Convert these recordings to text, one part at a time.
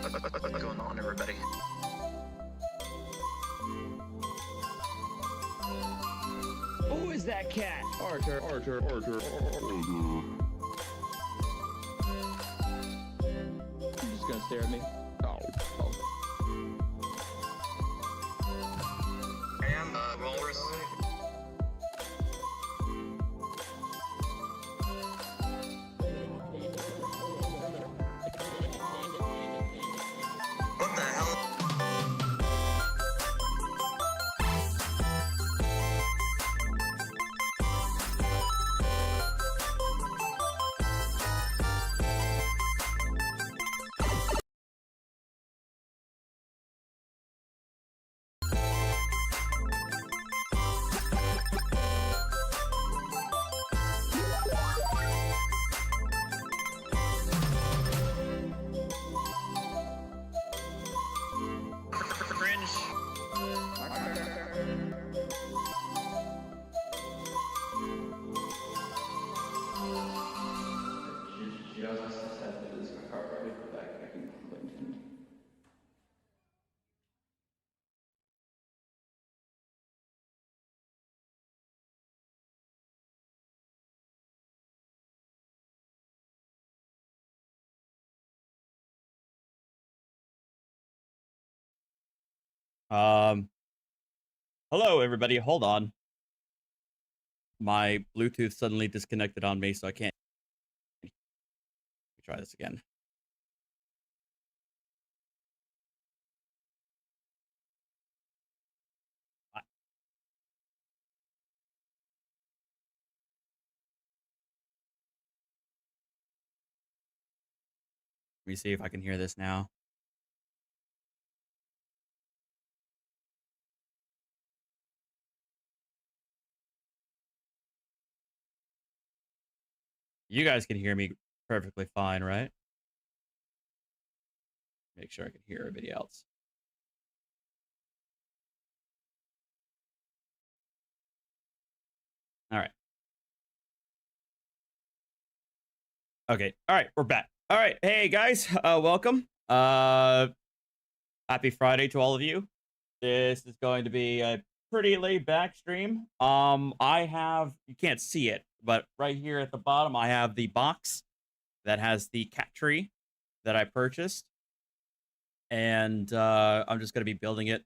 What's going on, everybody? Who is that cat? Archer. You're just gonna stare at me? Oh. I am, Walrus. What the hell? Hello everybody, hold on. My Bluetooth suddenly disconnected on me, so I can't. Let me try this again. Let me see if I can hear this now. You guys can hear me perfectly fine, right? Make sure I can hear everybody else. All right. Okay. All right, we're back. All right. Hey guys, welcome. Happy Friday to all of you. This is going to be a pretty laid back stream. I have, you can't see it, but right here at the bottom, I have the box that has the cat tree that I purchased. And I'm just going to be building it.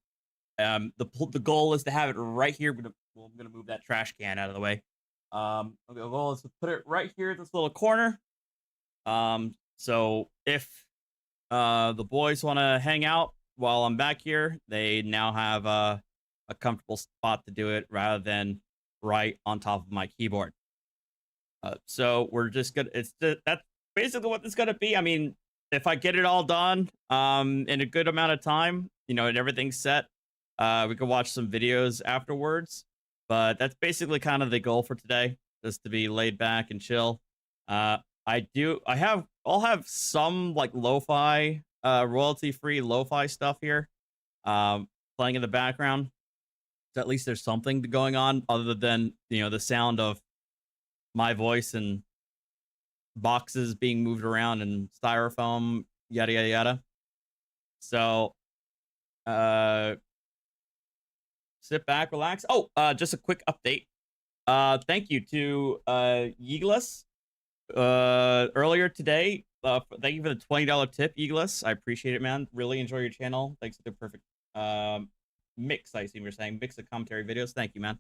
The goal is to have it right here. I'm going to move that trash can out of the way. The goal is to put it right here at this little corner. So if the boys want to hang out while I'm back here, they now have a comfortable spot to do it rather than right on top of my keyboard. So we're just gonna, that's basically what this is gonna be. I mean, if I get it all done in a good amount of time, you know, and everything's set, we can watch some videos afterwards. But that's basically kind of the goal for today, just to be laid back and chill. I'll have some like lo-fi, royalty-free lo-fi stuff here, playing in the background. So at least there's something going on other than, you know, the sound of my voice and boxes being moved around and styrofoam, yada yada yada. So sit back, relax. Oh, just a quick update. Thank you to Yeagles earlier today. Thank you for the $20 tip, Yeagles. I appreciate it, man. Really enjoy your channel. Thanks for the perfect mix. I see you're saying mix of commentary videos. Thank you, man.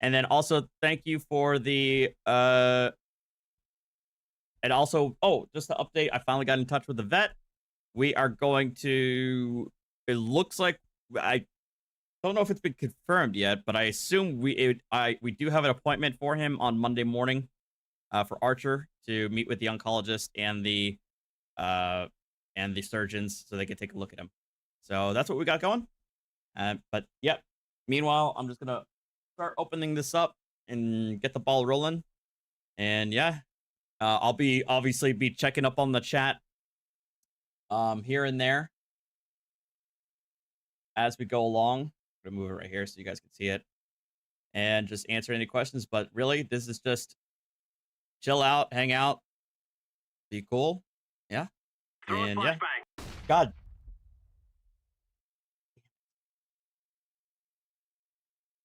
And then also thank you for the and also, oh, just to update, I finally got in touch with the vet. We are going to, it looks like, I don't know if it's been confirmed yet, but I assume we do have an appointment for him on Monday morning for Archer to meet with the oncologist and the surgeons so they can take a look at him. So that's what we got going. But yeah, meanwhile, I'm just gonna start opening this up and get the ball rolling. And yeah, I'll be obviously checking up on the chat here and there as we go along. I'm gonna move it right here so you guys can see it and just answer any questions. But really, this is just chill out, hang out, be cool. Yeah. And yeah. God,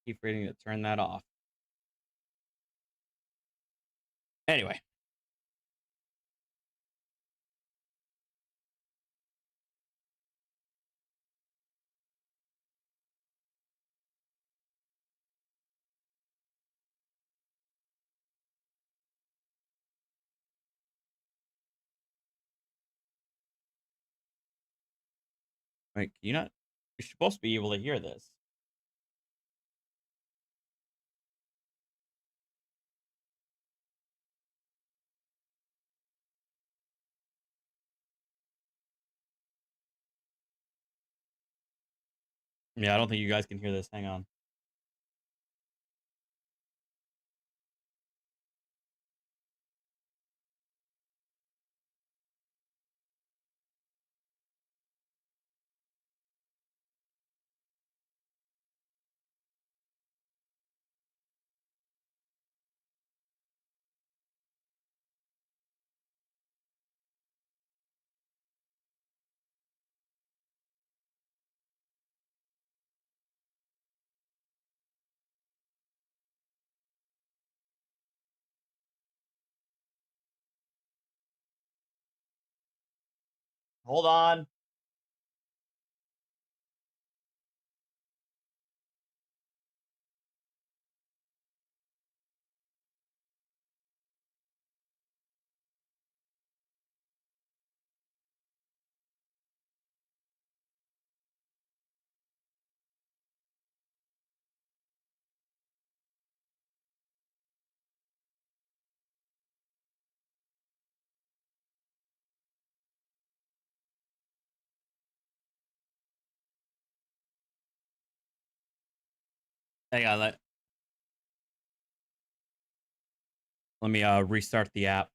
Keep forgetting to turn that off. Anyway. Wait, can you not? You're supposed to be able to hear this. Yeah, I don't think you guys can hear this. Hang on. Hold on. Hang on. Let me restart the app.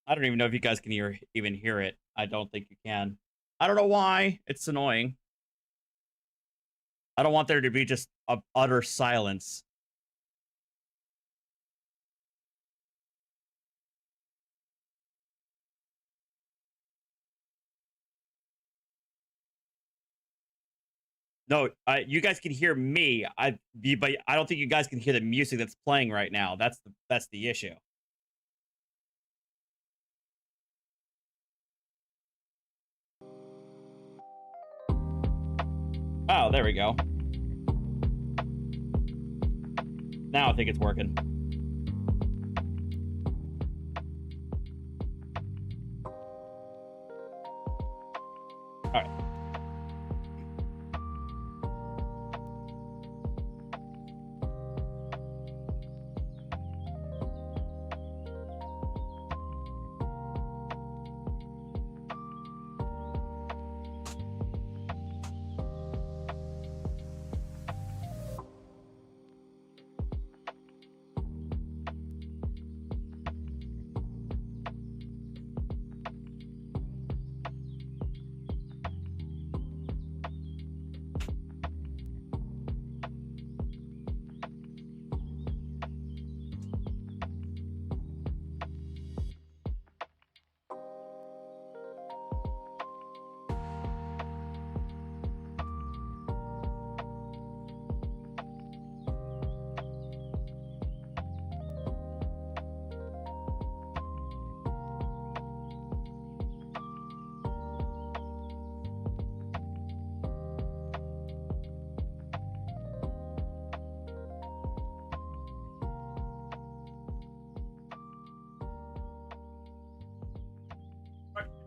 I don't even know if you guys can even hear it. I don't think you can. I don't know why. It's annoying. I don't want there to be just a utter silence. No, you guys can hear me. But I don't think you guys can hear the music that's playing right now. That's the issue. Oh, there we go. Now I think it's working. All right.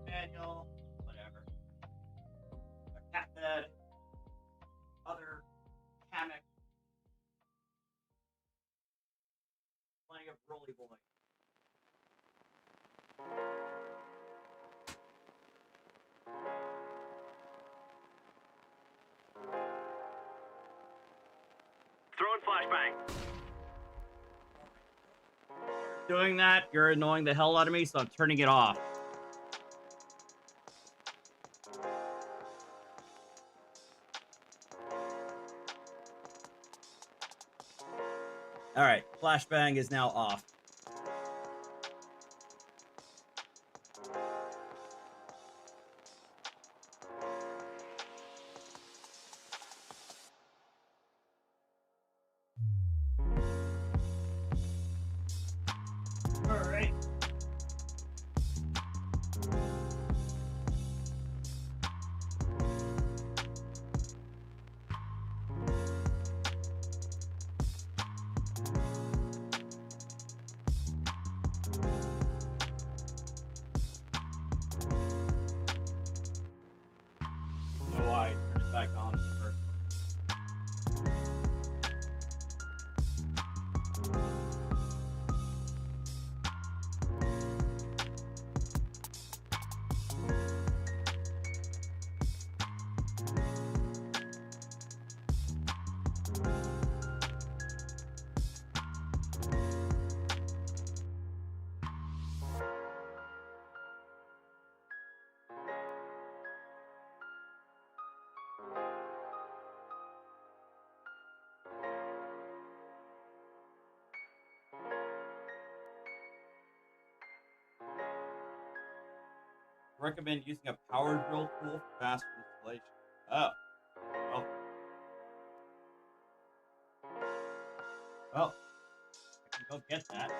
Manual, whatever. A cat bed, other hammock, plenty of rolly boy. Throwing flashbang. Doing that, you're annoying the hell out of me, so I'm turning it off. All right, flashbang is now off. All right. know why I turned it back on in the first place. Recommend using a power drill tool for faster installation. Oh. Well, I can go get that.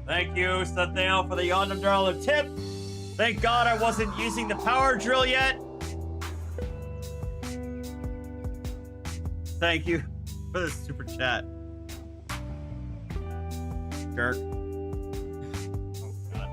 Thank you, Satheo, for the $100 tip. Thank God I wasn't using the power drill yet. Thank you for the super chat. Jerk. Oh, God.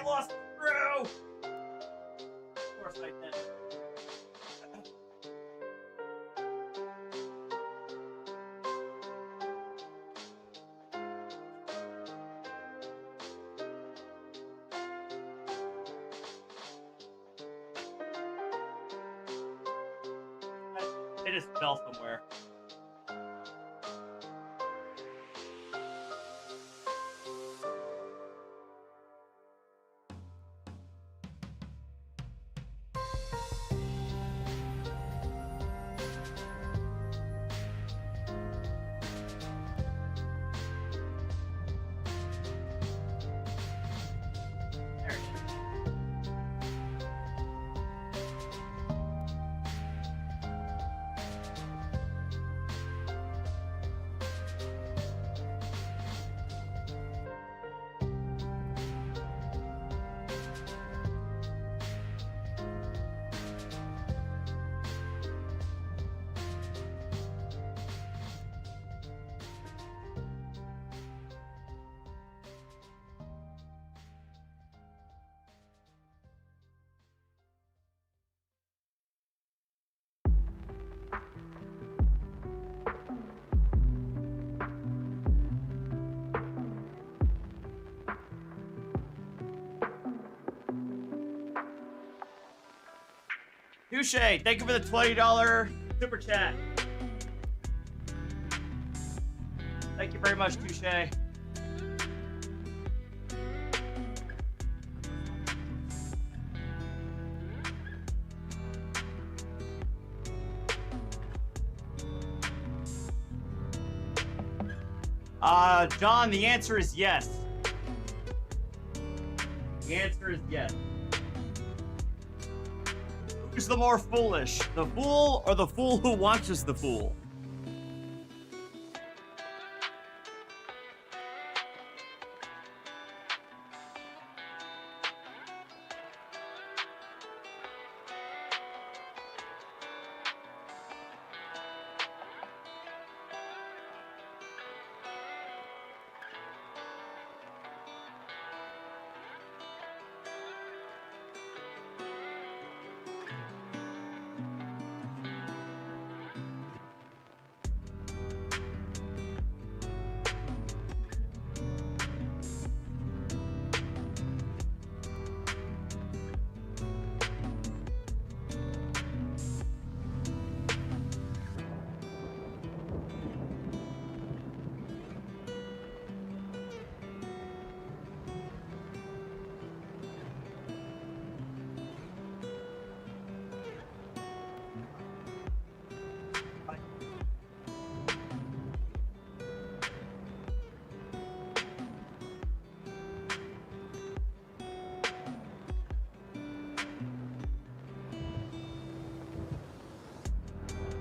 lost the screw! Of course I did. It just fell somewhere. There it is. Touche, thank you for the $20 super chat. Thank you very much, Touche. John, the answer is yes. The answer is yes. Who's the more foolish, the fool or the fool who watches the fool?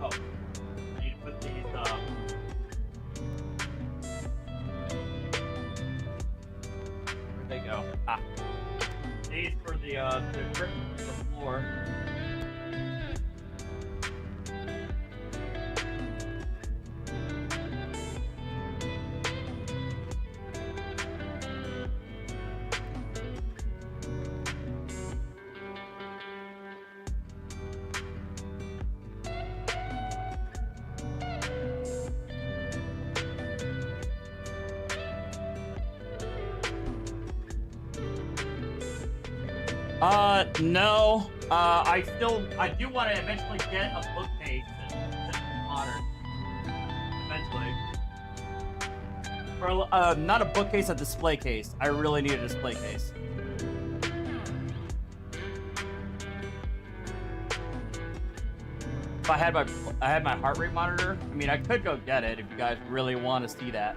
Oh, I need to put these, where'd they go? Ah. These for the grip for the floor. No. I do want to eventually get a bookcase that's modern. Eventually. Or, not a bookcase, a display case. I really need a display case. If I had my heart rate monitor, I mean, I could go get it if you guys really want to see that.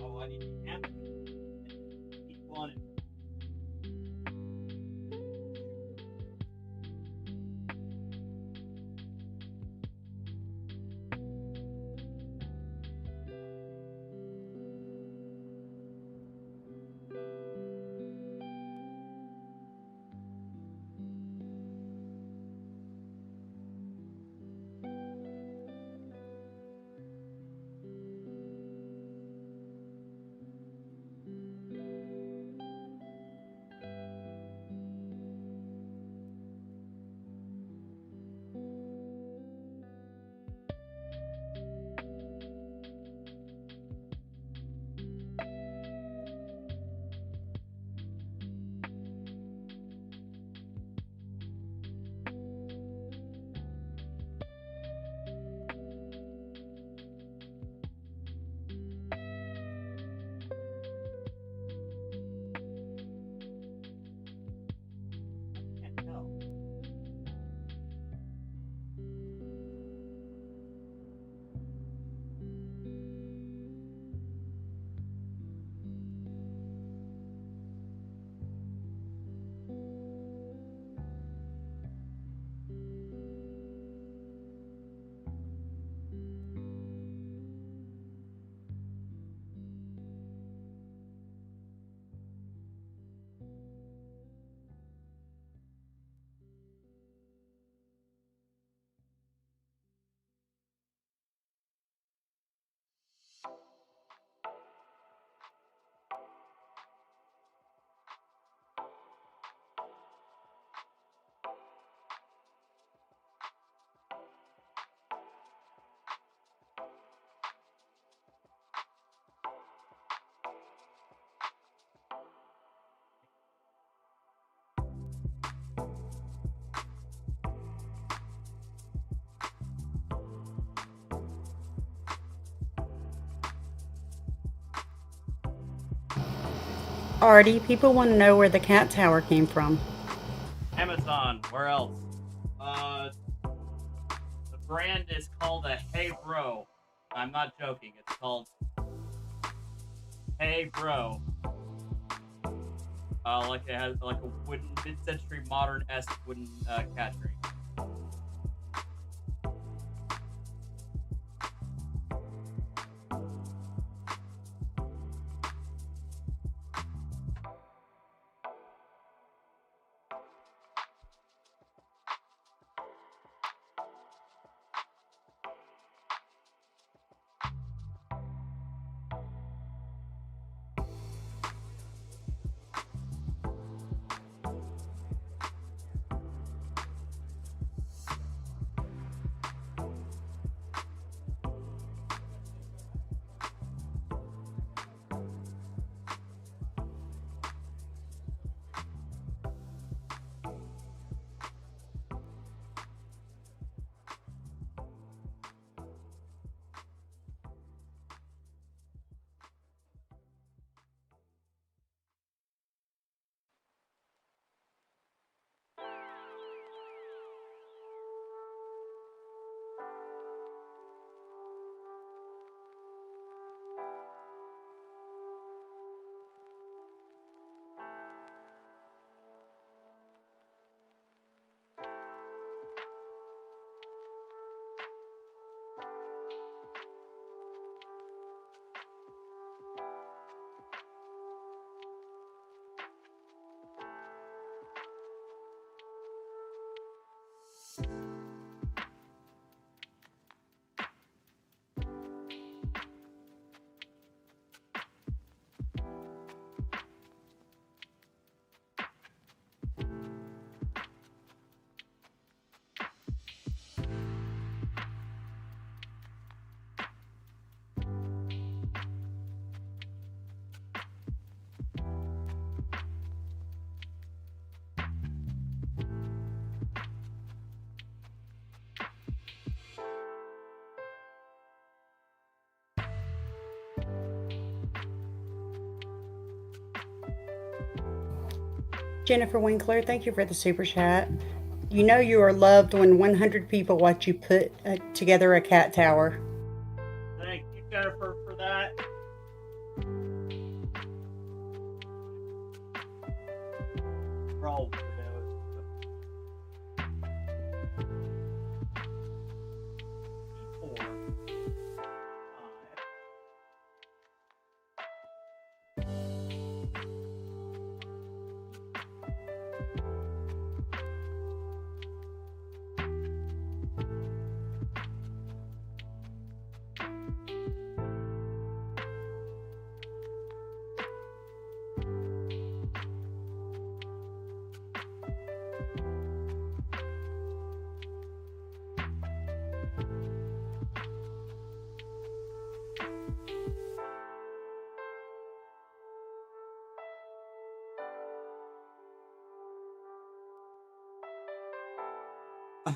Oh, I need to camp. Keep one. Artie, people want to know where the cat tower came from. Amazon. Where else? The brand is called a Hey Bro. I'm not joking. It's called Hey Bro. Like it has like a wooden mid-century modern-esque wooden cat tree. Jennifer Winkler, thank you for the super chat. You know you are loved when 100 people watch you put together a cat tower. Thank you, Jennifer, for that. 12 for those. Four,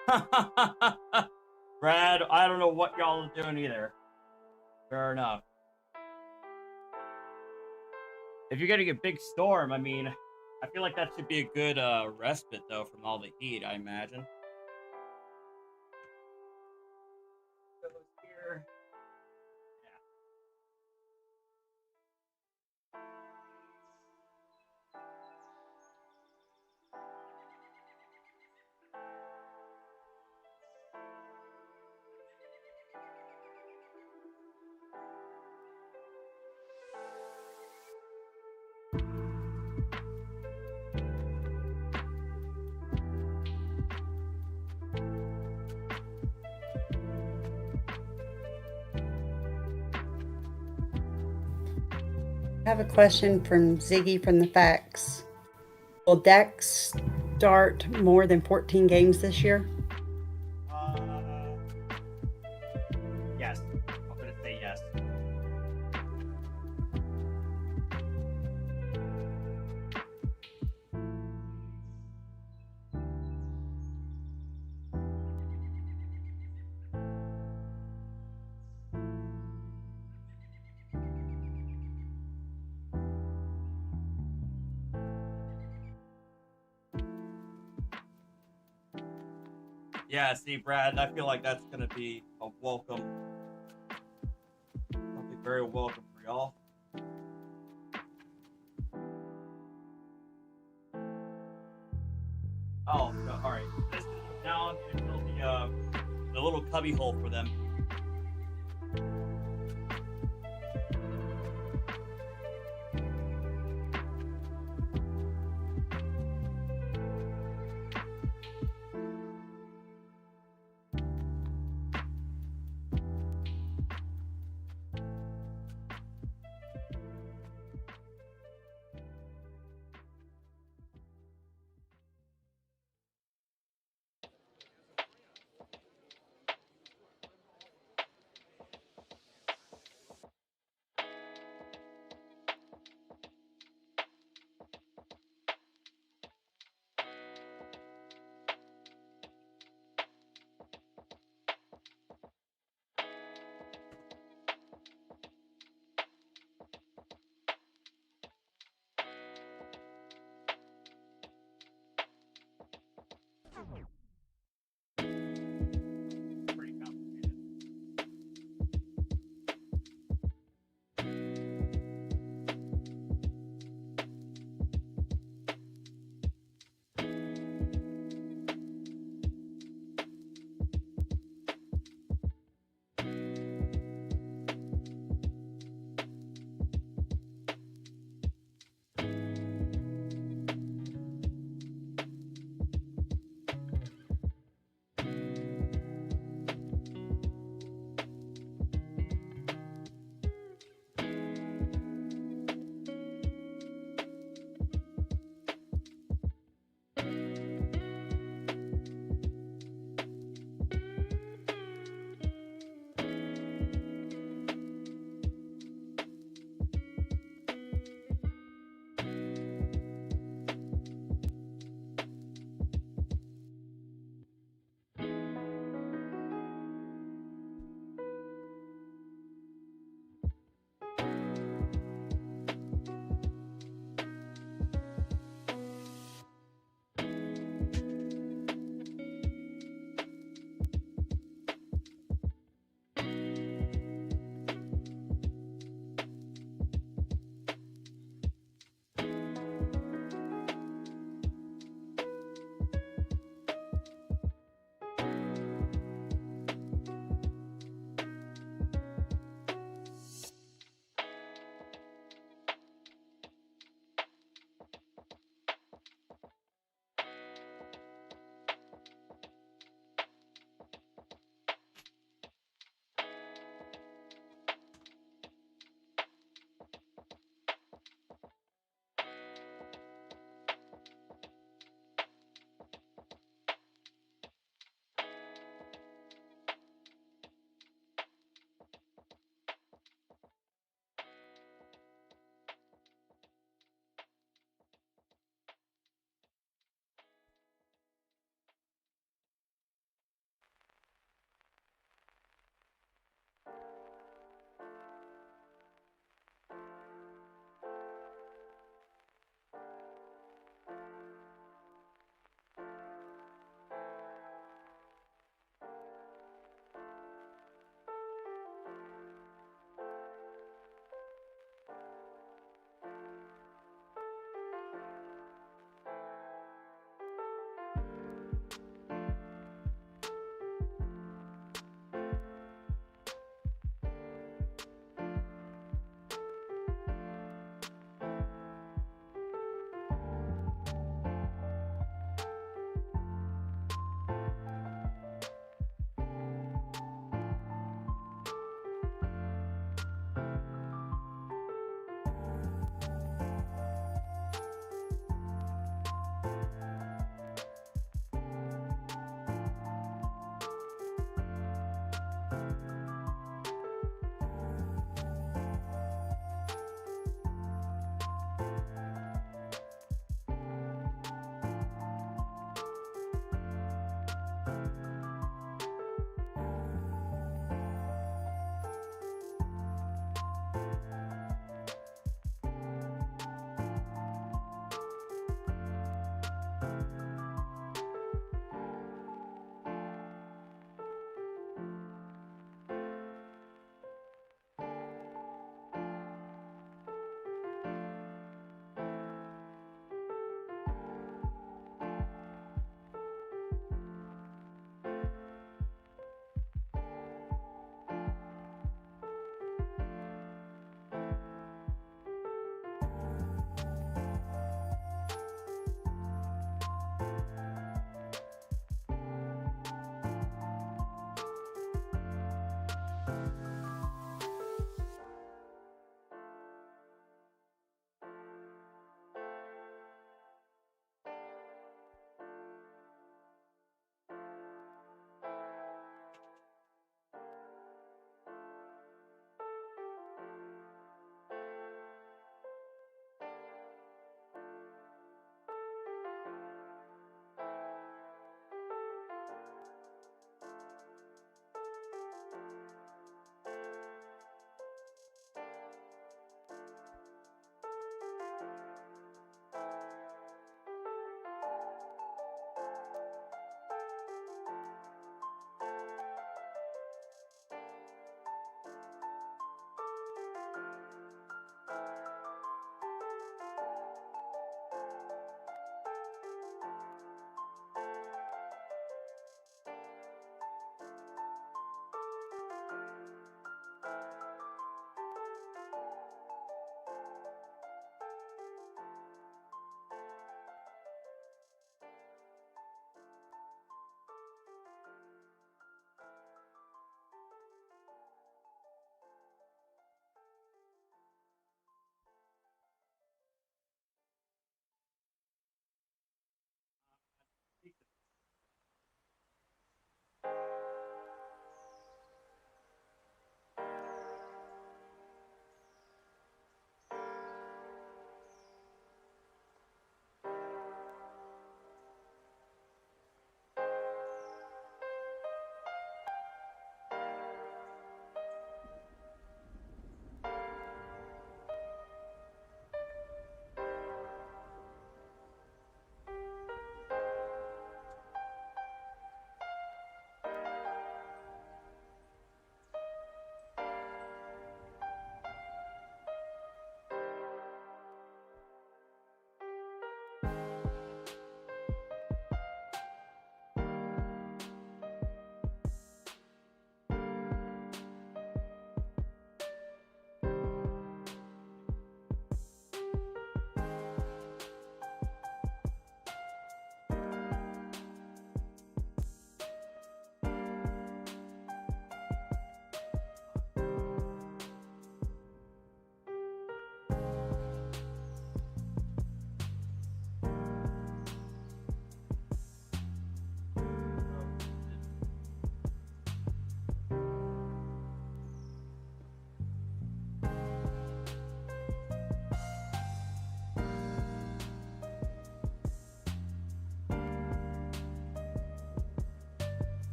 five. Brad, I don't know what y'all are doing either. Fair enough. If you're getting a big storm, I mean, I feel like that should be a good respite, though, from all the heat, I imagine. Goes here. I have a question from Ziggy from the Facts. Will Dax start more than 14 games this year? Yes. I'm gonna say yes. Yeah, see, Brad, I feel like that's gonna be a welcome. That'll be very welcome for y'all. Oh, no, all right. This is down until the little cubby hole for them.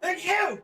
Thank you!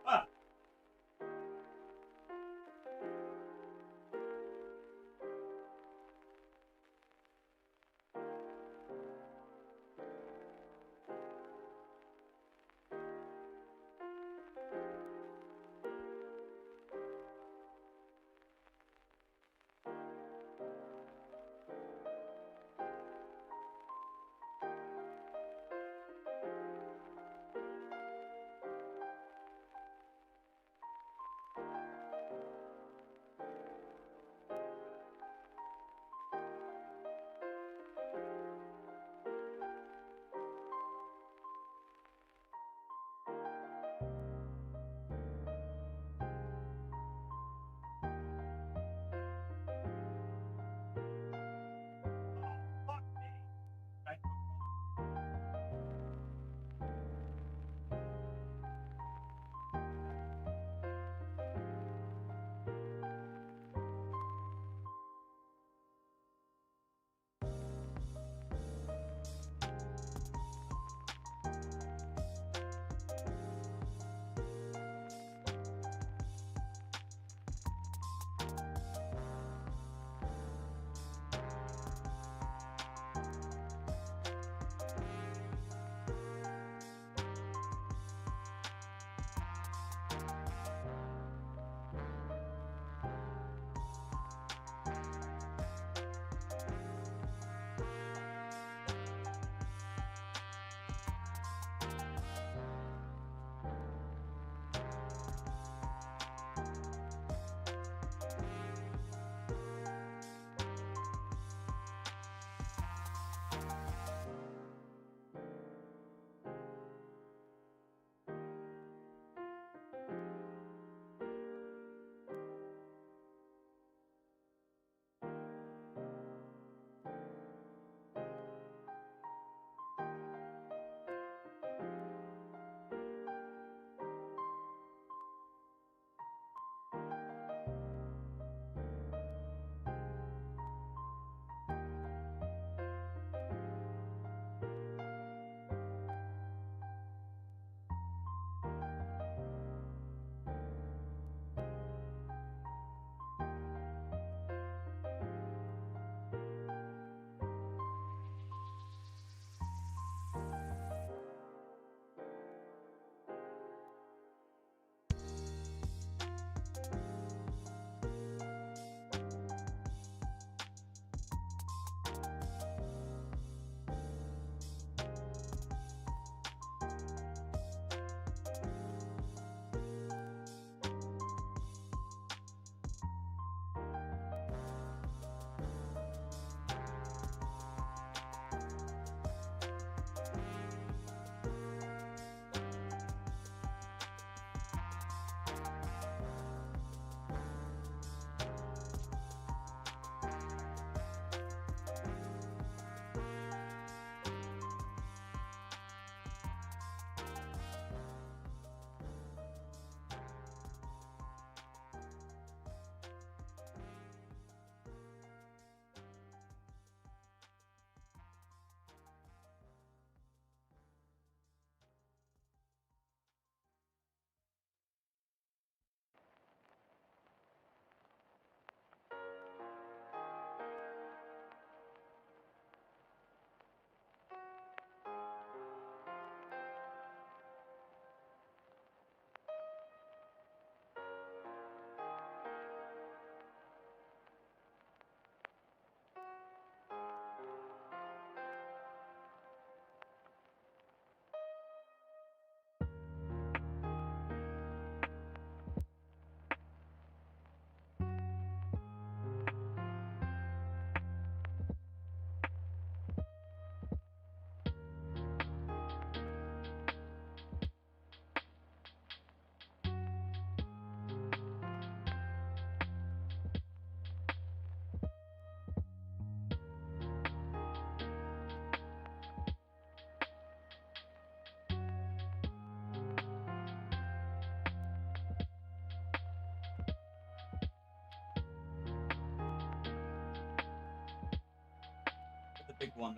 The big one.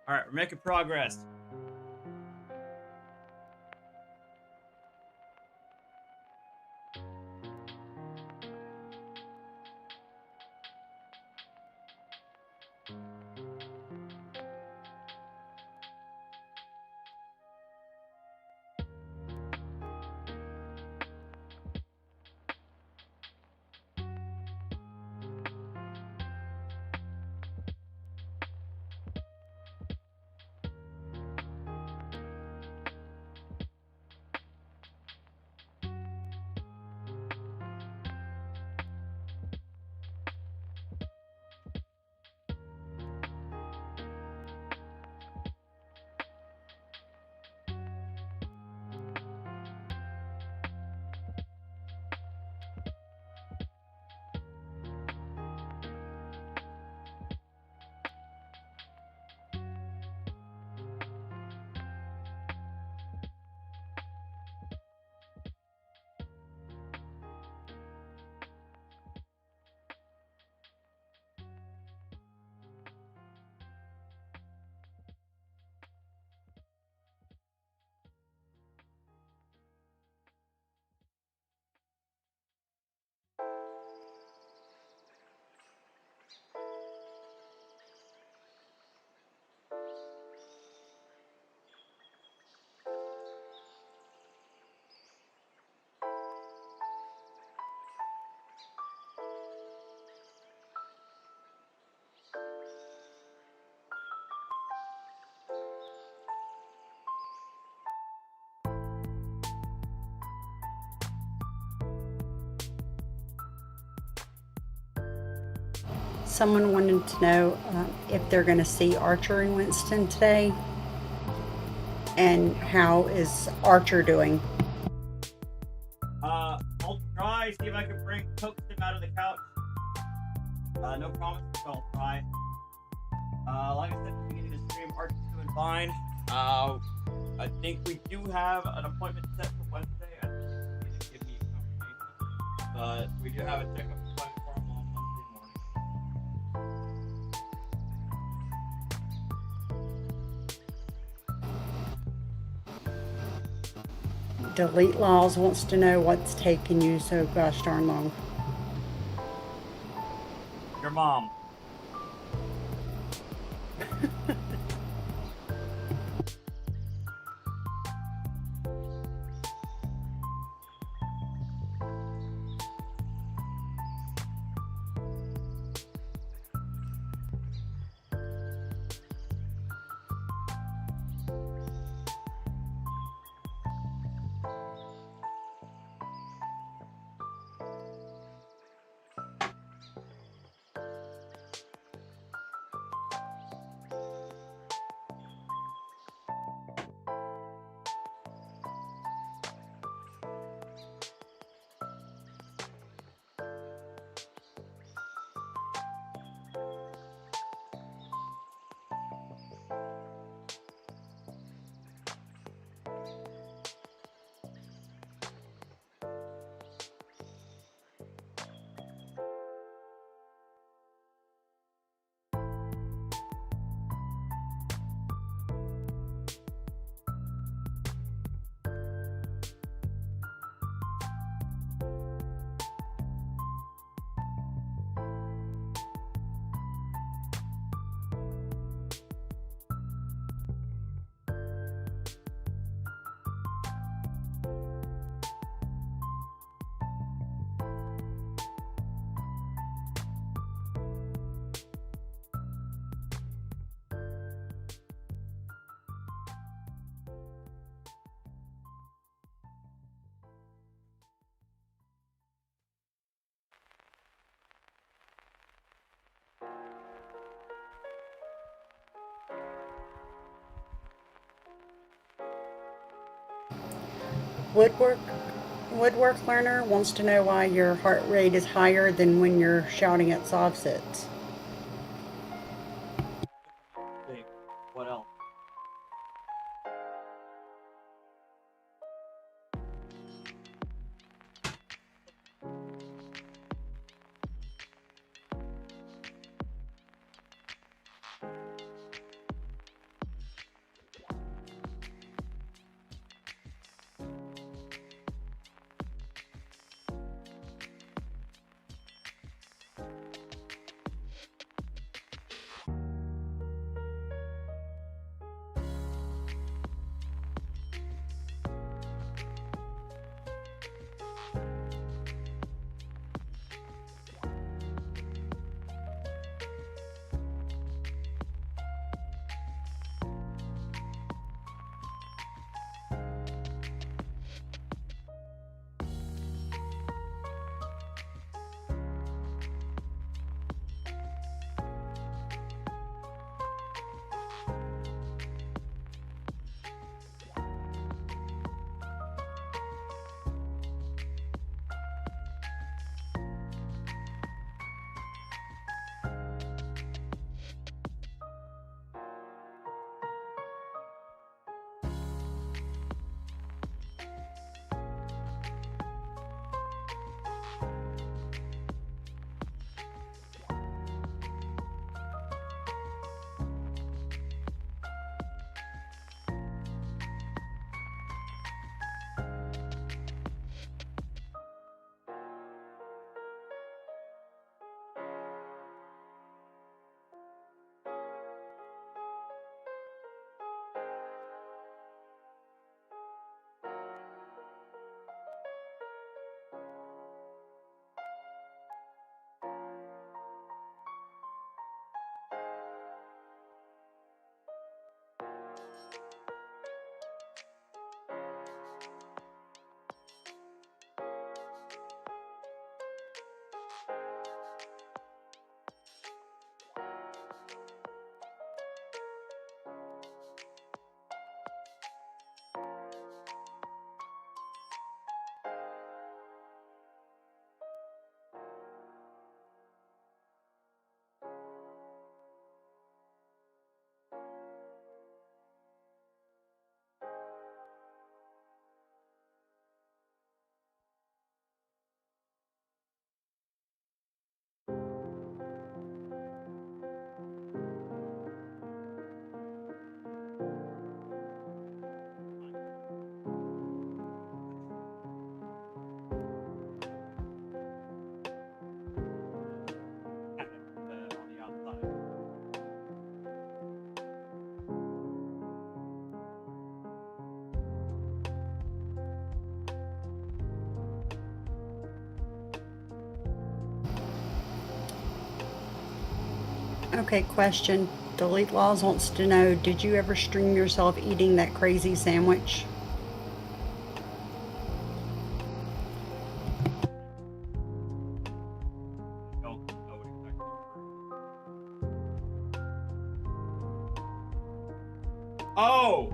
All right, we're making progress. Someone wanted to know if they're going to see Archer in Winston today, and how is Archer doing? I'll try, see if I can coax him out of the couch. No promise, but I'll try. Like I said at the beginning of the stream, Archer's doing fine. I think we do have an appointment set for Wednesday. I think he didn't give me confirmation, but we do have a checkup appointment for him on Wednesday morning. Delete Laws wants to know what's taking you so gosh darn long. Your mom. Woodwork Learner wants to know why your heart rate is higher than when you're shouting at soffsets. See, what else? Okay, question. Delete Laws wants to know, did you ever stream yourself eating that crazy sandwich? Don't know what exactly you're- Oh!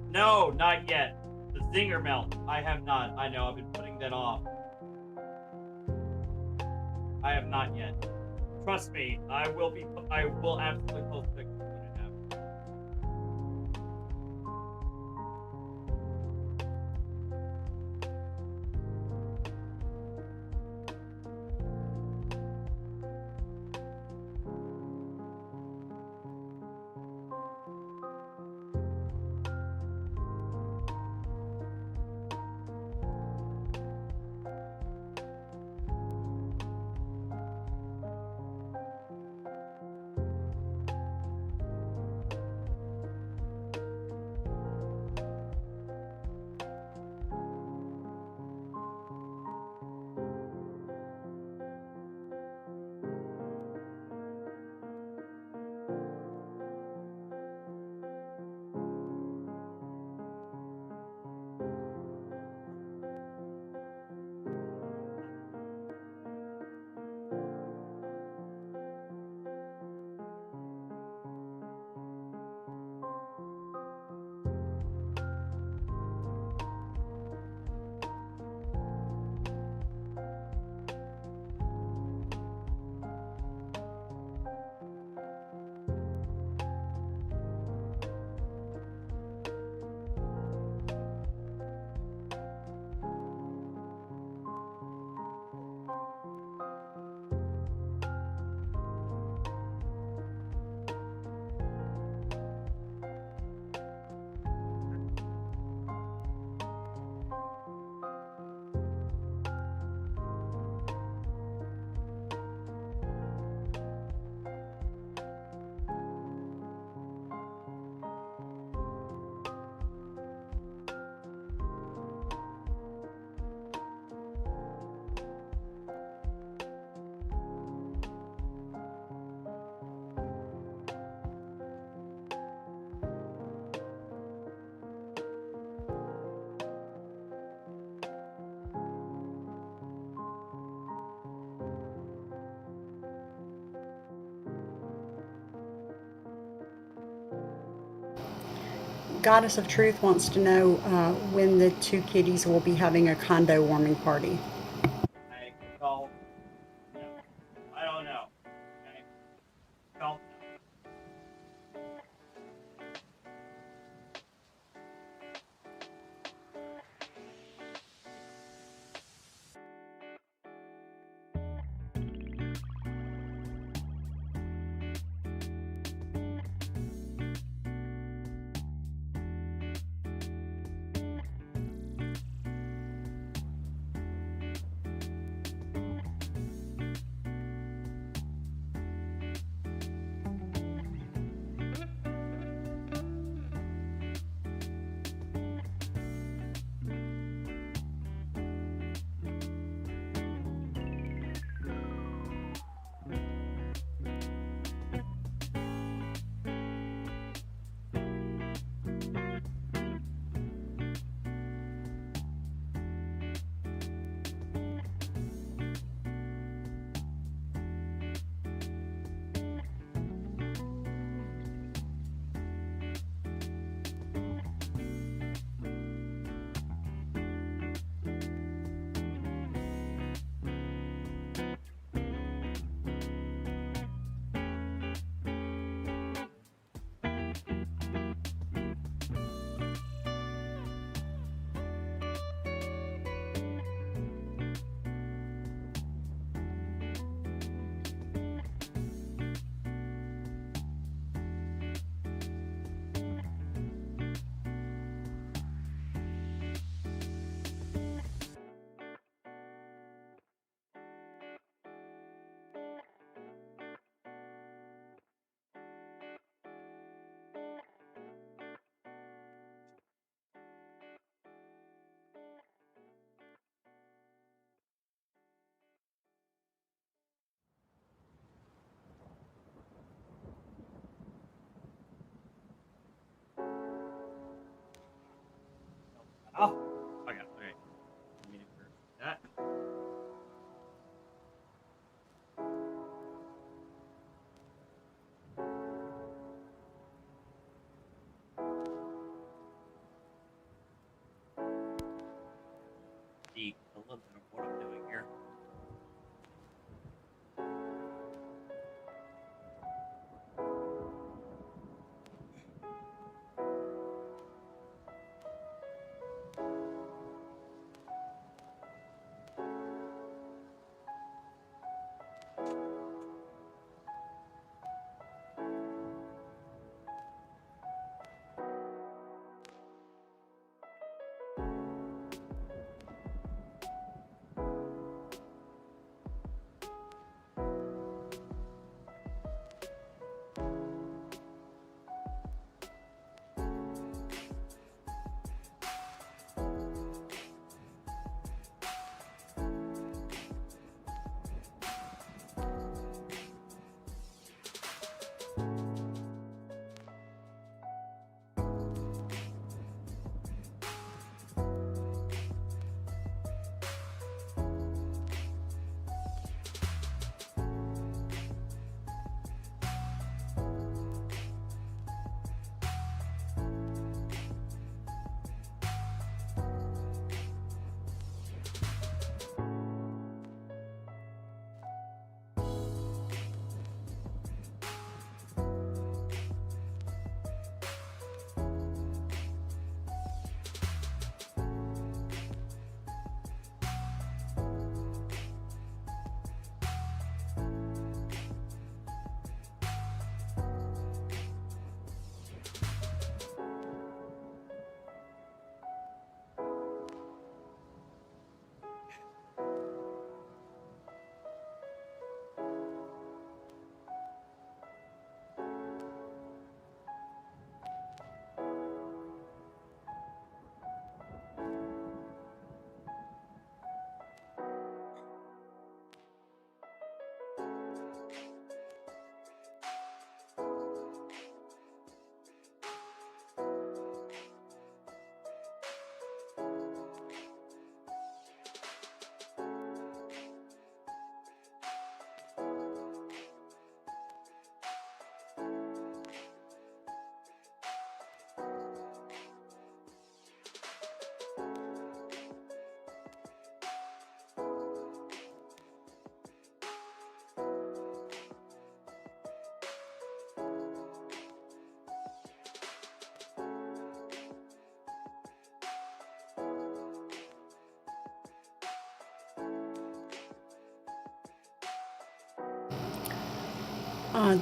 No, not yet. The zinger melt. I have not. I know, I've been putting that off. I have not yet. Trust me, I will absolutely post pictures when it happens. Goddess of Truth wants to know when the two kitties will be having a condo warming party. Well, no. I don't know. Okay? Don't know. Oh, okay, okay. Let me do that. See a little bit of what I'm doing here.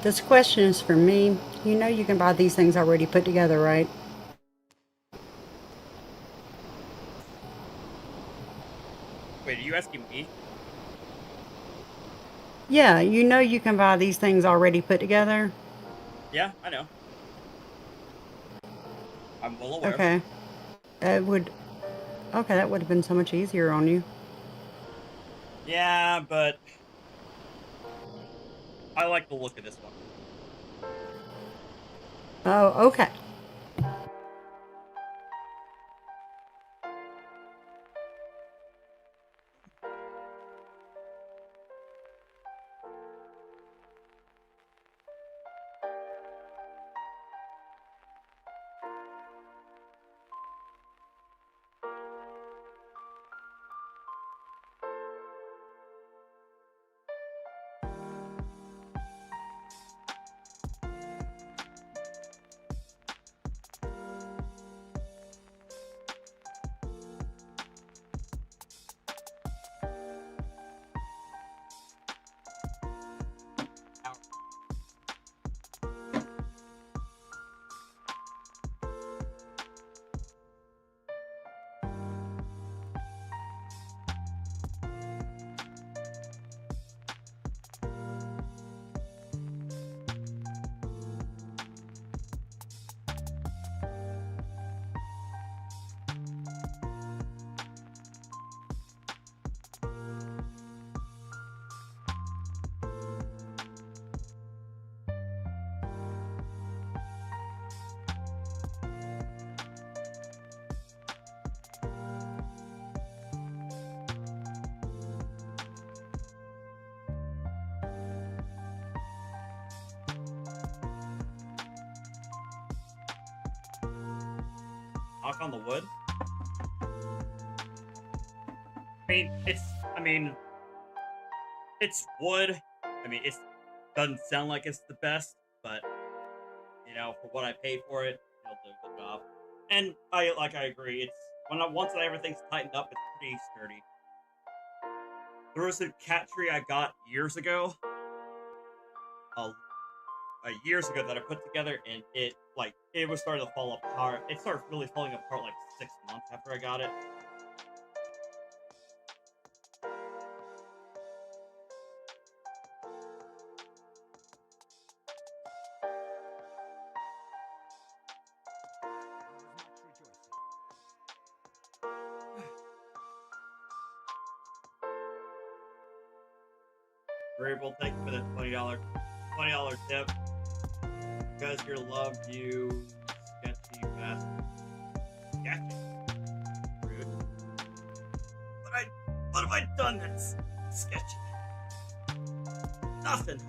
This question is for me. You know you can buy these things already put together, right? Wait, are you asking me? Yeah, you know you can buy these things already put together. Yeah, I know. I'm well aware. Okay. It would. Okay, that would have been so much easier on you. Yeah, but I like the look of this one. Oh, okay. knock on the wood. I mean, it's wood. I mean, it doesn't sound like it's the best, but you know, for what I paid for it, it'll do a good job. And I agree. It's once everything's tightened up, it's pretty sturdy. There was a cat tree I got years ago, years ago that I put together, and it was starting to fall apart. It started really falling apart like 6 months after I got it. We'll thank you for the $20 tip. Because your love, you sketchy bastard. Sketchy. Rude. What have I done that's sketchy? Nothing.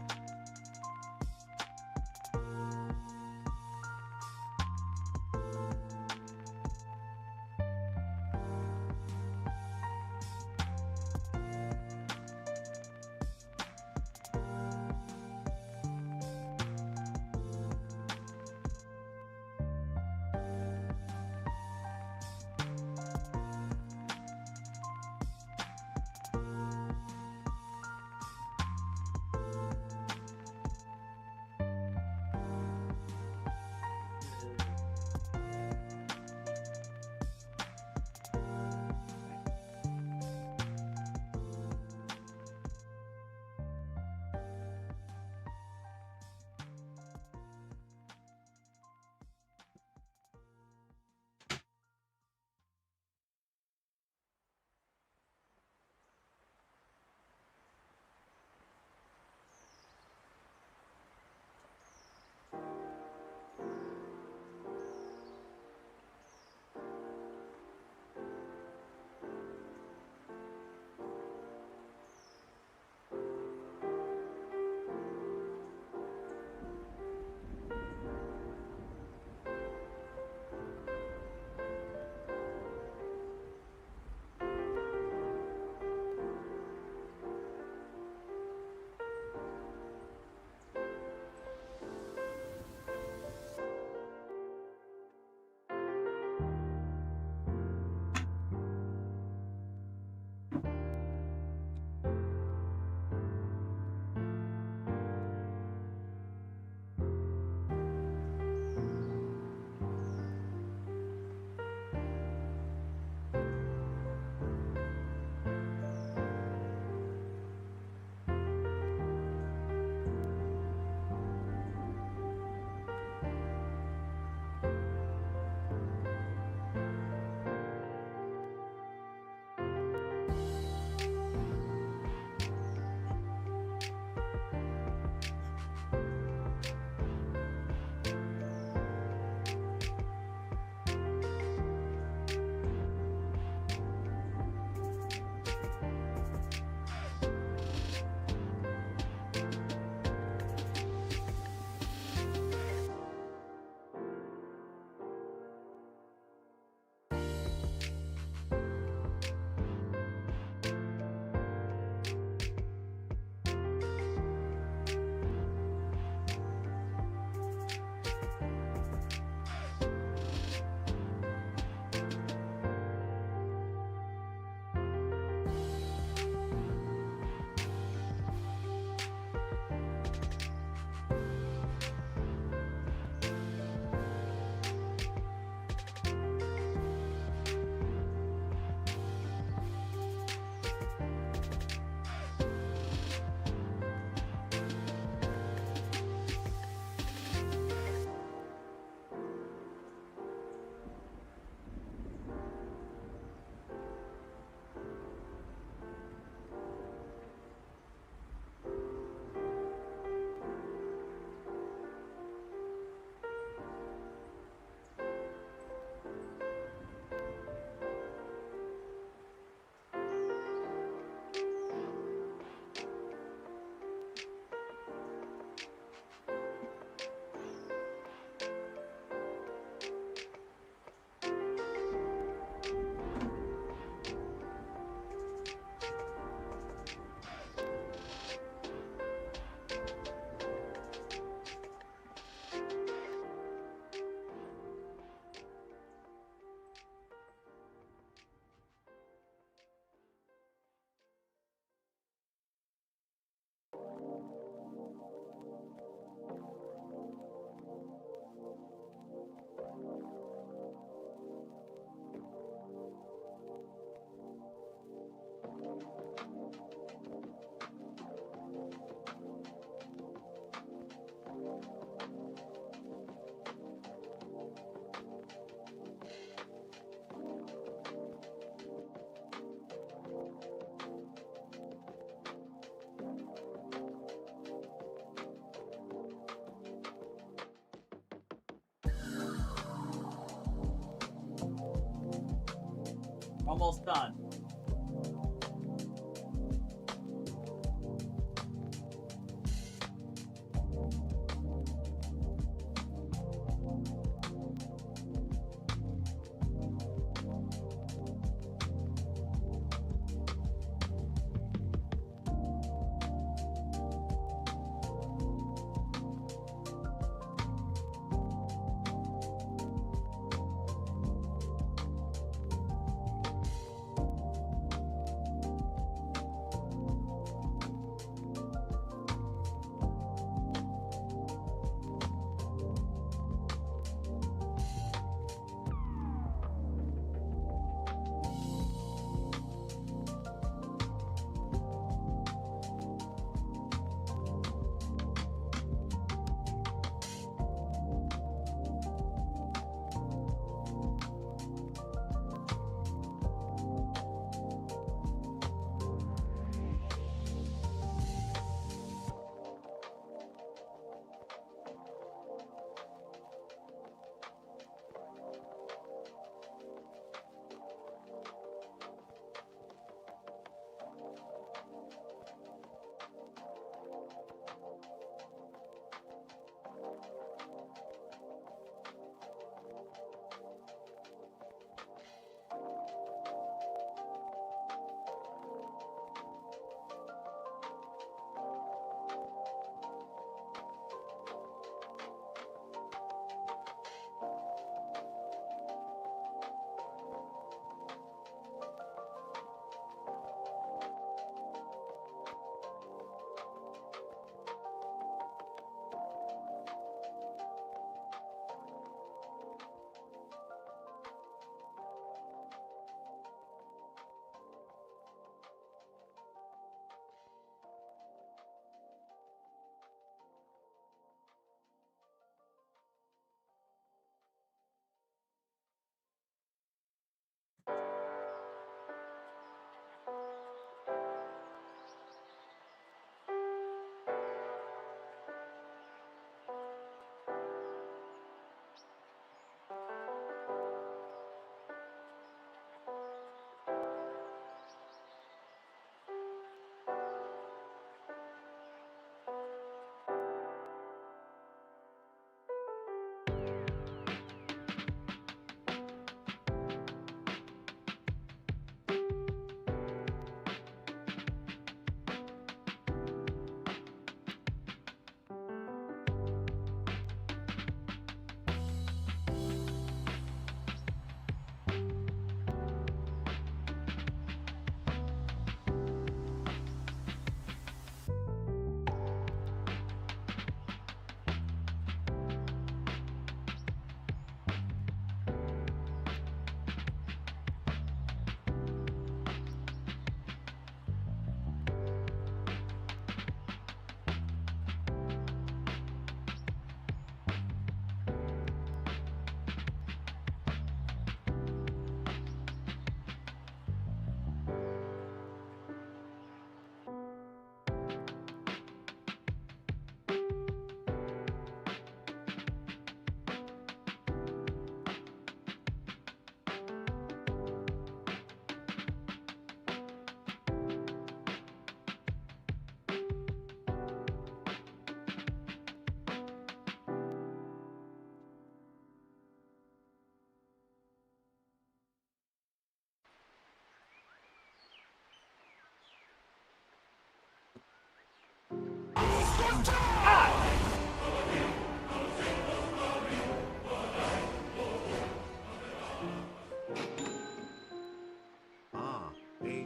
Almost done.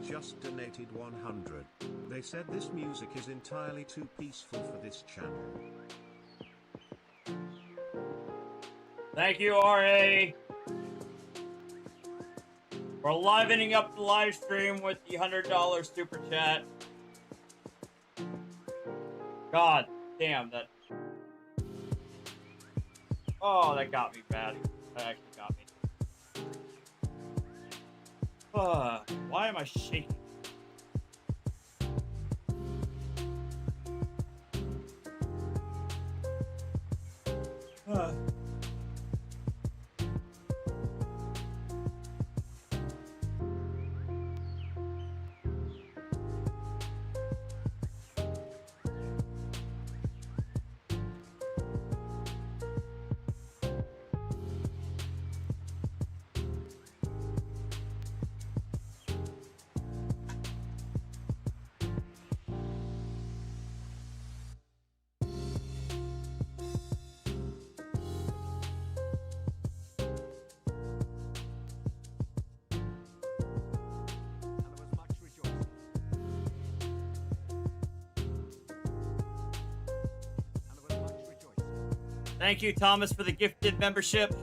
just donated 100. They said this music is entirely too peaceful for this channel. Thank you, RA, for livening up the live stream with the $100 super chat. God damn, that. Oh, that got me bad. That actually got me. Why am I shaking? Thank you, Thomas, for the gifted membership.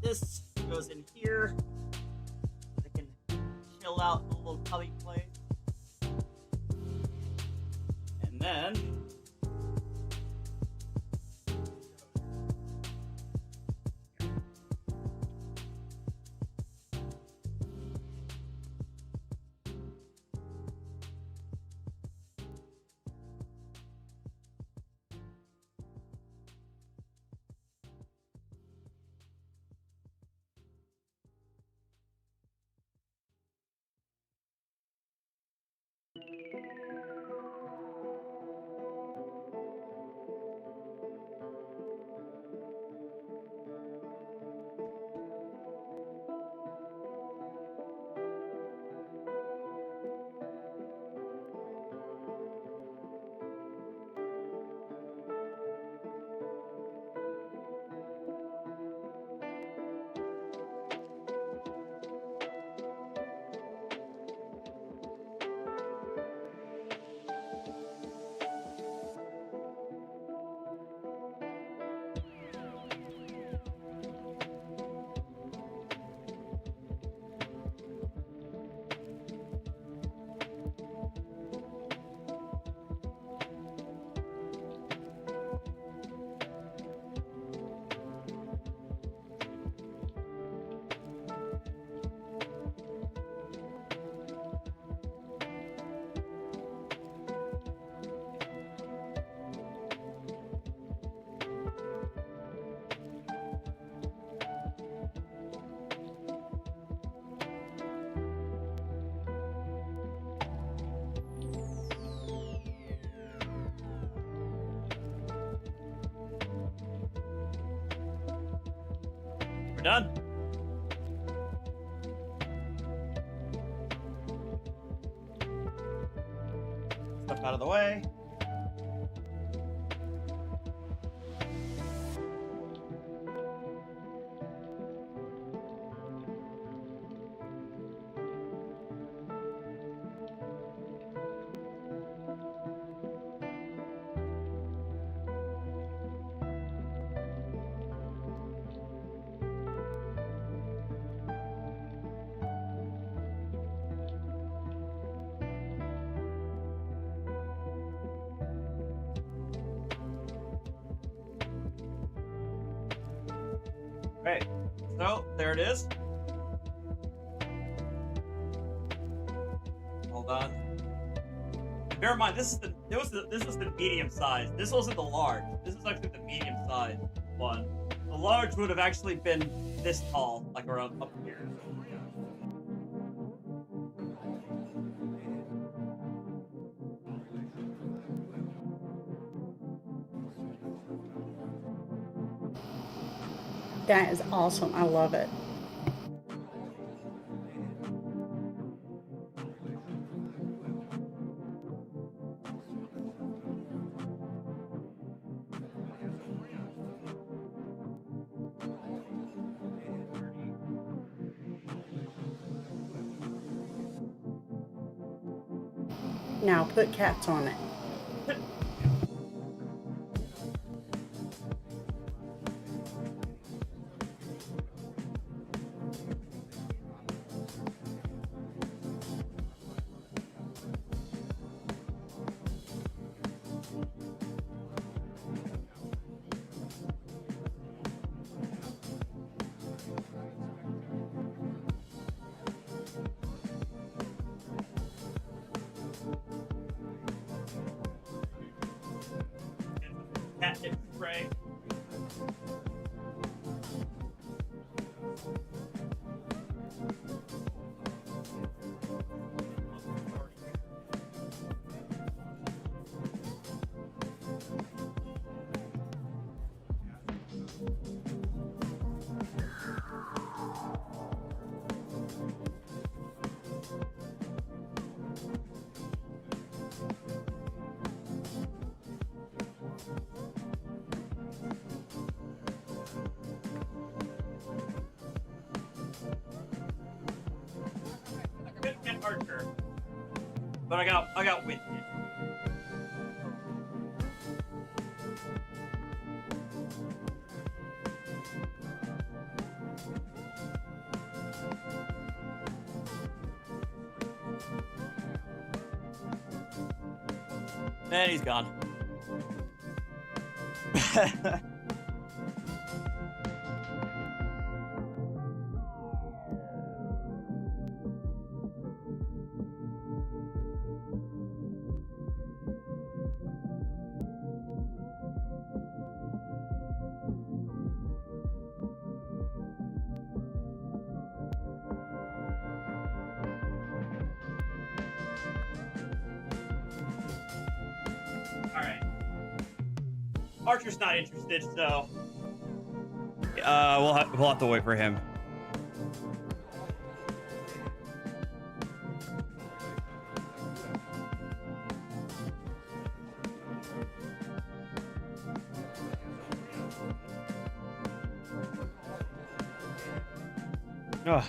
This goes in here. I can chill out in a little cubby place. And then we're done. Stuff out of the way. Right. So there it is. Hold on. Bear in mind, this was the medium size. This wasn't the large. This is actually the medium size one. The large would have actually been this tall, like around up here. That is awesome. I love it. Now put cats on it. But I got Winston. And he's gone. Alright. Archer's not interested, so we'll have to wait for him. Ugh.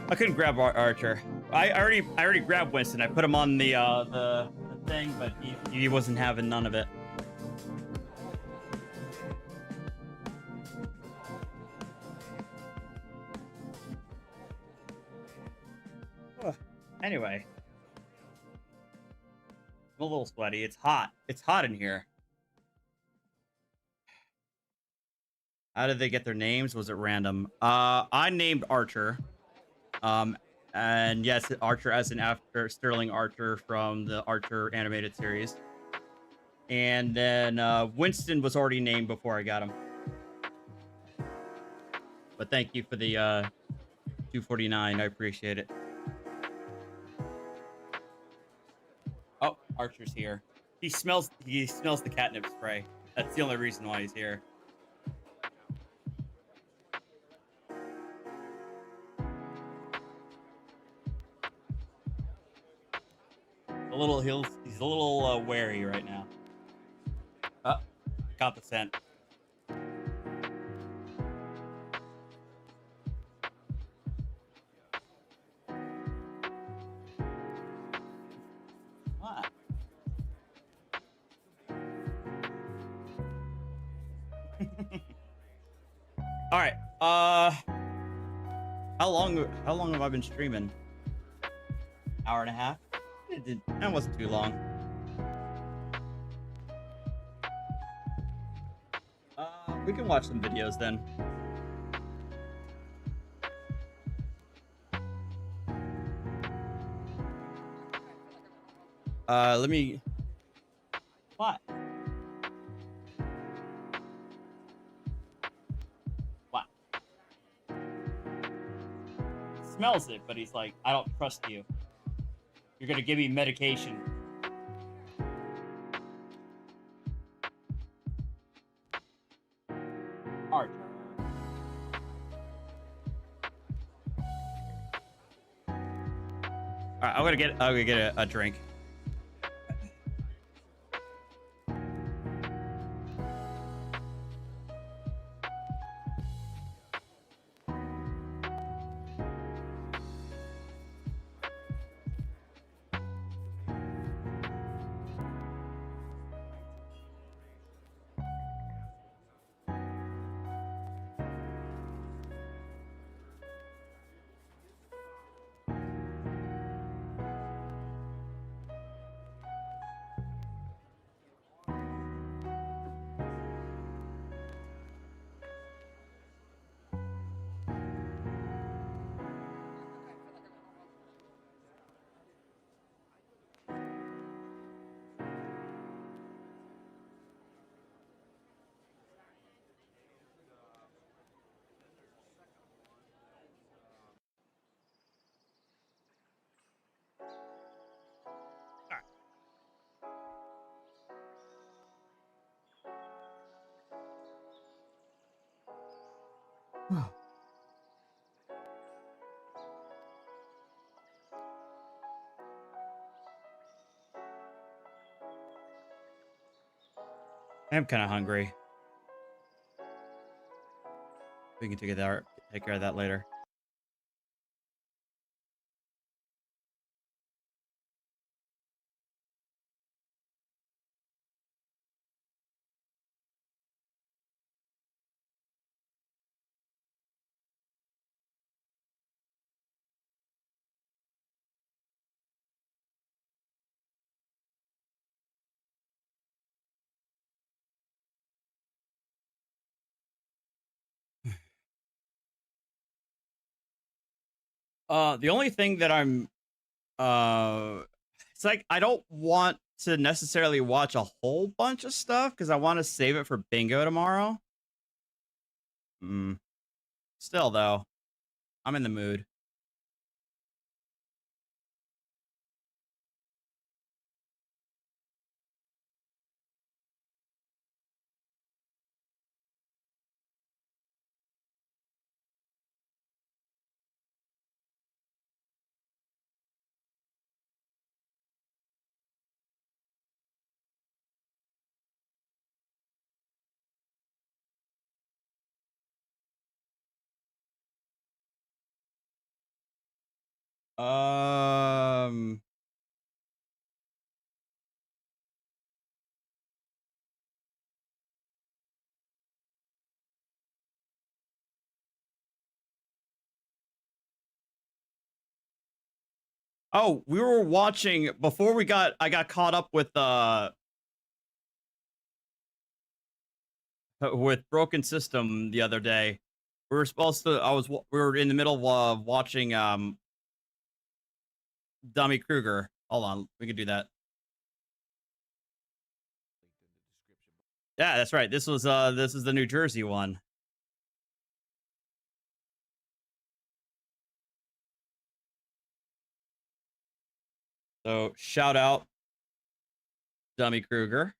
I couldn't grab Archer. I already grabbed Winston. I put him on the thing, but he wasn't having none of it. Ugh. Anyway, I'm a little sweaty. It's hot. It's hot in here. How did they get their names? Was it random? I named Archer. And yes, Archer as in after Sterling Archer from the Archer animated series. And then Winston was already named before I got him. But thank you for the 249. I appreciate it. Oh, Archer's here. He smells the catnip spray. That's the only reason why he's here. He's a little wary right now. Got the scent. What? All right. How long have I been streaming? Hour and a half. That wasn't too long. We can watch some videos then. Let me. What? What? He smells it, but he's like, I don't trust you. You're gonna give me medication. Archer. Alright, I'm gonna get a drink. I'm kind of hungry. We can take care of that later. The only thing that I'm it's like I don't want to necessarily watch a whole bunch of stuff because I want to save it for bingo tomorrow. Still though, I'm in the mood. Um Oh, we were watching before I got caught up with Broken System the other day. We were supposed to we were in the middle of watching Dummy Kruger. Hold on, we can do that. Yeah, that's right. This is the New Jersey one. So shout out Dummy Kruger.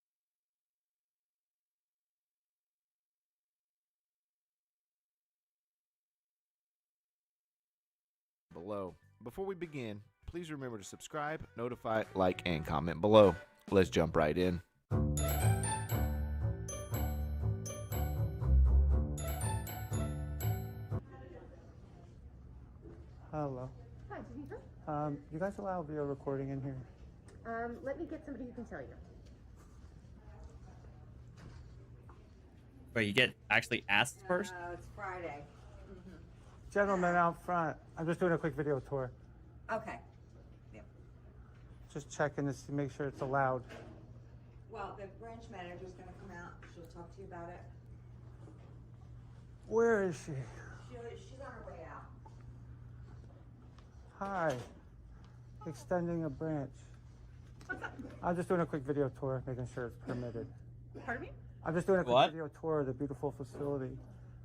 Below. Before we begin, please remember to subscribe, notify, like, and comment below. Let's jump right in. Hello. Hi, did you hear? You guys allow video recording in here? Let me get somebody who can tell you. Wait, you get actually asked first? It's Friday. Gentlemen out front. I'm just doing a quick video tour. Okay. Just checking to see, make sure it's allowed. Well, the branch manager's gonna come out. She'll talk to you about it. Where is she? She's on her way out. Hi. Extending a branch. I'm just doing a quick video tour, making sure it's permitted. Pardon me? I'm just doing a quick What? video tour of the beautiful facility.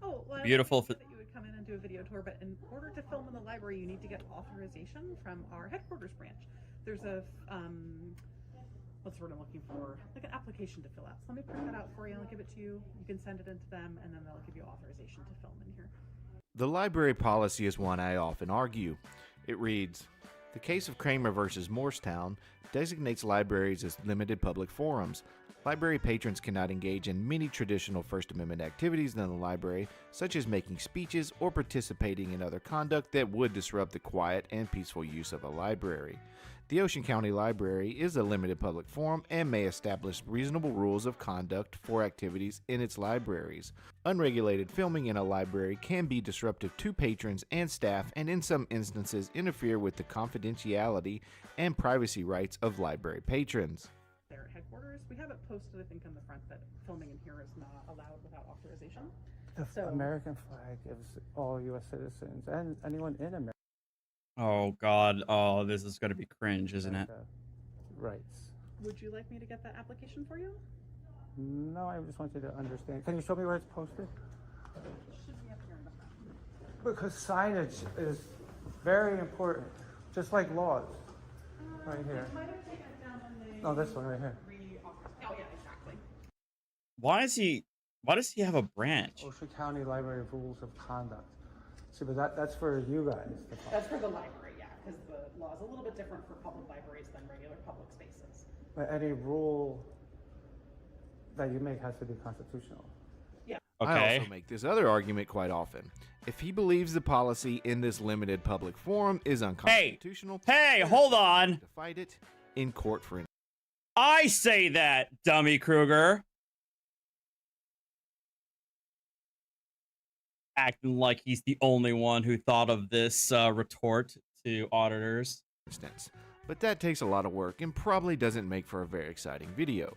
Oh, well, Beautiful. that you would come in and do a video tour, but in order to film in the library, you need to get authorization from our headquarters branch. There's a, what's the word I'm looking for? Like an application to fill out. So let me print that out for you and I'll give it to you. You can send it into them and then they'll give you authorization to film in here. The library policy is one I often argue. It reads, "The case of Kramer versus Morristown designates libraries as limited public forums. Library patrons cannot engage in many traditional First Amendment activities in the library, such as making speeches or participating in other conduct that would disrupt the quiet and peaceful use of a library. The Ocean County Library is a limited public forum and may establish reasonable rules of conduct for activities in its libraries. Unregulated filming in a library can be disruptive to patrons and staff and in some instances interfere with the confidentiality and privacy rights of library patrons." Their headquarters. We have it posted, I think, on the front that filming in here is not allowed without authorization. The American flag gives all U.S. citizens and anyone in America Oh God. Oh, this is gonna be cringe, isn't it? rights. Would you like me to get that application for you? No, I just want you to understand. Can you show me where it's posted? It should be up here in the front. Because signage is very important, just like laws. Right here. Might have taken it down when they No, this one right here. Oh yeah, exactly. Why does he have a branch? Ocean County Library Rules of Conduct. See, but that's for you guys to follow. That's for the library, yeah, because the law is a little bit different for public libraries than regular public spaces. But any rule that you make has to be constitutional. I Okay. also make this other argument quite often. If he believes the policy in this limited public forum is unconstitutional, Hey, hold on. to fight it in court for an I say that, Dummy Kruger. Acting like he's the only one who thought of this retort to auditors. instance. But that takes a lot of work and probably doesn't make for a very exciting video.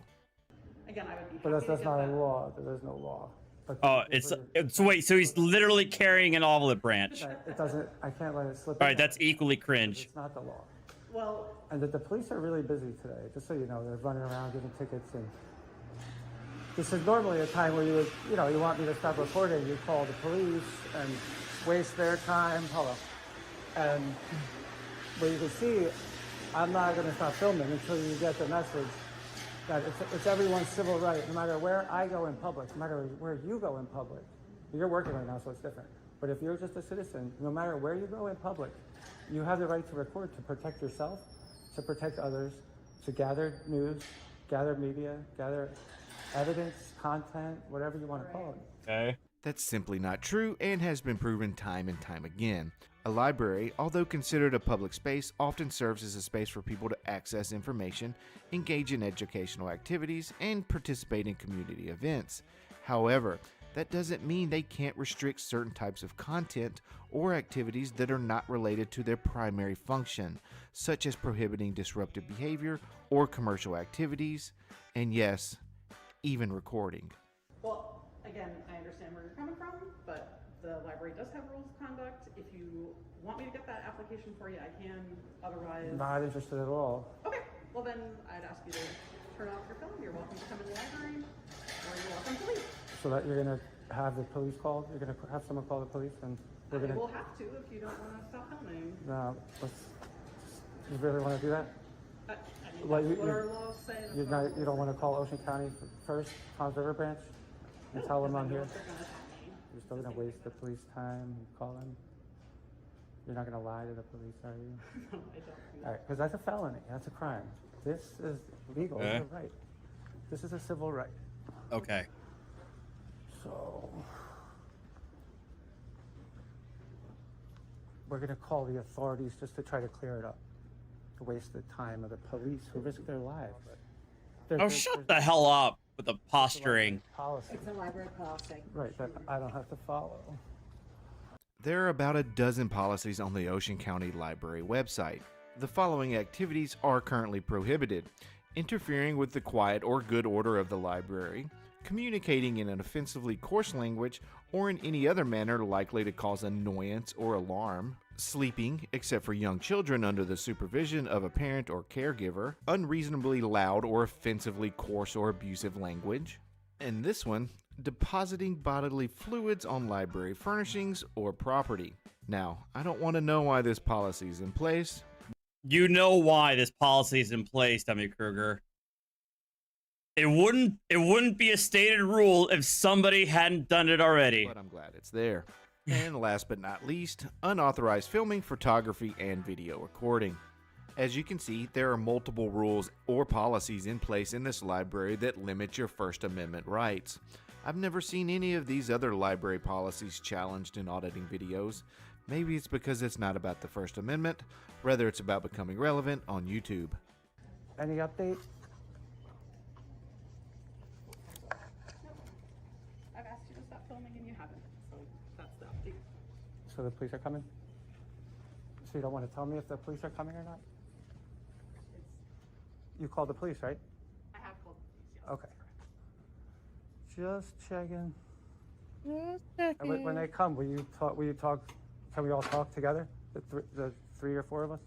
Again, I would be But happy that's to not get a that. law. There is no law. But Oh, it's wait, so he's literally carrying an olive branch. It doesn't, I can't let it slip. All right, that's equally cringe. It's not the law. Well, And the police are really busy today, just so you know. They're running around giving tickets, and this is normally a time where you would, you want me to stop recording, you call the police and waste their time. Hello. And where you can see, I'm not going to stop filming until you get the message that it's everyone's civil right, no matter where I go in public, no matter where you go in public. You're working right now, so it's different. But if you're just a citizen, no matter where you go in public, you have the right to record, to protect yourself, to protect others, to gather news, gather media, gather evidence, content, whatever you want to call it. Okay. That's simply not true and has been proven time and time again. A library, although considered a public space, often serves as a space for people to access information, engage in educational activities, and participate in community events. However, that doesn't mean they can't restrict certain types of content or activities that are not related to their primary function, such as prohibiting disruptive behavior or commercial activities, and yes, even recording. well, again, I understand where you're coming from, but the library does have rules of conduct. If you want me to get that application for you, I can. Otherwise, Not interested at all. okay. Well, then I'd ask you to turn off your phone. You're welcome to come in the library, or you're welcome to leave. So that you're going to have the police called? You're going to have someone call the police, and we're going to... We'll have to if you don't want to stop filming. No, you really want to do that? I mean, Well, that's what our laws say. That's You don't want to call Ocean County first, Tom's River Branch, and tell them I'm here? They're gonna tell me. You're still going to waste the police time and call them? You're not going to lie to the police, are you? No, I don't. All right, because that's a felony. That's a crime. This is legal. Okay. It's a right. This is a civil right. Okay. So we're going to call the authorities just to try to clear it up, to waste the time of the police who risk their lives. Oh, shut the hell up with the posturing. Policy. It's a library policy. Right, that I don't have to follow. There are about a dozen policies on the Ocean County Library website. The following activities are currently prohibited: interfering with the quiet or good order of the library, communicating in an offensively coarse language or in any other manner likely to cause annoyance or alarm, sleeping, except for young children under the supervision of a parent or caregiver, unreasonably loud or offensively coarse or abusive language, and this one, depositing bodily fluids on library furnishings or property. Now, I don't want to know why this policy is in place. You know why this policy is in place, Dummy Kruger. It wouldn't be a stated rule if somebody hadn't done it already. But I'm glad it's there. And last but not least, unauthorized filming, photography, and video recording. As you can see, there are multiple rules or policies in place in this library that limit your First Amendment rights. I've never seen any of these other library policies challenged in auditing videos. Maybe it's because it's not about the First Amendment, rather it's about becoming relevant on YouTube. Any update? I've asked you to stop filming and you haven't, so that's the update. So the police are coming? So you don't want to tell me if the police are coming or not? You called the police, right? I have called the police, yes. Okay. Just checking. And when they come, will you talk? Can we all talk together? The three or four of us?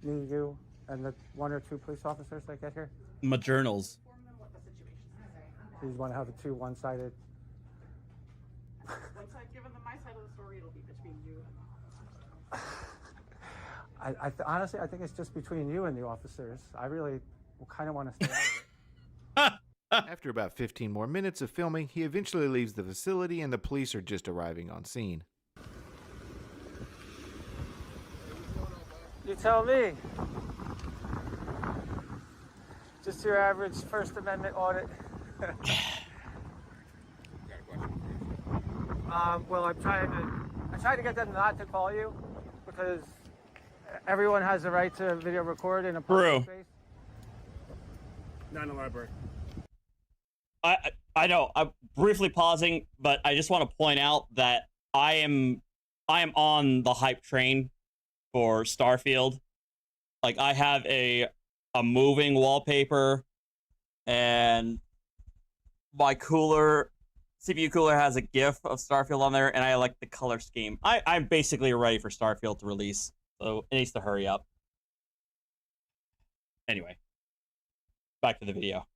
Me, you, and the one or two police officers that get here? My journals. Inform them what the situation is. You want to have the two one-sided? Once I've given them my side of the story, it'll be between you and Honestly, I think it's just between you and the officers. I really kind of want to stay out of it. After about 15 more minutes of filming, he eventually leaves the facility and the police are just arriving on scene. You tell me. Just your average First Amendment audit. Well, I tried to get them not to call you because everyone has the right to video record in a public space. Not in the library. I know. I'm briefly pausing, but I just want to point out that I am on the hype train for Starfield. Like, I have a moving wallpaper, and my cooler CPU Cooler has a GIF of Starfield on there, and I like the color scheme. I'm basically ready for Starfield to release, so it needs to hurry up. Anyway, back to the video.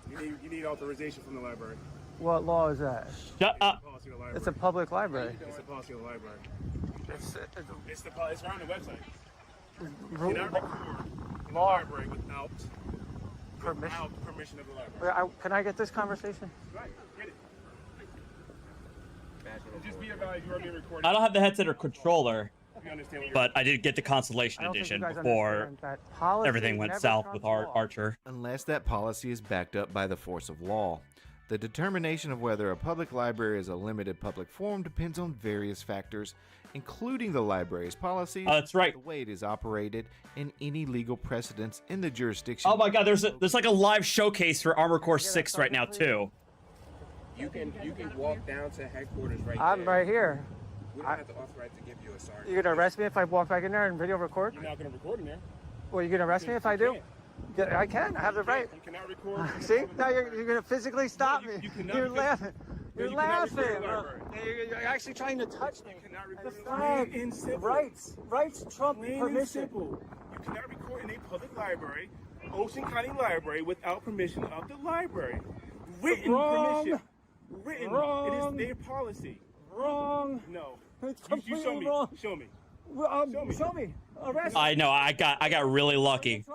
You need authorization from the library. What law is that? Shut up. Policy of the library. It's a public library. It's the policy of the library. It's It's right on the website. You rule- cannot record in the law library without permission of the library. Can I get this conversation? Right, get it. Just be advised, you are being recorded. I don't have the headset or controller, You understand what you're but I did get the Constellation I don't think you Edition guys before understand that policy everything went never south trumps with law. Archer. Unless that policy is backed up by the force of law. The determination of whether a public library is a limited public forum depends on various factors, including the library's policies, That's right. the way it is operated, and any legal precedents in the jurisdiction. Oh my god, there's like a live showcase for Armor Core 6 right now too. You can walk down to headquarters right I'm there. right here. We don't have the authority to give you a sergeant. You're gonna arrest me if I walk back in there and video record? You're not going to record in there. Well, you're gonna arrest me if I do? can't. Yeah, I can. I have the right. You cannot record. See? Now you're gonna physically stop me. you cannot You're because- laughing. You're you cannot record laughing. in the library. You're actually trying to touch me. You cannot record The in the flag. library. Plain and simple. Rights trump Plain and permission. simple. You cannot record in a public library, Ocean County Library, without permission of the library. Written Wrong. permission. Written. Wrong. It is their policy. Wrong. No. It's You show completely me. wrong. Show me. Show me. Arrest me. I know, I got really lucky.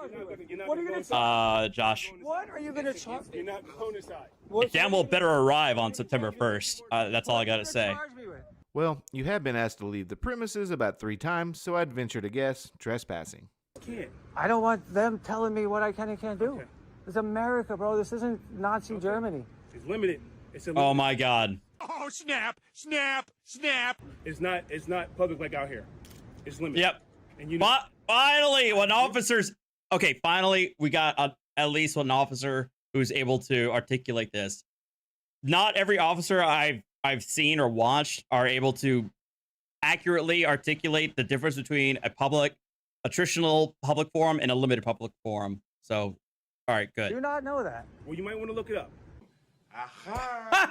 You're not What are you gonna gonna go Josh. What are you gonna charge You're me? not going inside. The jam will better arrive on September 1st. That's all I gotta say. Charge me with? Well, you have been asked to leave the premises about 3 times, so I'd venture to guess trespassing. Can't. I don't want them telling me what I can and can't do. Okay. It's America, bro. This isn't Nazi Germany. It's limited. It's a Oh my god. Oh, snap, snap, snap. It's not public like out here. It's limited. Yep. And you know, Finally, when officers... Okay, finally, we got at least one officer who's able to articulate this. Not every officer I've seen or watched are able to accurately articulate the difference between a traditional public forum and a limited public forum. So, all right, good. Do not know that. well, you might want to look it up.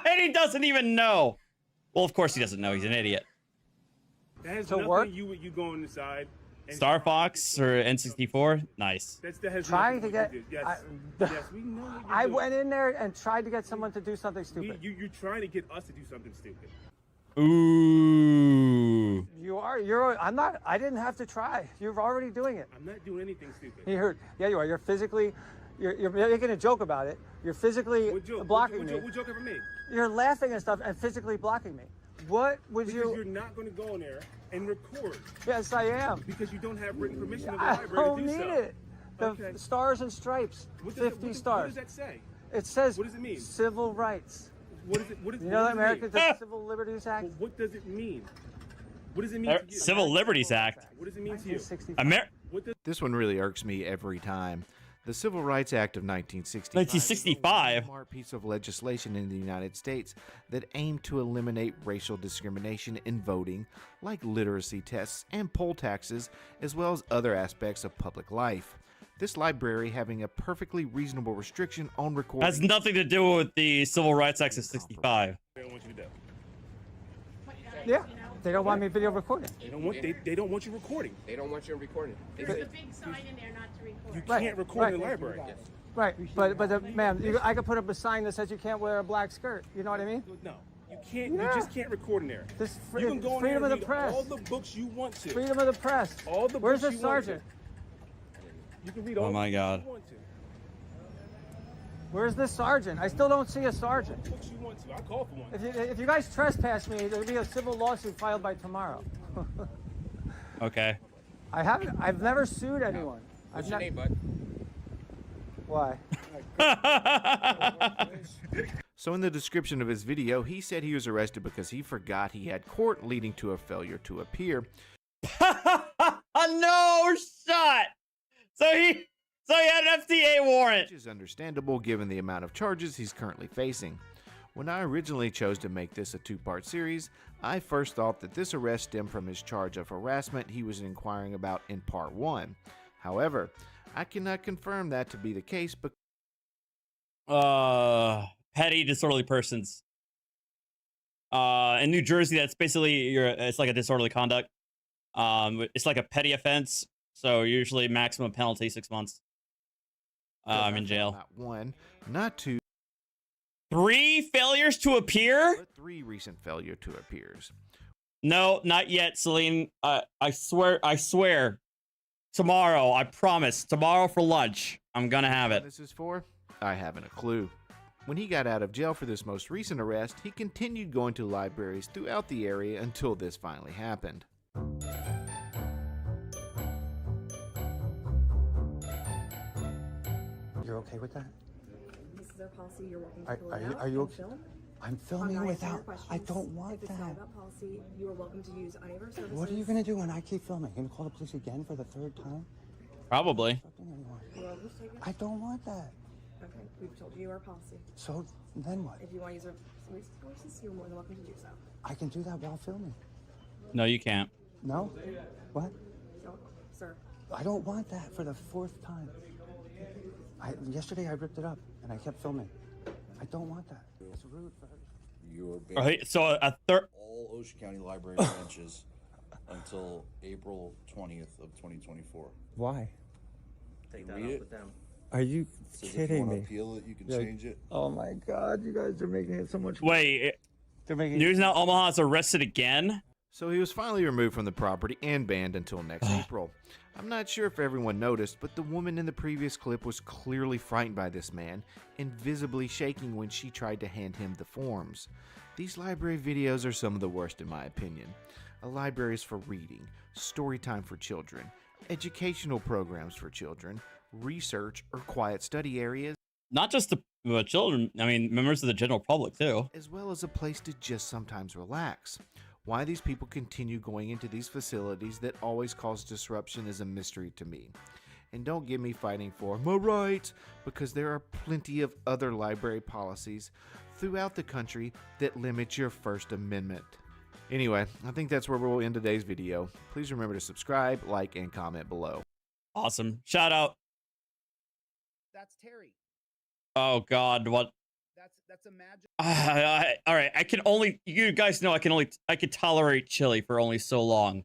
And he doesn't even know. Well, of course he doesn't know. He's an idiot. That has To nothing work? you going inside. and Star Fox or N64? Nice. That has Trying nothing to get. do. Yes. I, Yes, we know what you're I doing. went in there and tried to get someone to do something stupid. You're trying to get us to do something stupid. Ooh. You're. I'm not. I didn't have to try. You're already doing it. I'm not doing anything stupid. You heard? Yeah, you are. You're physically. You're making a joke about it. You're physically What joke? blocking What me. joke? What joke ever made? You're laughing and stuff and physically blocking me. What would Because you're not going to go in there and record Yes, I am. because you don't have written permission of the I library don't to do need so. it. The Okay. stars and stripes. What does 50 what stars. does that say? It says What does it mean? civil rights. What is it? What is, You what know does that it America mean? does the Civil Liberties Act? Well, what does it mean? What does it mean to you? Civil Liberties Act. What does it mean to you? 1965. What does This one really irks me every time. The Civil Rights Act of 1965 1965? is a smart piece of legislation in the United States that aimed to eliminate racial discrimination in voting, like literacy tests and poll taxes, as well as other aspects of public life. This library having a perfectly reasonable restriction on recording. Has nothing to do with the Civil Rights Act of 65. they don't want you to do? Yeah, they don't want me video recording. They don't want you recording. They don't want you recording. There's a big sign in there not to record. You Right, can't record right. in the library. Right, but ma'am, I could put up a sign that says you can't wear a black skirt. You know what I mean? No, you can't. Yeah. You just can't record in there. This You can go in freedom there of and the read press. all the books you want to. Freedom of the press. All the Where's the books you want to. sergeant? You can read all Oh my the God. books you want to. Where's the sergeant? I still don't see a sergeant. Books you want to. I call for one. If you guys trespass me, there'll be a civil lawsuit filed by tomorrow. Okay. I've never sued anyone. What's your name, bud? Why? So in the description of his video, he said he was arrested because he forgot he had court, leading to a failure to appear. No shot. So he had an FTA warrant. Which is understandable given the amount of charges he's currently facing. When I originally chose to make this a 2-part series, I first thought that this arrest stemmed from his charge of harassment he was inquiring about in part 1. However, I cannot confirm that to be the case because petty disorderly persons. In New Jersey, that's basically it's like a disorderly conduct. It's like a petty offense, so usually maximum penalty 6 months. I'm in jail. Not one, not two, 3 failures to appear? but 3 recent failure to appears. No, not yet, Celine. I swear. Tomorrow, I promise. Tomorrow for lunch, I'm gonna have it. This is for? I haven't a clue. When he got out of jail for this most recent arrest, he continued going to libraries throughout the area until this finally happened. You're okay with that? This is our policy. You're welcome to Are, fill are it you? out Are you and okay? film. I'm filming I'm not without. answering your I questions. don't want If it's that. not about policy, you are welcome to use any of our services. What are you gonna do when I keep filming? You gonna call the police again for the 3rd time? Probably. You're welcome to take it. I don't want that. Okay, we've told you our policy. So then what? If you want to use our resources, you're more than welcome to do so. I can do that while filming. No, you can't. No? What? No, sir. I don't want that for the 4th time. Yesterday I ripped it up and I kept filming. I don't want that. It's rude for her. You're All right, so a third. all Ocean County Library branches until April 20th of 2024. Why? Take that up with them. Are you Says kidding if you want me? to appeal it, you can Yeah. change it. Oh my God, you guys are making it so much. Wait, They're making News Now Omaha is arrested again? So he was finally removed from the property and banned until next April. I'm not sure if everyone noticed, but the woman in the previous clip was clearly frightened by this man and visibly shaking when she tried to hand him the forms. These library videos are some of the worst in my opinion. A library is for reading, story time for children, educational programs for children, research or quiet study areas, Not just the children, I mean, members of the general public, too. as well as a place to just sometimes relax. Why these people continue going into these facilities that always cause disruption is a mystery to me. And don't get me fighting for my rights, because there are plenty of other library policies throughout the country that limit your First Amendment. Anyway, I think that's where we'll end today's video. Please remember to subscribe, like, and comment below. Awesome. Shout out. That's Terry. Oh, God, what? That's a magic. All right, I can only, you guys know I can tolerate chili for only so long.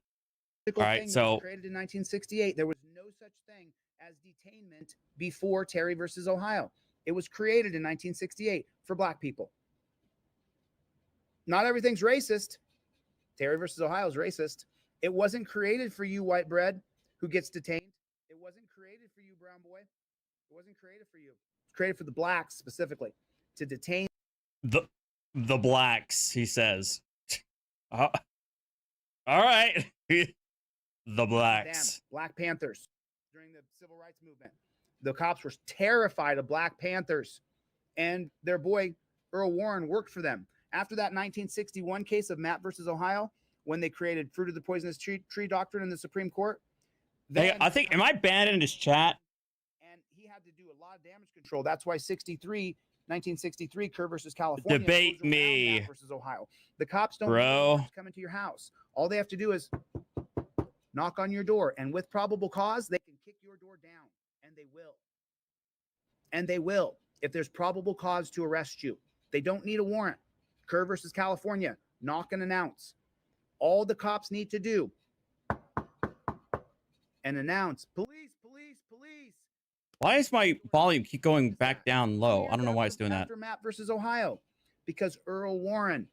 All right, thing that so was created in 1968. There was no such thing as detainment before Terry versus Ohio. It was created in 1968 for black people. Not everything's racist. Terry versus Ohio is racist. It wasn't created for you, white bread, who gets detained. It wasn't created for you, brown boy. It wasn't created for you. It's created for the blacks specifically to detain the blacks, he says. All right. The blacks. them, Black Panthers, during the civil rights movement. The cops were terrified of Black Panthers, and their boy Earl Warren worked for them. After that 1961 case of Mapp versus Ohio, when they created fruit of the poisonous tree doctrine in the Supreme Court, Hey, I think, am I banned in his chat? and he had to do a lot of damage control. That's why 1963, Kerr versus California. Debate goes around me. Mapp versus Ohio. The cops don't Bro. come into your house. All they have to do is knock on your door, and with probable cause, they can kick your door down, and they will. And they will, if there's probable cause to arrest you. They don't need a warrant. Kerr versus California, knock and announce. All the cops need to do and announce, police, police, police. Why is my volume keep going back down low? I don't know why it's doing that. After Mapp versus Ohio, because Earl Warren,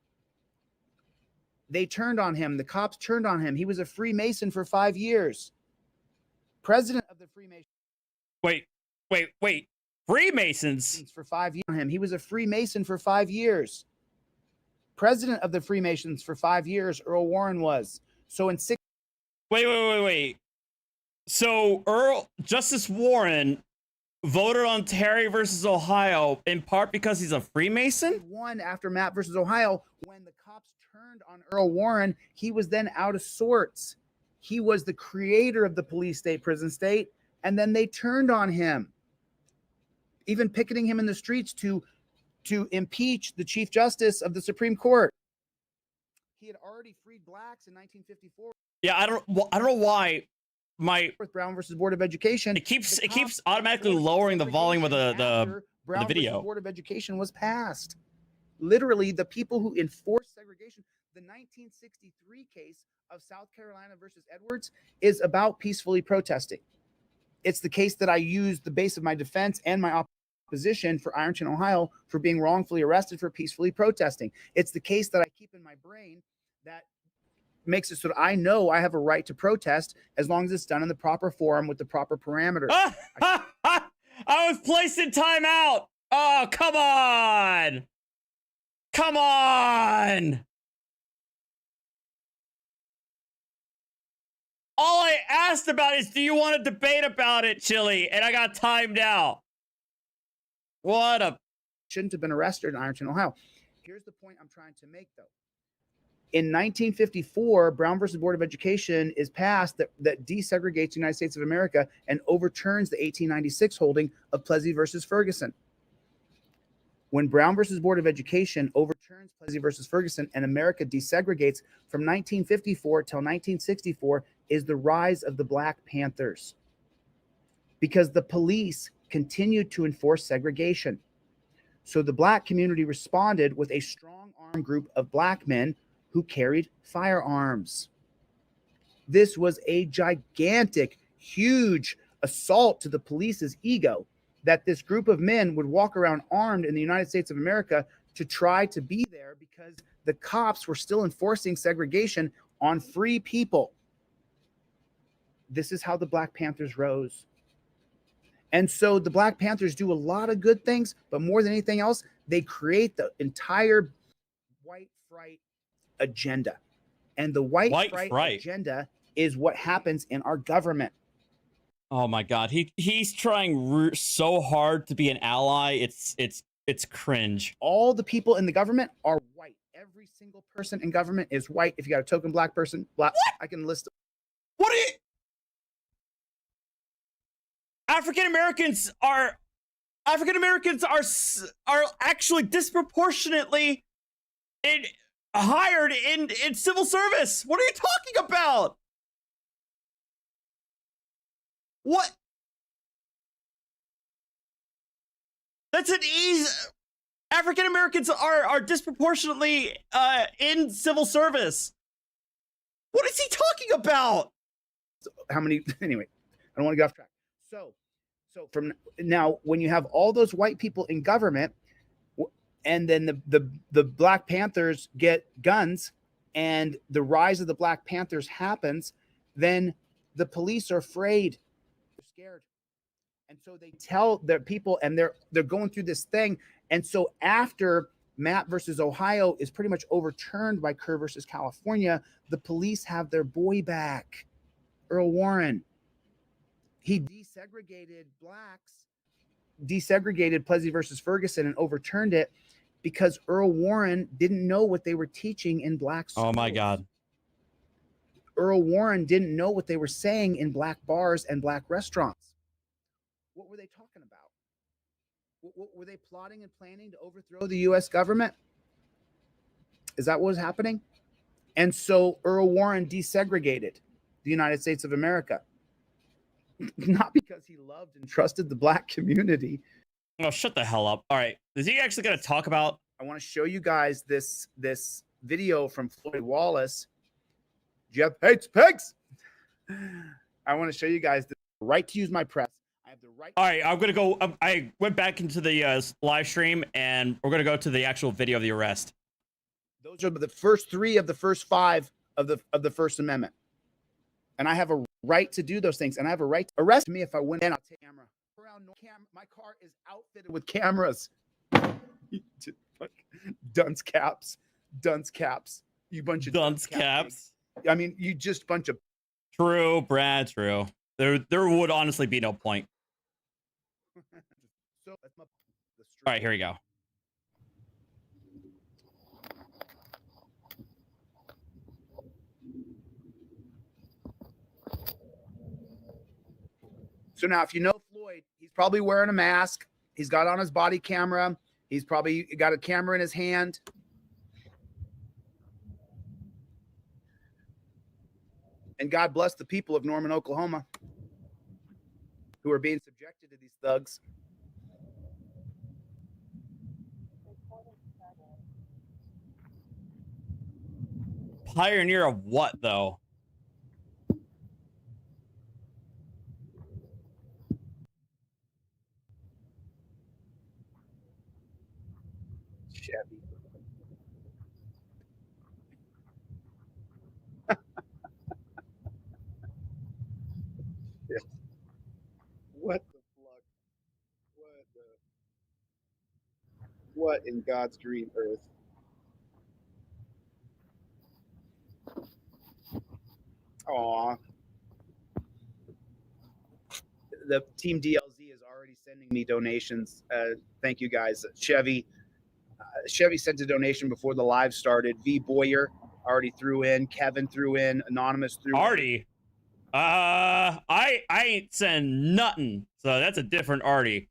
they turned on him. The cops turned on him. He was a Freemason for 5 years. President of the Freemasons. Wait. Freemasons? For 5 years. He was a Freemason for 5 years. President of the Freemasons for 5 years, Earl Warren was. So in 6. Wait. So Justice Warren voted on Terry versus Ohio in part because he's a Freemason? Won after Mapp versus Ohio. When the cops turned on Earl Warren, he was then out of sorts. He was the creator of the police state, prison state, and then they turned on him, even picketing him in the streets to impeach the Chief Justice of the Supreme Court. He had already freed blacks in 1954. Yeah, I don't know why my Brown versus Board of Education. It keeps automatically lowering the volume of the Brown versus video. Board of Education was passed. Literally, the people who enforce segregation, the 1963 case of South Carolina versus Edwards is about peacefully protesting. It's the case that I used the base of my defense and my opposition for Ironton, Ohio, for being wrongfully arrested for peacefully protesting. It's the case that I keep in my brain that makes it so that I know I have a right to protest as long as it's done in the proper forum with the proper parameters. I was placed in timeout. Oh, come on. Come on. All I asked about is, do you want to debate about it, Chili? And I got timed out. What a... Shouldn't have been arrested in Ironton, Ohio. Here's the point I'm trying to make, though. In 1954, Brown versus Board of Education is passed that desegregates the United States of America and overturns the 1896 holding of Plessy versus Ferguson. When Brown versus Board of Education overturns Plessy versus Ferguson and America desegregates from 1954 till 1964 is the rise of the Black Panthers, because the police continued to enforce segregation. So the Black community responded with a strong armed group of Black men who carried firearms. This was a gigantic, huge assault to the police's ego, that this group of men would walk around armed in the United States of America to try to be there because the cops were still enforcing segregation on free people. This is how the Black Panthers rose. And so the Black Panthers do a lot of good things, but more than anything else, they create the entire white fright agenda. And the white fright agenda is what happens in our government. Oh my God, he's trying so hard to be an ally. It's cringe. All the people in the government are white. Every single person in government is white. If you got a token Black person, Black, I can list them. What are you? African Americans are actually disproportionately hired in civil service. What are you talking about? What? That's an easy. African Americans are disproportionately in civil service. What is he talking about? How many? Anyway, I don't want to get off track. So from now, when you have all those white people in government, and then the Black Panthers get guns, and the rise of the Black Panthers happens, then the police are afraid. Scared, and so they tell their people, and they're going through this thing. And so after Matt versus Ohio is pretty much overturned by Kerr versus California, the police have their boy back, Earl Warren. He desegregated blacks, desegregated Plessy versus Ferguson, and overturned it because Earl Warren didn't know what they were teaching in black schools. Oh my God. Earl Warren didn't know what they were saying in Black bars and Black restaurants. What were they talking about? What were they plotting and planning to overthrow the U.S. government? Is that what was happening? And so Earl Warren desegregated the United States of America. Not because he loved and trusted the Black community. Oh, shut the hell up. All right. Is he actually going to talk about? I want to show you guys this video from Floyd Wallace. Jeff hates pigs. I want to show you guys the right to use my press. I have the right. All right, I'm gonna go. I went back into the live stream, and we're gonna go to the actual video of the arrest. Those are the first 3 of the first 5 of the First Amendment, and I have a right to do those things, and I have a right to arrest me if I win. And I'll take camera around. My car is outfitted with cameras. Dunce caps. You bunch of dunce caps. I mean, you just bunch of. True, Brad. True. There would honestly be no point. So, all right, here we go. So now, if you know Floyd, he's probably wearing a mask. He's got on his body camera. He's probably got a camera in his hand. And God bless the people of Norman, Oklahoma, who are being subjected to these thugs. pioneer of what, though? Chevy. What the fuck? What in God's green earth? Aw. The team DLZ is already sending me donations. Thank you guys. Chevy sent a donation before the live started. V Boyer already threw in. Kevin threw in. Anonymous threw in. Artie? I ain't send nothing. So that's a different Artie.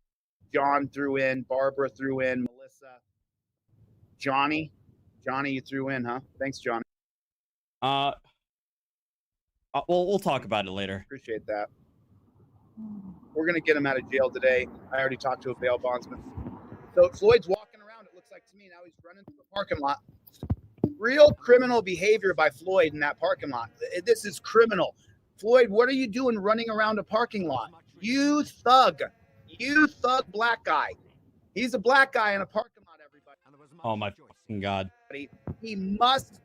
John threw in. Barbara threw in. Melissa. Johnny, you threw in, huh? Thanks, Johnny. We'll talk about it later. Appreciate that. We're gonna get him out of jail today. I already talked to a bail bondsman. So Floyd's walking around. It looks like to me now he's running through the parking lot. Real criminal behavior by Floyd in that parking lot. This is criminal. Floyd, what are you doing running around a parking lot? You thug black guy. He's a black guy in a parking lot, everybody. Oh my fucking God. He must.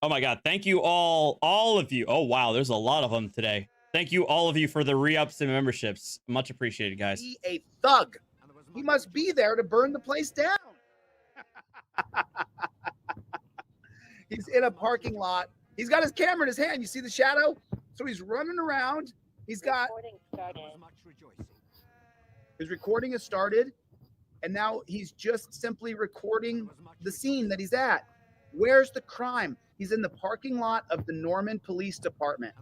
Oh my God. Thank you all of you. Oh wow, there's a lot of them today. Thank you all of you for the re-ups and memberships. Much appreciated, guys. Be a thug. He must be there to burn the place down. He's in a parking lot. He's got his camera in his hand. You see the shadow? So he's running around. He's got his recording has started, and now he's just simply recording the scene that he's at. Where's the crime? He's in the parking lot of the Norman Police Department.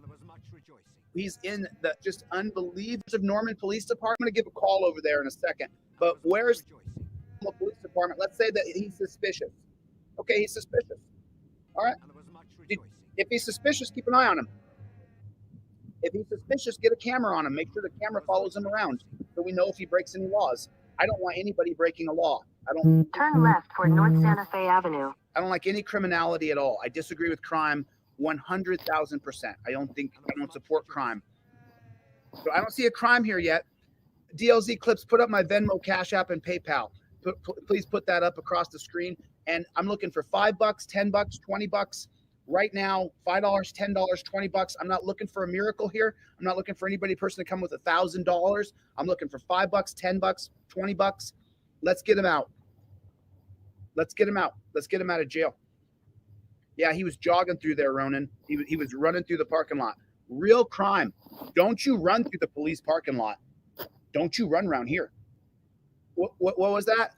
He's in the just unbelievable Norman Police Department. I'm going to give a call over there in a second. But where's the police department? Let's say that he's suspicious. Okay, he's suspicious. All right. If he's suspicious, keep an eye on him. If he's suspicious, get a camera on him. Make sure the camera follows him around so we know if he breaks any laws. I don't want anybody breaking a law. Turn left for North Santa Fe Avenue. I don't like any criminality at all. I disagree with crime 100,000%. I don't support crime. So I don't see a crime here yet. DLZ Clips, put up my Venmo, Cash App, and PayPal. Please put that up across the screen. And I'm looking for $5, $10, $20 right now. $5, $10, $20. I'm not looking for a miracle here. I'm not looking for person to come with $1,000. I'm looking for $5, $10, $20. Let's get him out. Let's get him out. Let's get him out of jail. Yeah, he was jogging through there, Ronan. He was running through the parking lot. Real crime. Don't you run through the police parking lot. Don't you run around here. What was that?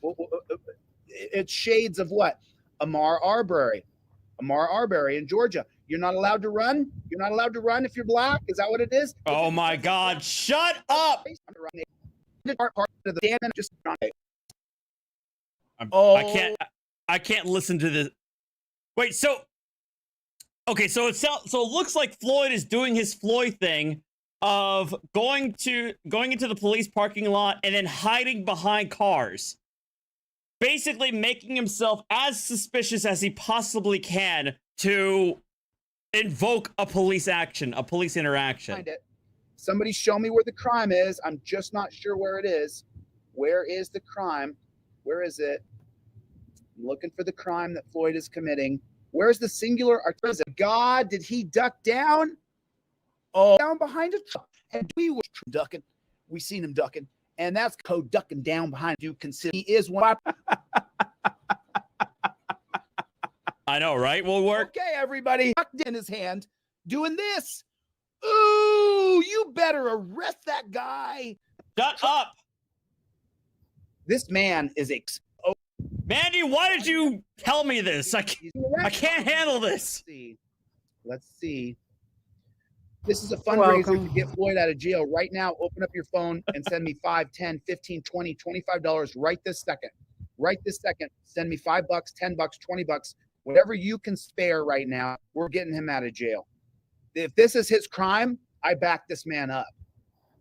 It's shades of what? Amar Arbery in Georgia. You're not allowed to run? You're not allowed to run if you're black? Is that what it is? Oh my God, shut up! I can't listen to this. Wait, so okay, so it looks like Floyd is doing his Floyd thing of going into the police parking lot and then hiding behind cars. Basically making himself as suspicious as he possibly can to invoke a police action, a police interaction. Find it. Somebody show me where the crime is. I'm just not sure where it is. Where is the crime? Where is it? I'm looking for the crime that Floyd is committing. Where's the singular artisan? God, did he duck down? Oh, down behind a truck. And we were ducking. We seen him ducking. And that's code ducking down behind you. Consider he is one. I know, right? Will work. Okay, everybody. Ducked in his hand, doing this. Ooh, you better arrest that guy. Shut up. This man is Mandy, why did you tell me this? I can't handle this. Let's see. This is a fundraiser to get Floyd out of jail. Right now, open up your phone and send me $5, $10, $15, $20, $25 right this second. Right this second. Send me $5, $10, $20. Whatever you can spare right now, we're getting him out of jail. If this is his crime, I back this man up.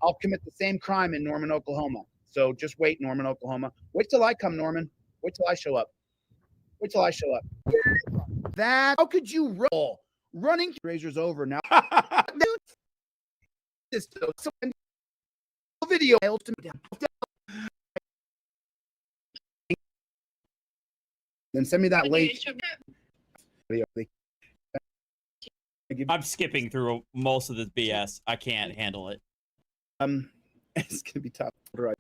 I'll commit the same crime in Norman, Oklahoma. So just wait, Norman, Oklahoma. Wait till I come, Norman. Wait till I show up. Wait till I show up. That how could you roll running? Razor's over now. This video. Then send me that link. I'm skipping through most of this BS. I can't handle it. It's gonna be tough. Right,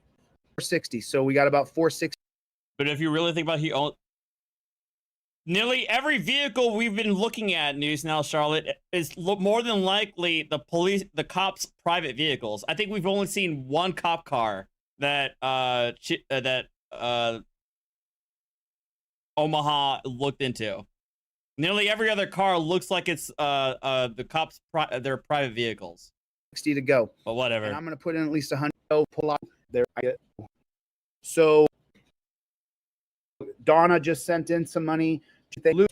460. So we got about 460. But if you really think about it, nearly every vehicle we've been looking at, News Now Charlotte, is more than likely the cops' private vehicles. I think we've only seen one cop car that Omaha looked into. Nearly every other car looks like it's the cops' their private vehicles. 60 to go. But whatever. And I'm gonna put in at least 100. Pull out there. So Donna just sent in some money to Luke,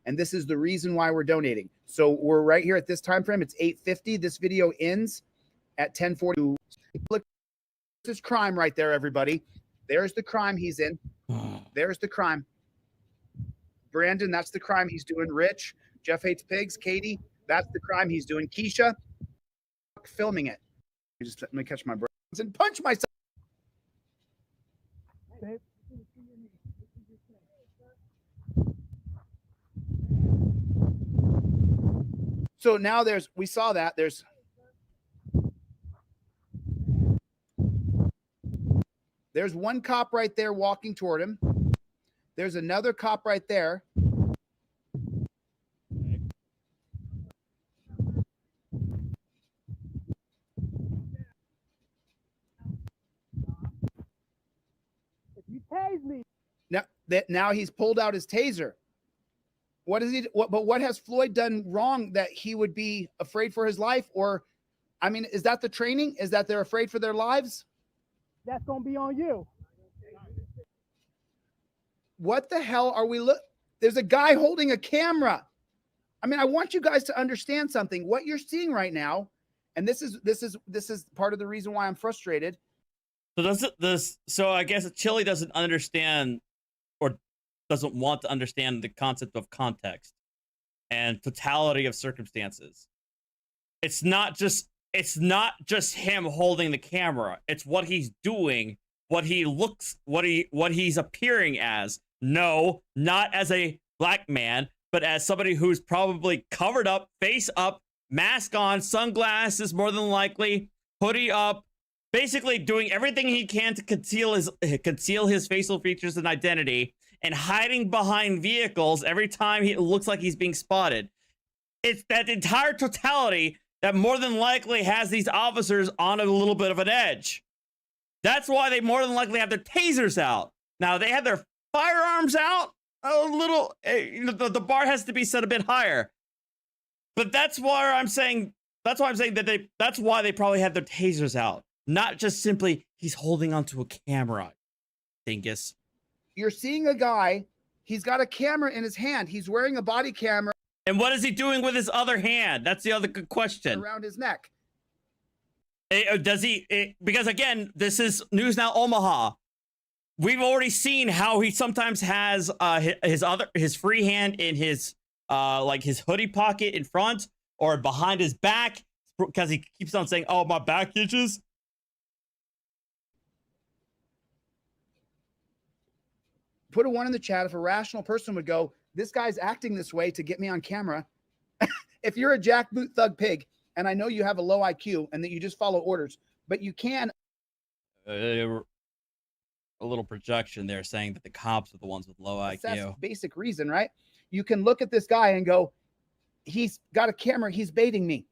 and this is the reason why we're donating. So we're right here at this time frame. It's 8:50. This video ends at 10:40. Look, this is crime right there, everybody. There's the crime he's in. There's the crime. Brandon, that's the crime he's doing. Rich, Jeff hates pigs. Katie, that's the crime he's doing. Keisha, filming it. Just let me catch my breath and punch myself. So now we saw that there's one cop right there walking toward him. There's another cop right there. If you tase me. Now he's pulled out his taser. What has Floyd done wrong that he would be afraid for his life? Or, I mean, is that the training? Is that they're afraid for their lives? That's going to be on you. What the hell are we There's a guy holding a camera. I mean, I want you guys to understand something. What you're seeing right now, and this is part of the reason why I'm frustrated. So I guess Chili doesn't understand or doesn't want to understand the concept of context and totality of circumstances. It's not just him holding the camera. It's what he's doing, what he's appearing as. No, not as a black man, but as somebody who's probably covered up, face up, mask on, sunglasses more than likely, hoodie up, basically doing everything he can to conceal his facial features and identity, and hiding behind vehicles every time it looks like he's being spotted. It's that entire totality that more than likely has these officers on a little bit of an edge. That's why they more than likely have their tasers out. Now, they have their firearms out a little, the bar has to be set a bit higher. But that's why I'm saying that's why they probably have their tasers out. Not just simply he's holding onto a camera, dingus. You're seeing a guy, he's got a camera in his hand. He's wearing a body camera. And what is he doing with his other hand? That's the other good question. Around his neck. Because again, this is News Now Omaha. We've already seen how he sometimes has his free hand in his his hoodie pocket in front or behind his back, because he keeps on saying, "Oh, my back itches." Put a 1 in the chat if a rational person would go, this guy's acting this way to get me on camera. If you're a jackboot thug pig, and I know you have a low IQ and that you just follow orders, but you can. A little projection there saying that the cops are the ones with low IQ. Basic reason, right? You can look at this guy and go, he's got a camera, he's baiting me.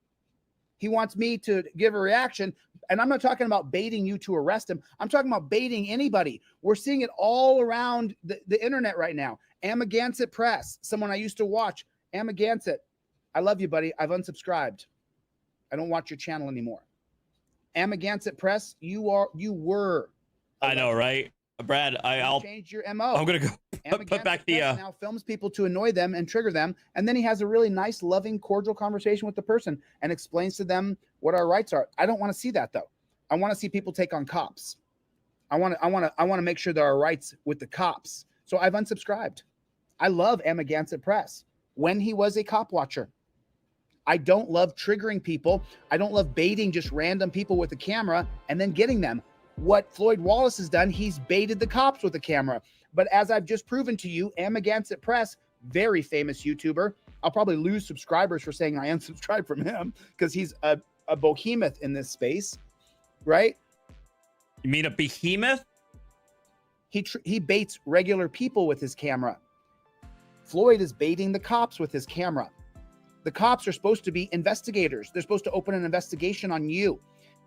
He wants me to give a reaction. And I'm not talking about baiting you to arrest him. I'm talking about baiting anybody. We're seeing it all around the internet right now. Amagansett Press, someone I used to watch. Amagansett, I love you, buddy. I've unsubscribed. I don't watch your channel anymore. Amagansett Press, you were. I know, right? Brad, I'll change your MO. I'm gonna go put back the now films people to annoy them and trigger them, and then he has a really nice, loving, cordial conversation with the person and explains to them what our rights are. I don't want to see that though. I want to see people take on cops. I want to make sure there are rights with the cops. So I've unsubscribed. I love Amagansett Press when he was a cop watcher. I don't love triggering people. I don't love baiting just random people with a camera and then getting them. What Floyd Wallace has done, he's baited the cops with a camera. But as I've just proven to you, Amagansett Press, very famous YouTuber. I'll probably lose subscribers for saying I unsubscribed from him because he's a behemoth in this space, right? You mean a behemoth? He baits regular people with his camera. Floyd is baiting the cops with his camera. The cops are supposed to be investigators. They're supposed to open an investigation on you.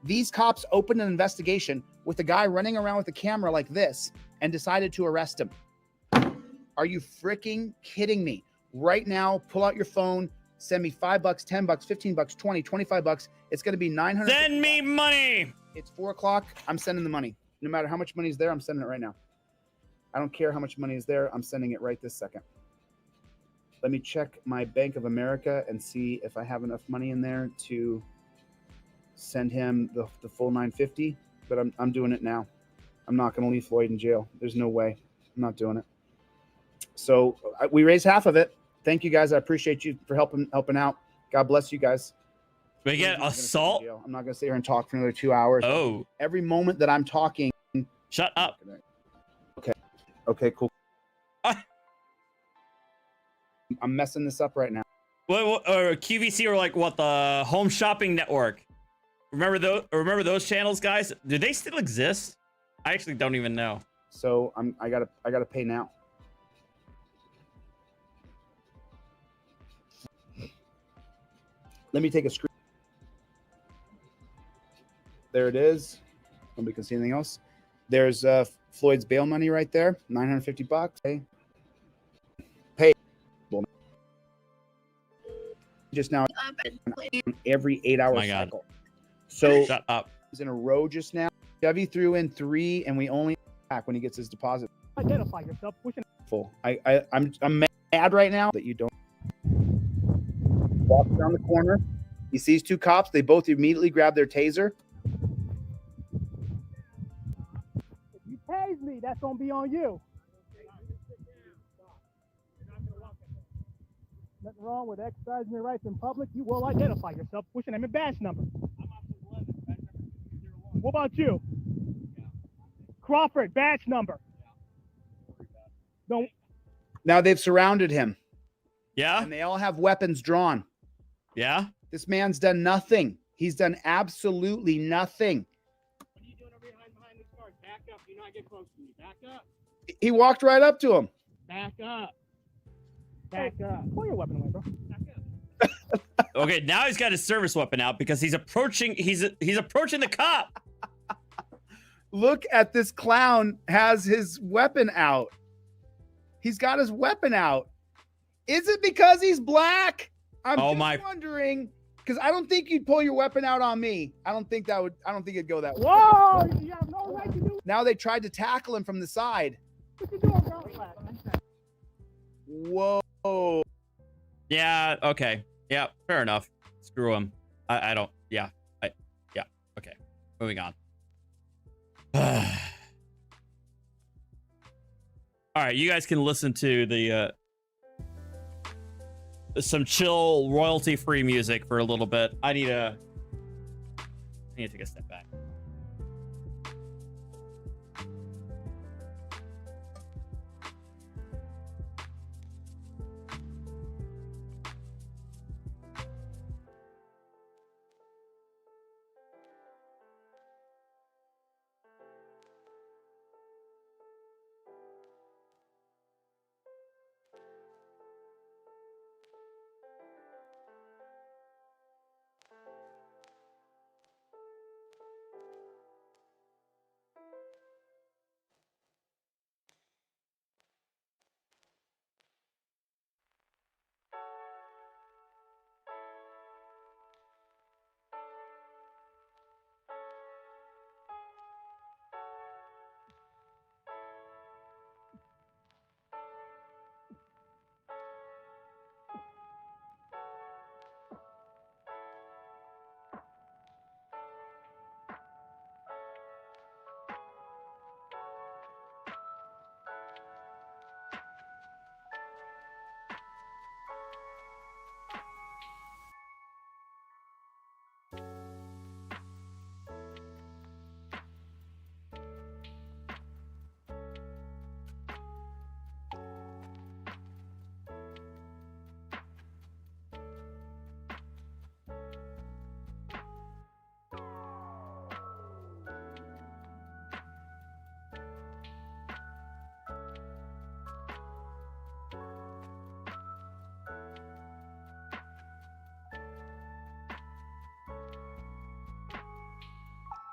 These cops opened an investigation with a guy running around with a camera like this and decided to arrest him. Are you freaking kidding me? Right now, pull out your phone, send me $5, $10, $15, 20, 25 bucks. It's going to be $900. Send me money. It's 4 o'clock. I'm sending the money. No matter how much money is there, I'm sending it right now. I don't care how much money is there. I'm sending it right this second. Let me check my Bank of America and see if I have enough money in there to send him the full $950. But I'm doing it now. I'm not going to leave Floyd in jail. There's no way. I'm not doing it. So we raised half of it. Thank you guys. I appreciate you for helping out. God bless you guys. We get assault. I'm not going to sit here and talk for another 2 hours. Oh. Every moment that I'm talking. Shut up. Okay. Okay, cool. I'm messing this up right now. What or QVC or like what, the Home Shopping Network? Remember those channels, guys? Do they still exist? I actually don't even know. So I gotta pay now. Let me take a screen. There it is. Nobody can see anything else. There's Floyd's bail money right there, $950. Pay. Just now every 8-hour cycle. So shut up. He's in a row just now. Chevy threw in 3 and we only back when he gets his deposit. Identify yourself. Full. I'm mad right now that you don't walk around the corner. He sees 2 cops. They both immediately grab their taser. If you tase me, that's gonna be on you. Nothing wrong with exercising your rights in public. You will identify yourself. What's your name and badge number? What about you? Crawford, badge number. Don't. Now they've surrounded him. Yeah. And they all have weapons drawn. Yeah. This man's done nothing. He's done absolutely nothing. What are you doing over behind this car? Back up. Do not get close to me. Back up. He walked right up to him. Back up. Back up. Pull your weapon away, bro. Back up. Okay, now he's got his service weapon out because he's approaching the cop. Look at this clown has his weapon out. He's got his weapon out. Is it because he's black? I'm wondering, because I don't think you'd pull your weapon out on me. I don't think it'd go that way. Whoa! You have no right to do. Now they tried to tackle him from the side. What you doing, bro? Whoa. Yeah, okay. Yeah, fair enough. Screw him. I don't. Yeah. Yeah. Okay. Moving on. All right, you guys can listen to the some chill royalty-free music for a little bit. I need to take a step back.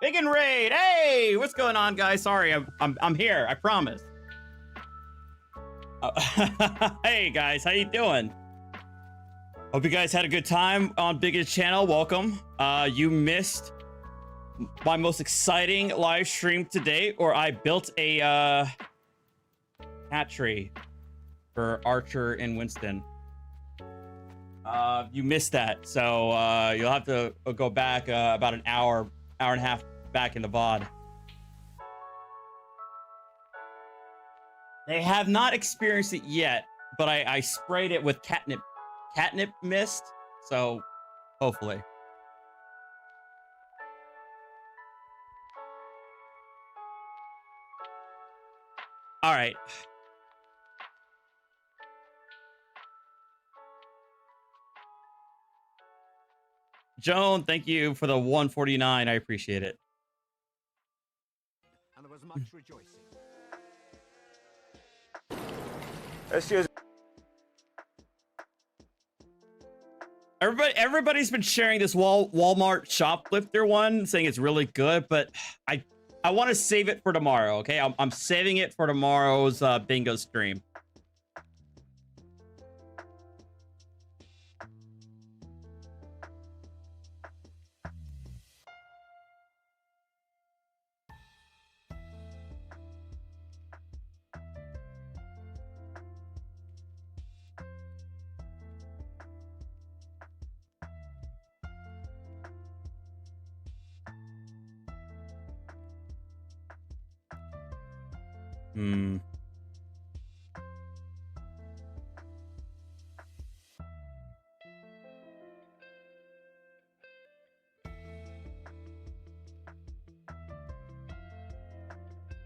Big and Raid. Hey, what's going on, guys? Sorry, I'm here. I promise. Hey guys, how you doing? Hope you guys had a good time on Biggest channel. Welcome. You missed my most exciting live stream to date, or I built a hatchery for Archer and Winston. You missed that, so you'll have to go back about an hour and a half back in the VOD. They have not experienced it yet, but I sprayed it with catnip mist, so hopefully. All right. Joan, thank you for the 149. I appreciate it. And there was much rejoicing. Excuse. Everybody's been sharing this Walmart shoplifter one, saying it's really good, but I want to save it for tomorrow. Okay, I'm saving it for tomorrow's bingo stream.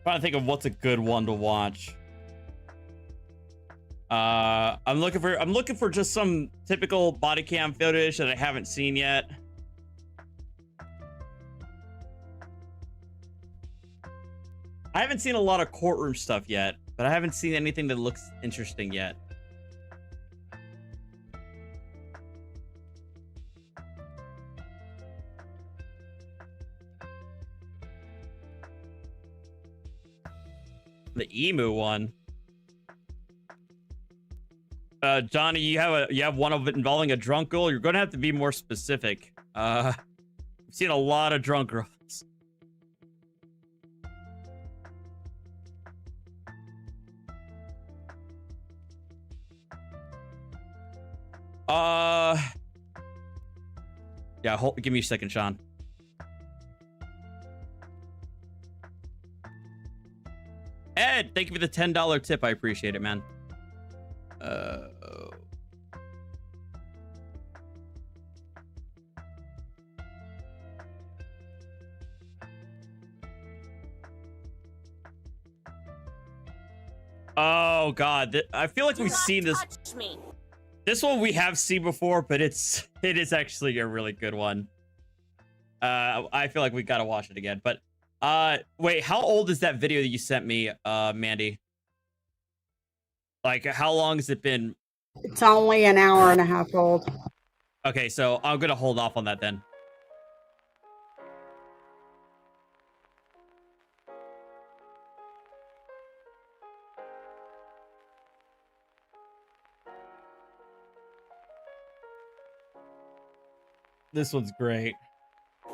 Trying to think of what's a good one to watch. I'm looking for just some typical body cam footage that I haven't seen yet. I haven't seen a lot of courtroom stuff yet, but I haven't seen anything that looks interesting yet. The emu one. Johnny, you have one of it involving a drunk girl. You're gonna have to be more specific. I've seen a lot of drunk girls. Yeah, give me a second, Sean. Ed, thank you for the $10 tip. I appreciate it, man. Oh God, I feel like we've seen this. This one we have seen before, but it is actually a really good one. I feel like we gotta watch it again. But wait, how old is that video that you sent me, Mandy? Like, how long has it been? It's only an hour and a half old. Okay, so I'm gonna hold off on that then. This one's great.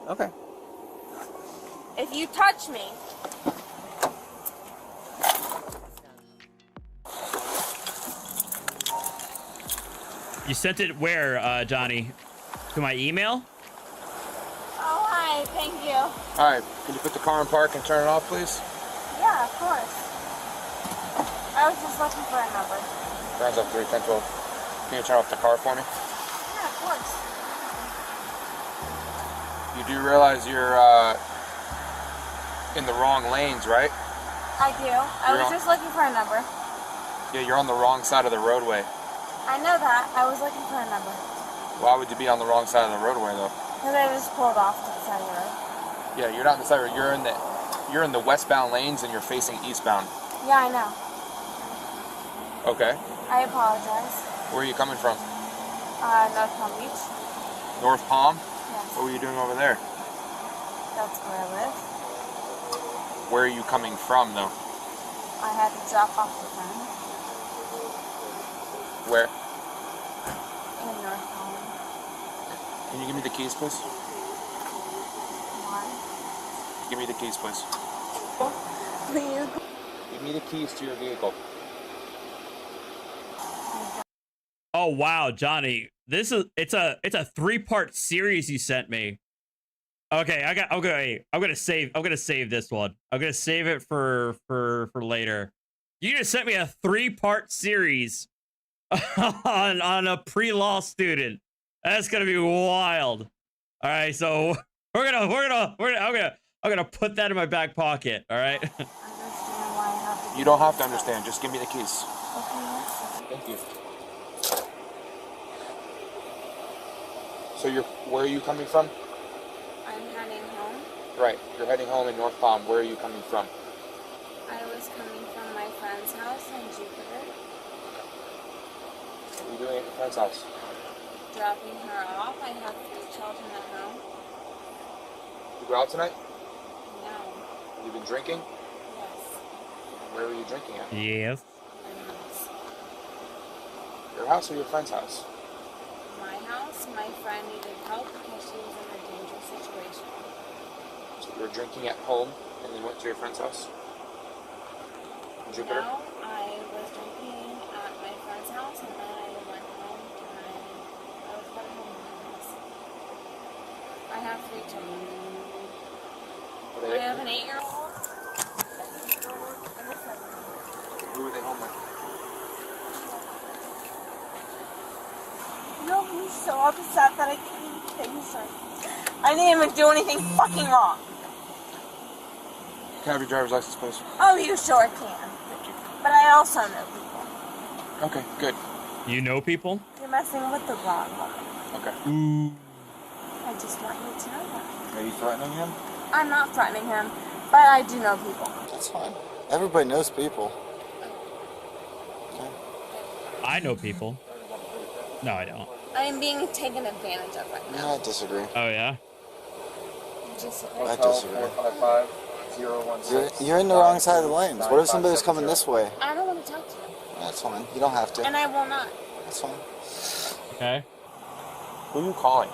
Okay. If you touch me. You sent it where, Johnny? To my email? Oh, hi. Thank you. All right, can you put the car in park and turn it off, please? Yeah, of course. I was just looking for a number. Rounds up 3, 10, 12. Can you turn off the car for me? Yeah, of course. You do realize you're in the wrong lanes, right? I do. I was just looking for a number. Yeah, you're on the wrong side of the roadway. I know that. I was looking for a number. Why would you be on the wrong side of the roadway, though? Because I just pulled off to the side of the road. Yeah, you're not on the side of the road. You're in the westbound lanes and you're facing eastbound. Yeah, I know. Okay. I apologize. Where are you coming from? North Palm Beach. North Palm? Yes. What were you doing over there? That's where I live. Where are you coming from, though? I had to drop off a friend Where? in North Holland. Can you give me the keys, please? Why? Give me the keys, please. Please. Give me the keys to your vehicle. Oh wow, Johnny, it's a 3-part series you sent me. Okay, I'm gonna save this one. I'm gonna save it for later. You just sent me a 3-part series on a pre-law student. That's gonna be wild. All right, so I'm gonna put that in my back pocket. All right. You don't have to understand. Just give me the keys. Okay. Thank you. So where are you coming from? I'm heading home. Right, you're heading home in North Palm. Where are you coming from? I was coming from my friend's house in Jupiter, What are you doing at your friend's house? dropping her off. I have 3 children at home. You go out tonight? No. Have you been drinking? Yes. Where were you drinking at? Yes. My house. Your house or your friend's house? My house. My friend needed help because she was in a dangerous situation. So you were drinking at home and then went to your friend's house? In Jupiter? No, I was drinking at my friend's house and then I went home to I was at home in my house. I have 3 children. I have an 8-year-old, a 6-year-old, and a 7-year-old. Who were they home with? You know, he's so upset that I can't even take his son. I didn't even do anything fucking wrong. Can I have your driver's license, please? Oh, you sure can. Thank you. But I also know people. Okay, good. You know people? You're messing with the wrong one. Okay. Ooh. I just want you to know that. Are you threatening him? I'm not threatening him, but I do know people. That's fine. Everybody knows people. I know people. No, I don't. I am being taken advantage of right now. I disagree. Oh yeah. You disagree? I disagree. 455-016. You're in the wrong side of the lanes. What if somebody's coming this way? I don't want to talk to you. That's fine. You don't have to. And I will not. That's fine. Okay. Who are you calling?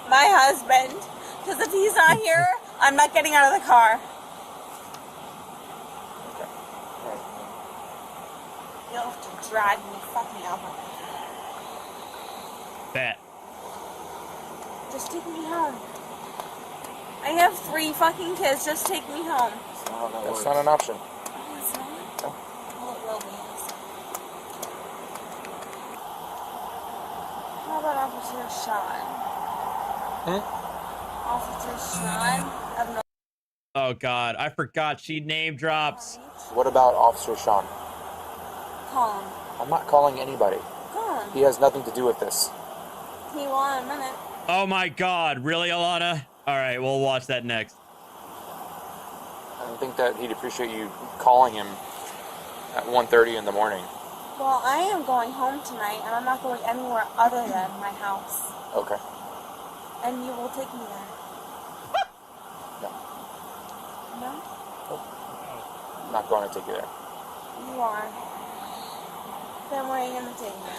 My husband. Because if he's not here, I'm not getting out of the car. Okay. Right. You'll have to drag me fucking out. Bet. Just take me home. I have 3 fucking kids. Just take me home. That's not an option. Oh, it's not? No. Well, it will be. How about Officer Sean? Officer Sean of North. Oh God, I forgot she name drops. What about Officer Sean? Call him. I'm not calling anybody. Call him. He has nothing to do with this. He will in a minute. Oh my God, really, Alana? All right, we'll watch that next. I don't think that he'd appreciate you calling him at 1:30 in the morning. Well, I am going home tonight, and I'm not going anywhere other than my house. Okay. And you will take me there. No. No? I'm not going to take you there. You are. Then where are you going to take me?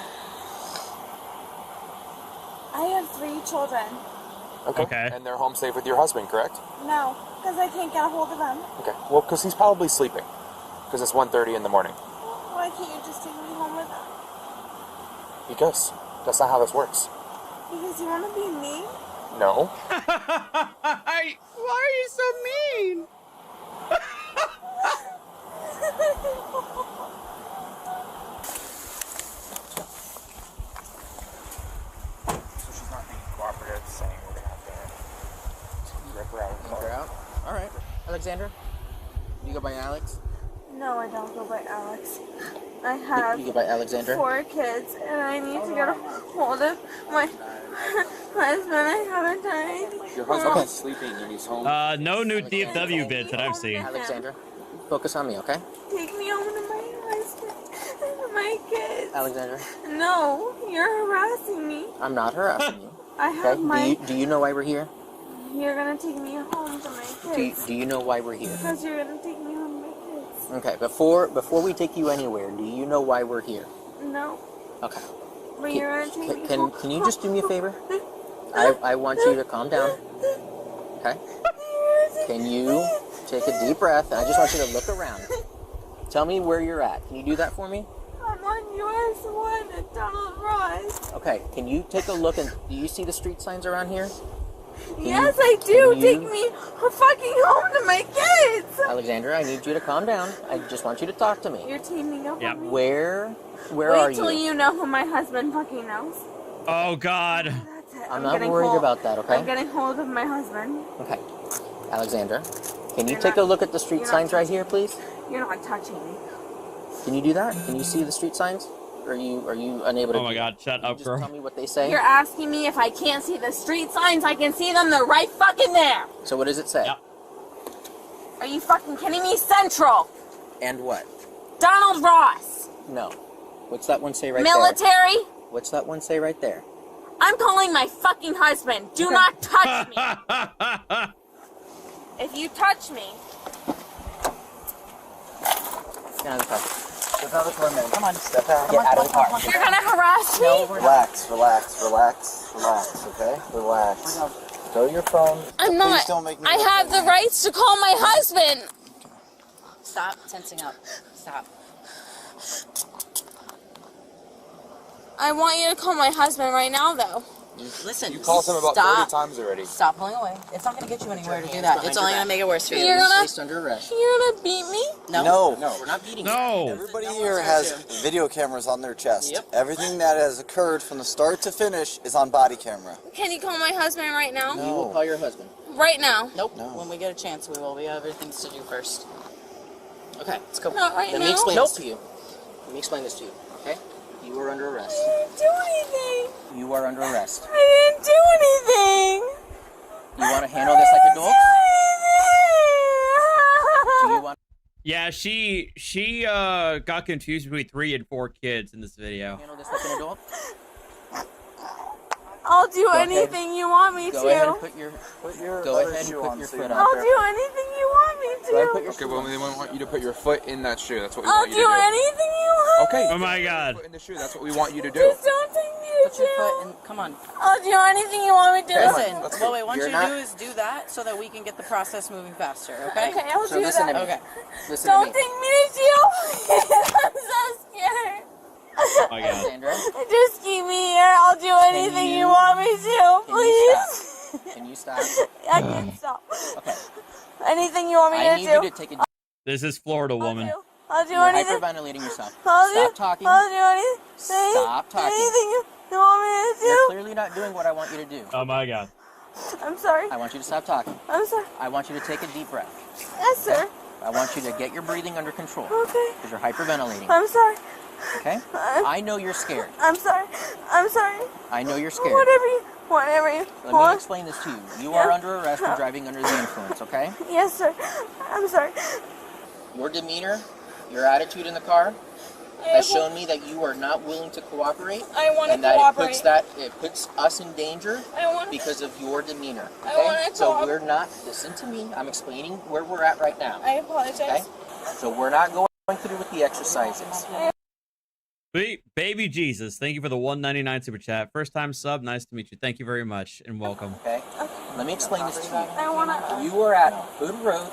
I have 3 children. Okay. And they're home safe with your husband, correct? No, because I can't get a hold of them. Okay. Well, because he's probably sleeping. Because it's 1:30 in the morning. Why can't you just take me home with them? Because that's not how this works. Because you want to be mean? No. Why are you so mean? So she's not being cooperative, saying we're gonna have to rip her out of the car. Out? Alright. Alexandra? You go by Alex? No, I don't go by Alex. I have You go by Alexandra? 4 kids, and I need to get a hold of my husband. I haven't died. Your husband's sleeping and he's home. No new DFW bids that I've seen. Alexandra, focus on me, okay? Take me home to my husband and my kids. Alexandra? No, you're harassing me. I'm not harassing you. I have Okay? my... Do you know why we're here? You're gonna take me home to my kids. Do you know why we're here? Because you're gonna take me home to my kids. Okay, before we take you anywhere, do you know why we're here? No. Okay. But you're gonna take me home. Can you just do me a favor? I want you to calm down. Okay? Can you take a deep breath? And I just want you to look around. Tell me where you're at. Can you do that for me? I'm on US 1 at Donald Ross. Okay, can you take a look and do you see the street signs around here? Yes, I do. Take me fucking home to my kids. Alexandra, I need you to calm down. I just want you to talk to me. You're teaming up with me. Where are you? Wait till you know who my husband fucking knows. Oh, God. I'm not worried about that, okay? I'm getting hold of my husband. Okay. Alexandra, can you take a look at the street signs right here, please? You're not touching me. Can you do that? Can you see the street signs? Or are you unable to? Oh my God! Shut up, girl. Tell me what they say. You're asking me if I can't see the street signs. I can see them. They're right fucking there. So what does it say? Are you fucking kidding me? Central. And what? Donald Ross. No. What's that one say right Military? there? What's that one say right there? I'm calling my fucking husband. Do not touch me. If you touch me. Get out of the car. Step out of the car, man. Come on. Step out. Get out of the car. You're gonna harass me? No, we're Relax, relax, relax, relax, okay? Relax. Throw your phone. I'm not. Please don't make me I have the rights to call my husband. Stop tensing up. Stop. I want you to call my husband right now, though. Listen. You called him about 30 times already. Stop pulling away. It's not going to get you anywhere to do that. It's only going to make it worse for you. You're gonna, placed under arrest. you're gonna beat me? No. We're not beating No. you. Everybody here has video cameras on their chest. Yep. Everything that has occurred from the start to finish is on body camera. Can you call my husband right now? You will call your husband. Right now. Nope. When we get a chance, we will. We have other things to do first. Okay, let's go. Not right Let now. me explain this to you. Let me explain this to you, okay? You are under arrest. I didn't do anything. You are under arrest. I didn't do anything. You want to handle this like adults? Do you want Yeah, she got confused between 3 and 4 kids in this video. to handle this like an adult? I'll do Go ahead. anything you want me Go to. ahead and put your Go ahead and shoe put on your so foot you're on. not I'll do anything you want me Go ahead and to. put your Okay, well, we want you to put your foot in that shoe. That's what we I'll want you to do do. anything you want. Okay. Oh my God. Foot in the shoe. That's what we want you to do. Just don't take me to Put your jail. foot in. Come on. I'll do anything you want me to. Listen, let's what go. we want You're you to not- do is do that so that we can get the process moving faster, okay? Okay, I'll So do listen that. to me. Okay. Listen Don't to me. take me to jail. I'm so scared. Oh my God. Alexandra, Just keep me here. I'll do anything you want me to, can you please. Can you stop? I can't stop. Okay. Anything you want me I to need do. you to take a This is Florida woman. I'll do You're anything. hyperventilating yourself. I'll Stop do, talking. I'll do anything. Stop talking. Anything you want me to You're do. clearly not doing what I want you to do. Oh my God. I'm sorry. I want you to stop talking. I'm sorry. I want you to take a deep breath. Yes, sir. I want you to get your breathing under control. Okay. Because you're hyperventilating. I'm sorry. Okay? I know you're scared. I'm sorry. I'm sorry. I know you're scared. Whatever you Let me want. explain this to you. You are under arrest for driving under the influence, okay? Yes, sir. I'm sorry. Your demeanor, your attitude in the car has shown me that you are not willing to cooperate. I want to and that cooperate. it puts us in danger I want because of your demeanor. I Okay? wanna So cooperate. we're not, listen to me, I'm explaining where we're at right now. I apologize. Okay? So we're not going through with the exercises. Baby Jesus, thank you for the $1.99 super chat. First time sub, nice to meet you. Thank you very much, and welcome. Okay? Let me explain this to you. I want to. You are at Hood Road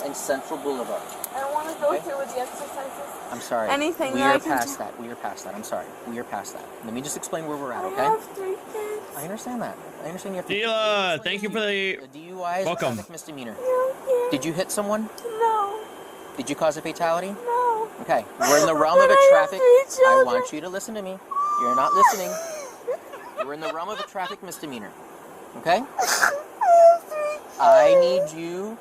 and Central Boulevard. I want to go through with the exercises. I'm sorry. Anything we that are I can past do. that. We are past that. I'm sorry. We are past that. Let me just explain where we're at, I okay? have 3 kids. I understand that. I understand you have to. Sheila, thank you for the DUI is welcome. a traffic misdemeanor. Yeah. Did you hit someone? No. Did you cause a fatality? No. Okay. We're in the realm of But a I have traffic. 3 I children. want you to listen to me. You're not listening. We're in the realm of a traffic misdemeanor. Okay? I have 3 kids. I need you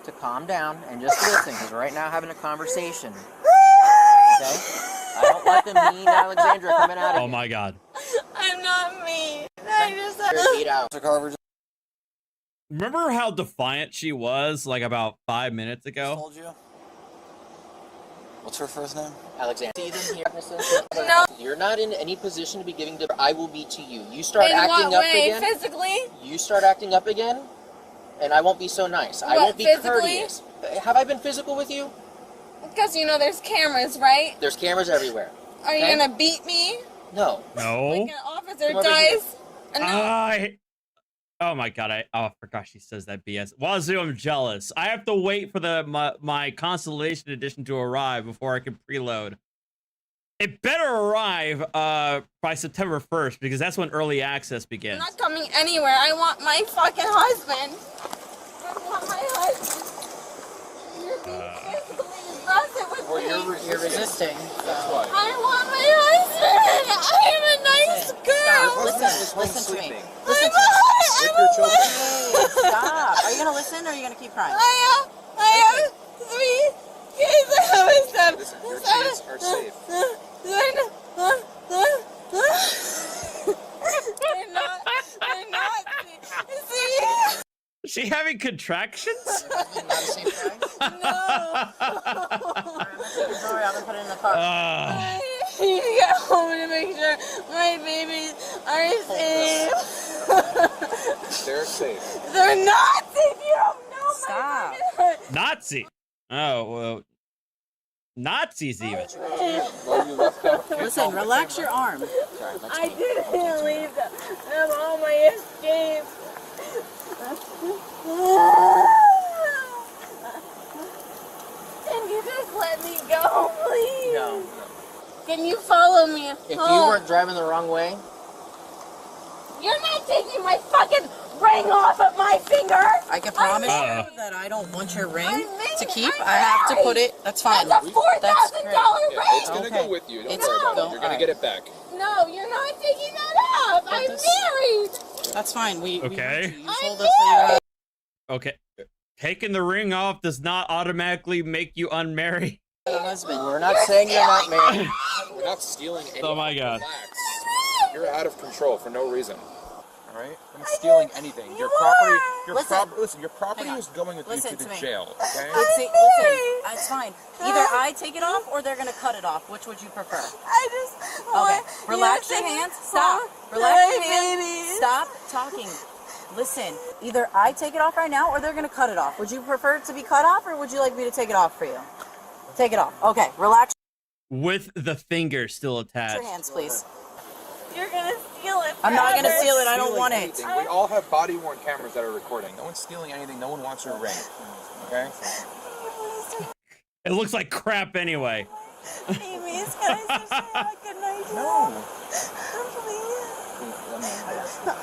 to calm down and just listen, because we're right now having a conversation. Okay? I don't want the mean Alexandra coming out of Oh my God. I'm not mean. I just you. 8 hours. Mr. Carver Remember how defiant she was like about 5 minutes ago? told you. What's her first name? Alexandra. See them here. No. You're not in any position to be giving. I will be to you. You start In acting what up way? again. Physically? You start acting up again. and I won't be so nice. I What, won't be physically? courteous. Have I been physical with you? Because you know there's cameras, right? There's cameras everywhere. Are you okay? gonna beat me? No. No. Like an officer Come over here. dies? No. Oh my god! I forgot she says that BS. Wazoo, I'm jealous. I have to wait for my Constellation edition to arrive before I can preload. It better arrive by September 1st because that's when early access I'm begins. not coming anywhere. I want my fucking husband. I want my husband. You're being physically aggressive with Well, me. you're resisting. That's why. I want my husband. I am a nice girl. Listen to me. Listen to me. With your children. Hey, stop. Are you gonna listen or are you gonna keep crying? I have 3 kids. I have a son. Listen, your kids are safe. They're not. See? Is she having contractions? Not a safe cry? No. Sorry, I'm gonna put it in the car. I need to get home to make sure my babies are safe. They're safe. They're not safe. You don't know. Stop. Nazi. Oh well, Nazis even. Well, you left them. Listen, relax your arm. I didn't leave them. That's all my escape. Can you just let me go, please? No. Can you follow me If you home? weren't driving the wrong way, You're not taking my fucking ring off of my finger. I can promise you that I don't want your ring to keep. I have to put it. That's fine. That's a $4,000 ring. It's gonna go with you. Don't It's worry about go- it. You're gonna alright. get it back. No, you're not taking that off. I'm married. That's fine. We Okay. you told us that you were Okay. Taking the ring off does not automatically make you unmarried. a husband. we're not saying you're not married. We're not stealing anything. Oh my god. Relax. You're out of control for no reason. All right? I'm not stealing anything. Your property. Listen, your property is going with you to the jail. Okay? Listen, it's fine. Either I take it off or they're gonna cut it off. Which would you prefer? I just Okay. Relax your hands. Stop. Relax your hands. Stop talking. Listen, either I take it off right now or they're gonna cut it off. Would you prefer it to be cut off or would you like me to take it off for you? Take it off. Okay, relax With the finger still your attached. hands, please. You're gonna steal it. I'm not gonna forever. steal it. I don't Stealing want it. anything. We all have body-worn cameras that are recording. No one's stealing anything. No one wants your ring. Okay? It looks like crap anyway. Amy, can I just say like good night? No.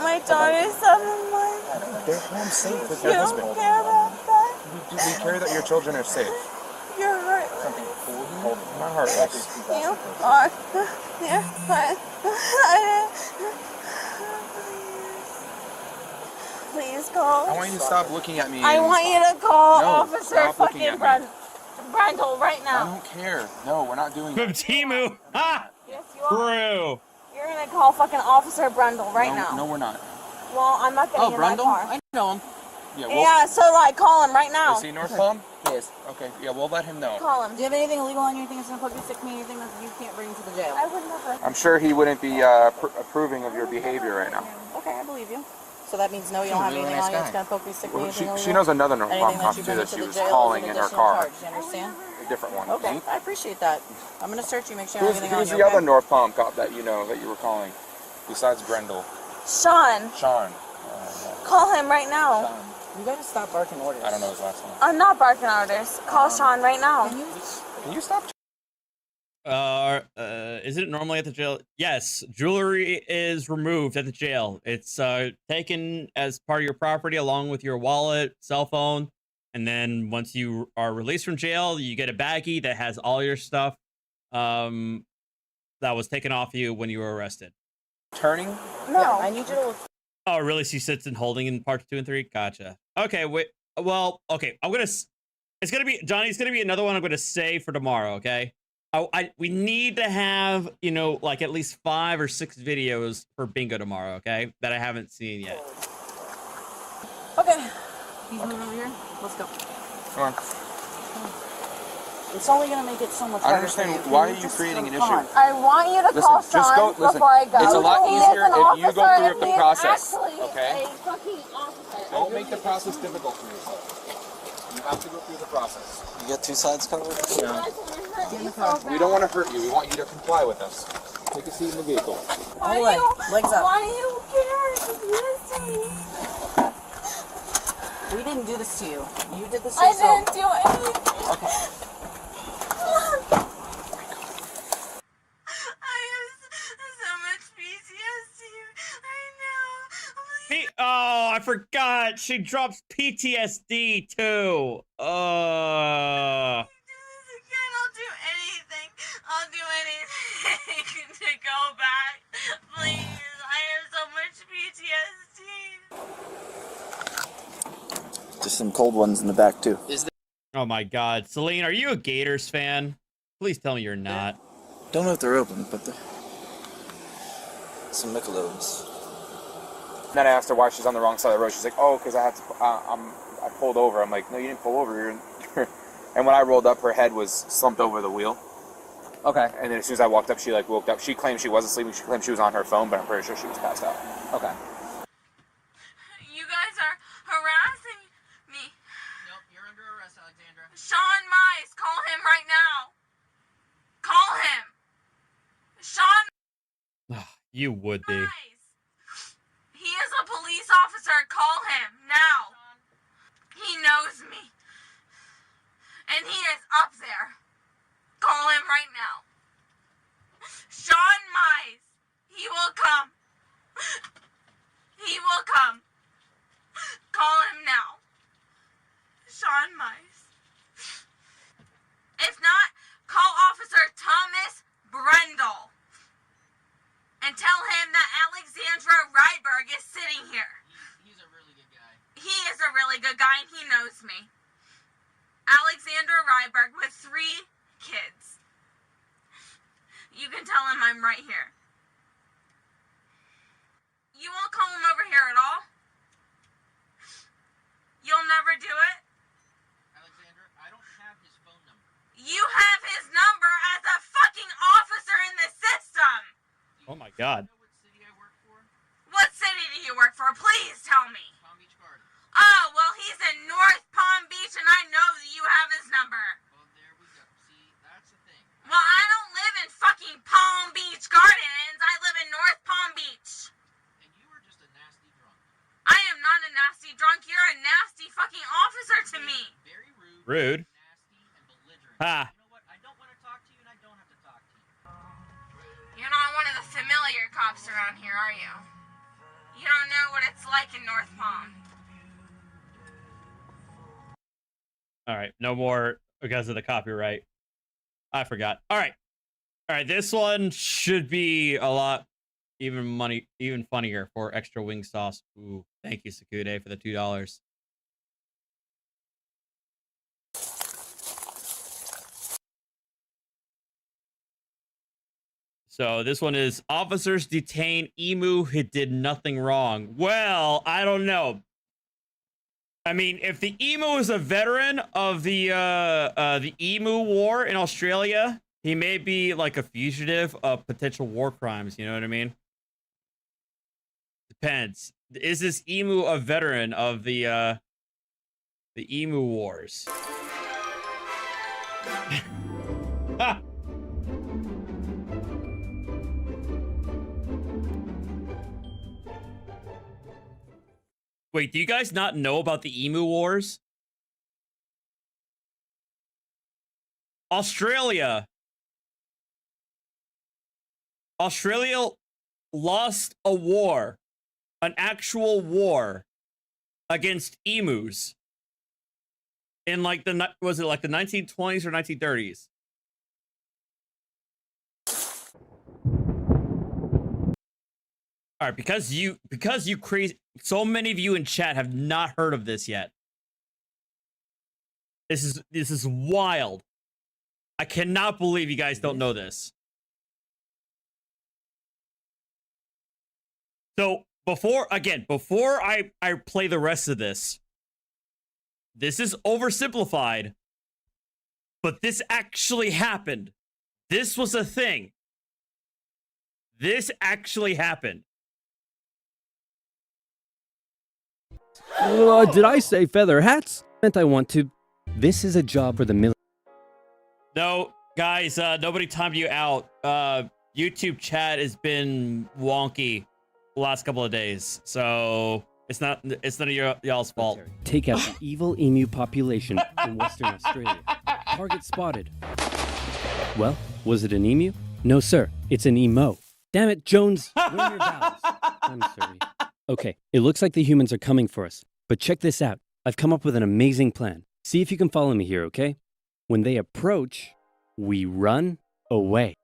My daughter's 7 months. They're home safe with You your don't husband. care about that. We care that your children are safe. You're hurt. My heart race. You are. You're hurt. Please call. I want you to stop looking at me. I and- want you to call No, Officer stop looking fucking at me. Brundle right I now. don't care. No, we're not doing From that. Timu. Ha! Yes, you are. True. You're gonna call fucking Officer Brundle right now. No, we're not. Well, I'm not getting in my Brundle? car. I know him. Yeah, well, Yeah, so like call him right now. Is he North Palm? Yes. Okay, yeah, we'll let him know. Call him. Do you have anything illegal on you? Anything that's gonna put you sick? Anything that you can't bring to the jail? I would never. I'm sure he wouldn't be approving of your behavior right now. Okay, I believe you. So that means no, you don't have Really anything nice on you that's guy. gonna poke you sick. Well, Anything she illegal? knows another North Palm Anything cop that you too bring that into she the was jail is calling an in her additional car. charge. You understand? A different one. Okay, I appreciate that. I'm gonna search you, make sure you don't have anything Who's on the you. other North Palm cop that you know that you were calling? Besides Brendel. Sean, Sean. call him right now. You gotta stop barking orders. I don't know his last name. I'm not barking orders. Call Sean right now. Can you stop? Is it normally at the jail? Yes, jewelry is removed at the jail. It's taken as part of your property along with your wallet, cell phone, and then once you are released from jail, you get a baggie that has all your stuff that was taken off you when you were arrested. Turning? No. Yeah, I need you to look. Oh, really? She sits in holding in parts 2 and 3? Gotcha. Okay, wait. Well, okay. It's gonna be Johnny's gonna be another one I'm gonna say for tomorrow. Okay. We need to have like at least 5 or 6 videos for bingo tomorrow. Okay, that I haven't seen yet. Okay. He's moving over here. Let's go. Come on. It's only gonna make it so much I harder. understand. for you. Why Can are you just creating an come on. issue? I want you to call Listen, just Sean go. Listen, before I go. it's a lot He is easier an if you go officer through and the he is process. actually Okay? a fucking officer. Don't make the process difficult for yourself. You have to go through the process. You got two sides covered? Yeah. We don't want to hurt you. We want you to comply with us. Take a seat in the vehicle. All right, legs up. Why do you care if you see? We didn't do this to you. You did this to I yourself. didn't do anything. Okay. I have so much PTSD right now. Oh, I forgot. She drops PTSD too. I'll do anything. I'll do anything to go back. Please. I have so much PTSD. Just some cold ones in the back, too. Oh my god. Celine, are you a Gators fan? Please tell me you're not. Don't know if they're open, but they're... Some Michelobs. Then I asked her why she's on the wrong side of the road. She's like, oh, because I had to, I pulled over. I'm like, no, you didn't pull over. And when I rolled up, her head was slumped over the wheel. Okay. And then as soon as I walked up, she like woke up. She claimed she wasn't sleeping. She claimed she was on her phone, but I'm pretty sure she was passed out. Okay. You guys are harassing me. Nope, you're under arrest, Alexandra. Sean Mize, call him right now. Call him. Sean You would be. He is a police officer. Call him now. He knows me. And he is up there. Call him right now. Sean Mize. He will come. He will come. Call him now. Sean Mize. If not, call Officer Thomas Brendel. And tell him that Alexandra Ryberg is sitting here. He's a really good guy. He is a really good guy and he knows me. Alexandra Ryberg with 3 kids. You can tell him I'm right here. You won't call him over here at all? You'll never do it? Alexandra, I don't have his phone number. You have his number as a fucking officer in the system! Oh my god. What city do you work for? Please tell me. Palm Beach Garden. Oh, well, he's in North Palm Beach, and I know that you have his number. Well, there we go. See, that's the thing. Well, I don't live in fucking Palm Beach Gardens. I live in North Palm Beach. And you were just a nasty drunk. I am not a nasty drunk. You're a nasty fucking officer to me. Very rude. Rude. Nasty and belligerent. Ha. You know what? I don't want to talk to you, and I don't have to talk to you. You're not one of the familiar cops around here, are you? You don't know what it's like in North Palm. All right, no more because of the copyright. I forgot. All right, this one should be a lot even funnier for extra wing sauce. Ooh, thank you, Sakude, for the $2. So this one is officers detain emu who did nothing wrong. Well, I don't know. I mean, if the emu is a veteran of the emu war in Australia, he may be like a fugitive of potential war crimes. You know what I mean? Depends. Is this emu a veteran of the emu wars? Ha! Wait, do you guys not know about the emu wars? Australia lost a war, an actual war against emus in like was it like the 1920s or 1930s? All right, because you crazy, so many of you in chat have not heard of this yet. This is wild. I cannot believe you guys don't know this. So before I play the rest of this is oversimplified, but this actually happened. This was a thing. This actually happened. Did I say feather hats? Meant I want to. This is a job for the military. No, guys, nobody timed you out. YouTube chat has been wonky the last couple of days, so it's none of y'all's fault. Take out the evil emu population in Western Australia. Target spotted. Well, was it an emu? No, sir. It's an emo. Damn it, Jones. Learn your vowels. I'm sorry. Okay, it looks like the humans are coming for us. But check this out. I've come up with an amazing plan. See if you can follow me here, okay? When they approach, we run away.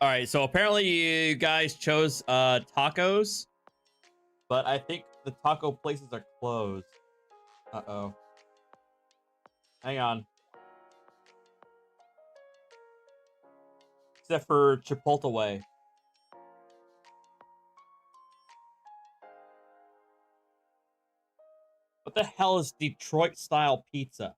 All right, so apparently you guys chose tacos, but I think the taco places are closed. Uh-oh. Hang on. Except for Chipotle. What the hell is Detroit-style pizza?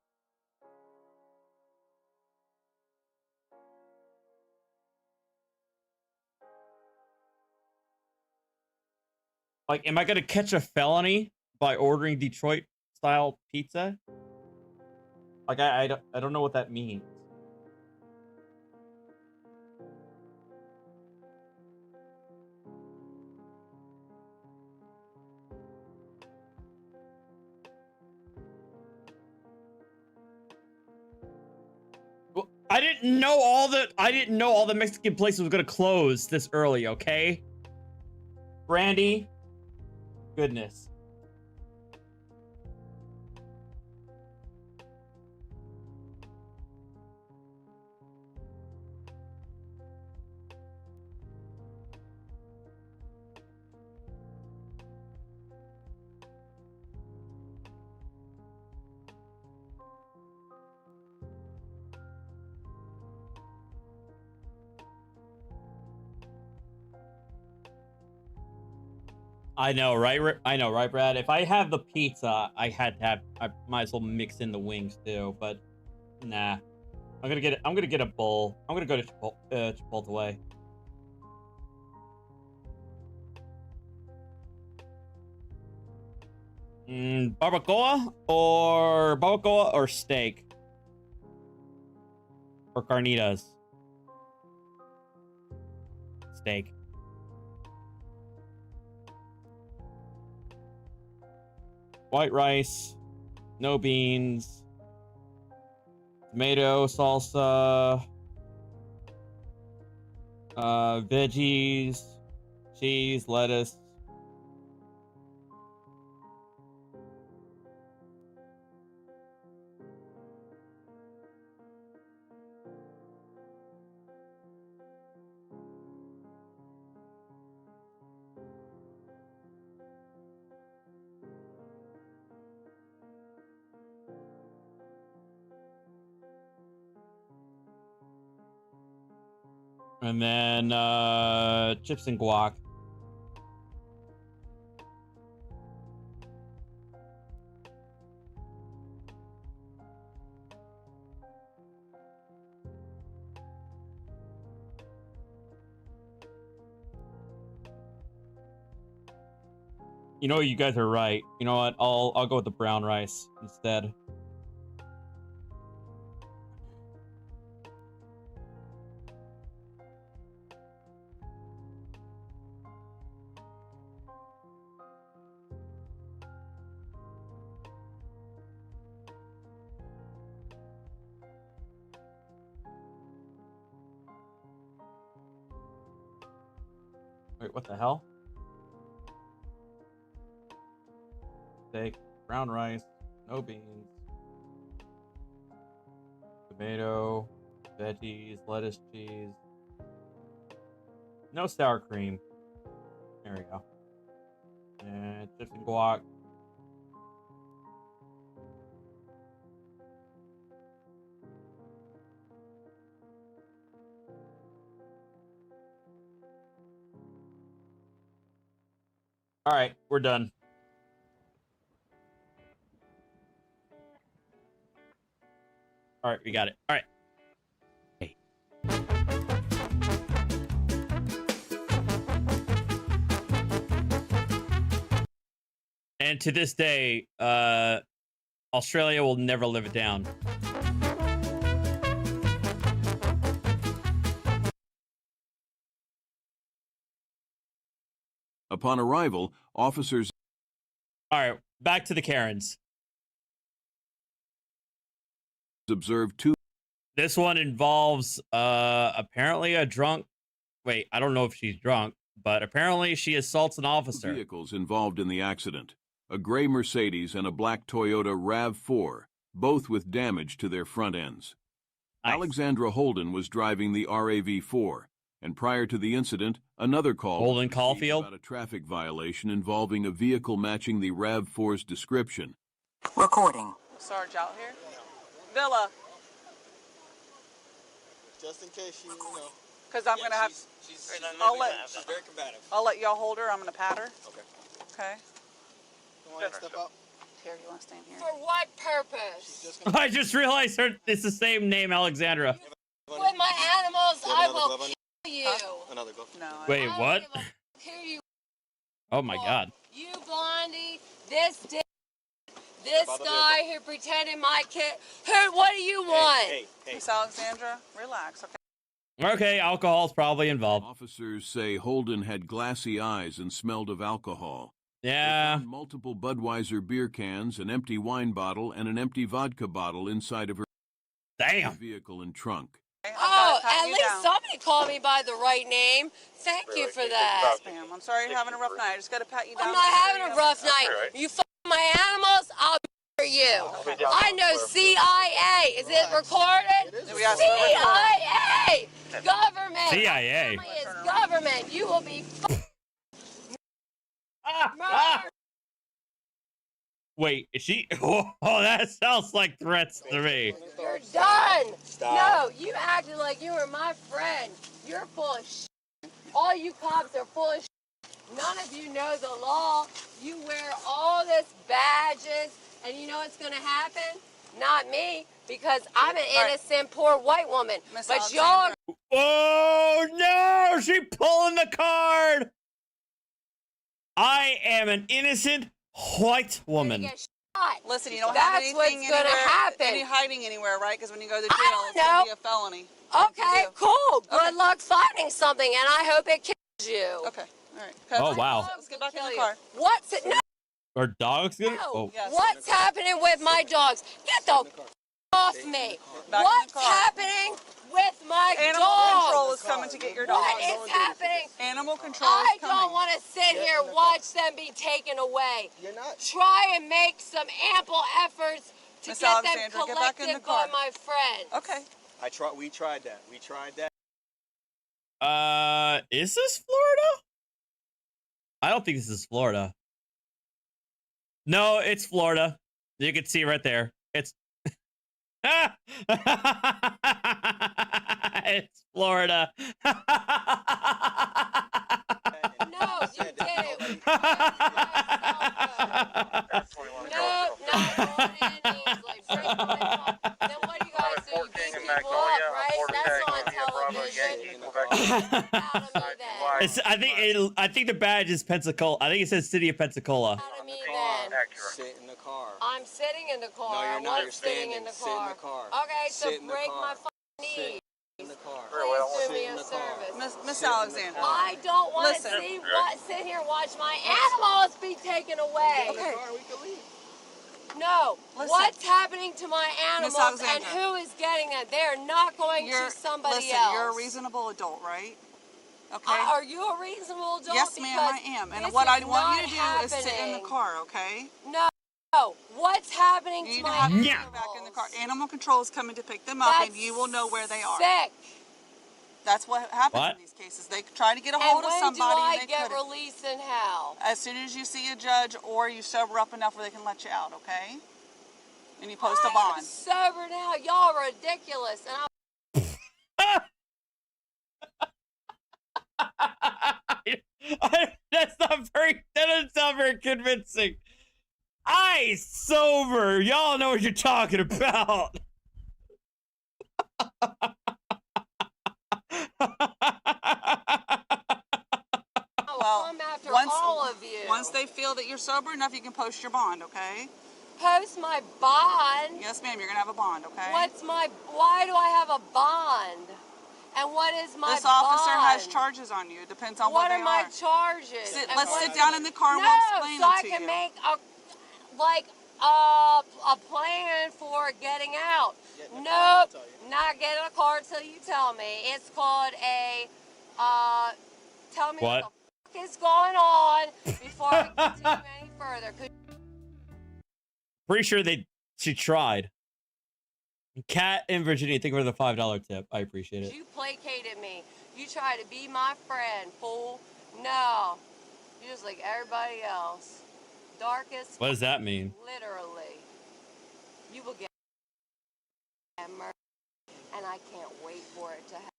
Like, am I gonna catch a felony by ordering Detroit-style pizza? Like, I don't know what that means. Well, I didn't know all the Mexican places was gonna close this early, okay? Brandy. Goodness. I know, right? I know, right, Brad? If I have the pizza, I might as well mix in the wings too. But nah, I'm gonna get a bowl. I'm gonna go to Chipotle. Barbacoa or steak or carnitas. Steak. White rice, no beans, tomato salsa, veggies, cheese, lettuce. And then chips and guac. You know, you guys are right. You know what? I'll go with the brown rice instead. Wait, what the hell? Steak, brown rice, no beans, tomato, veggies, lettuce, cheese, no sour cream. There we go. And chips and guac. All right, we're done. All right, we got it. All right. And to this day, Australia will never live it down. Upon arrival, officers... All right, back to the Karens. Observed two... This one involves, apparently a drunk... Wait, I don't know if she's drunk, but apparently she assaults an officer. Vehicles involved in the accident. A gray Mercedes and a black Toyota RAV4, both with damage to their front ends. Nice. Alexandra Holden was driving the RAV4, and prior to the incident, another call Holden Caulfield about a traffic violation involving a vehicle matching the RAV4's description. Recording. Sarge out here. Villa. Just in case you know. Because I'm gonna have. She's very combative. I'll let y'all hold her. I'm gonna pat her. Okay. Okay. You want to step up? Here, you want to stand here? For what purpose? I just realized it's the same name, Alexandra. With my animals, I will kill you. Another glove. No. Wait, what? Who you? Oh my God. You Blondie, this dick, this guy who pretended my kid. Who? What do you want? Hey. Miss Alexandra, relax, okay? Okay, alcohol's probably involved. Officers say Holden had glassy eyes and smelled of alcohol. Yeah. They found multiple Budweiser beer cans, an empty wine bottle, and an empty vodka bottle inside of her vehicle and trunk. Oh, at least somebody called me by the right name. Thank you for that. Yes, ma'am. I'm sorry you're having a rough night. I just got to pat you down. I'm not having a rough night. You fuck my animals, I'll for you. I know CIA. Is it recorded? CIA. Government. CIA. My family is government. You will be Wait, is she? Oh, that sounds like threats to me. You're done. No, you acted like you were my friend. You're full of shit. All you cops are full of shit. None of you know the law. You wear all this badges, and you know what's going to happen? Not me, because I'm an innocent poor white woman. But y'all... Oh, no! She pulling the card! I am an innocent white woman. Listen, you don't have anything what's anywhere, gonna happen. any hiding anywhere, right? Because when you go to jail, I it's don't going to know. be a felony. Okay, cool. Good luck finding something, and I hope it kills you. Okay, all right. Oh, wow. Let's get back in the car. What's it? No. Are dogs gonna? No. Oh. What's happening with my dogs? Get the off me. What's happening with my Animal dogs? control is coming to get your dogs. What is happening? Animal control I is coming. don't want to sit here and watch them be taken away. You're not. Try and make some ample efforts to Miss get Alexandra, them get back in the collected car. by my friends. Okay. We tried that. Is this Florida? I don't think this is Florida. No, it's Florida. You can see right there. It's it's Florida. No, you didn't. No, not on any, like, break my phone. Then what do you guys do? You beat people up, right? That's on television. Out of me then. It's, I think the badge is Pensacola. I think it says City of Pensacola. Out of me then. Sit in the car. I'm sitting in the car. No, you're not. I You're was sitting in standing. the Sit in car. the car. Okay, so Sit in the break car. my fucking knee. In the car. Please do me a service. Miss Alexandra. I don't want to Listen. sit here and watch my animals be taken away. Okay. No. Listen. What's happening to my animals and Alexandra. who is getting them? They're not going to somebody listen, else. You're a reasonable adult, right? Okay. Are you a reasonable adult? Yes, ma'am, I am. And what I want you to do is sit in the car, okay? No. What's happening You to need my to have animals? them back in the car. Animal control is coming to pick them up, and you will know where they are. Sick. That's what happens in these cases. They try to get a hold of somebody, and when and do I they get released and how? As soon as you see a judge or you sober up enough where they can let you out, okay? And you post a I'm bond. sober now. Y'all are ridiculous, and That doesn't sound very convincing. I sober. Y'all know what you're talking about. Well, come after once- all of you. Once they feel that you're sober enough, you can post your bond, okay? Post my bond? Yes, ma'am, you're gonna have a bond, okay? Why do I have a bond? And what is my This officer bond? has charges on you. It depends on what they are. What are my charges? Let's sit down in the car and we'll explain so them I to can you. make a plan for getting out. Nope, not getting a car until you tell me. It's called a, tell me what the fuck is going on before we continue any further. Pretty sure she tried. Kat in Virginia, thank you for the $5 tip. I appreciate it. You placated me. You tried to be my friend, fool. No, you're just like everybody else. Darkest. What does that mean? Literally. You will get murdered, and I can't wait for it to happen.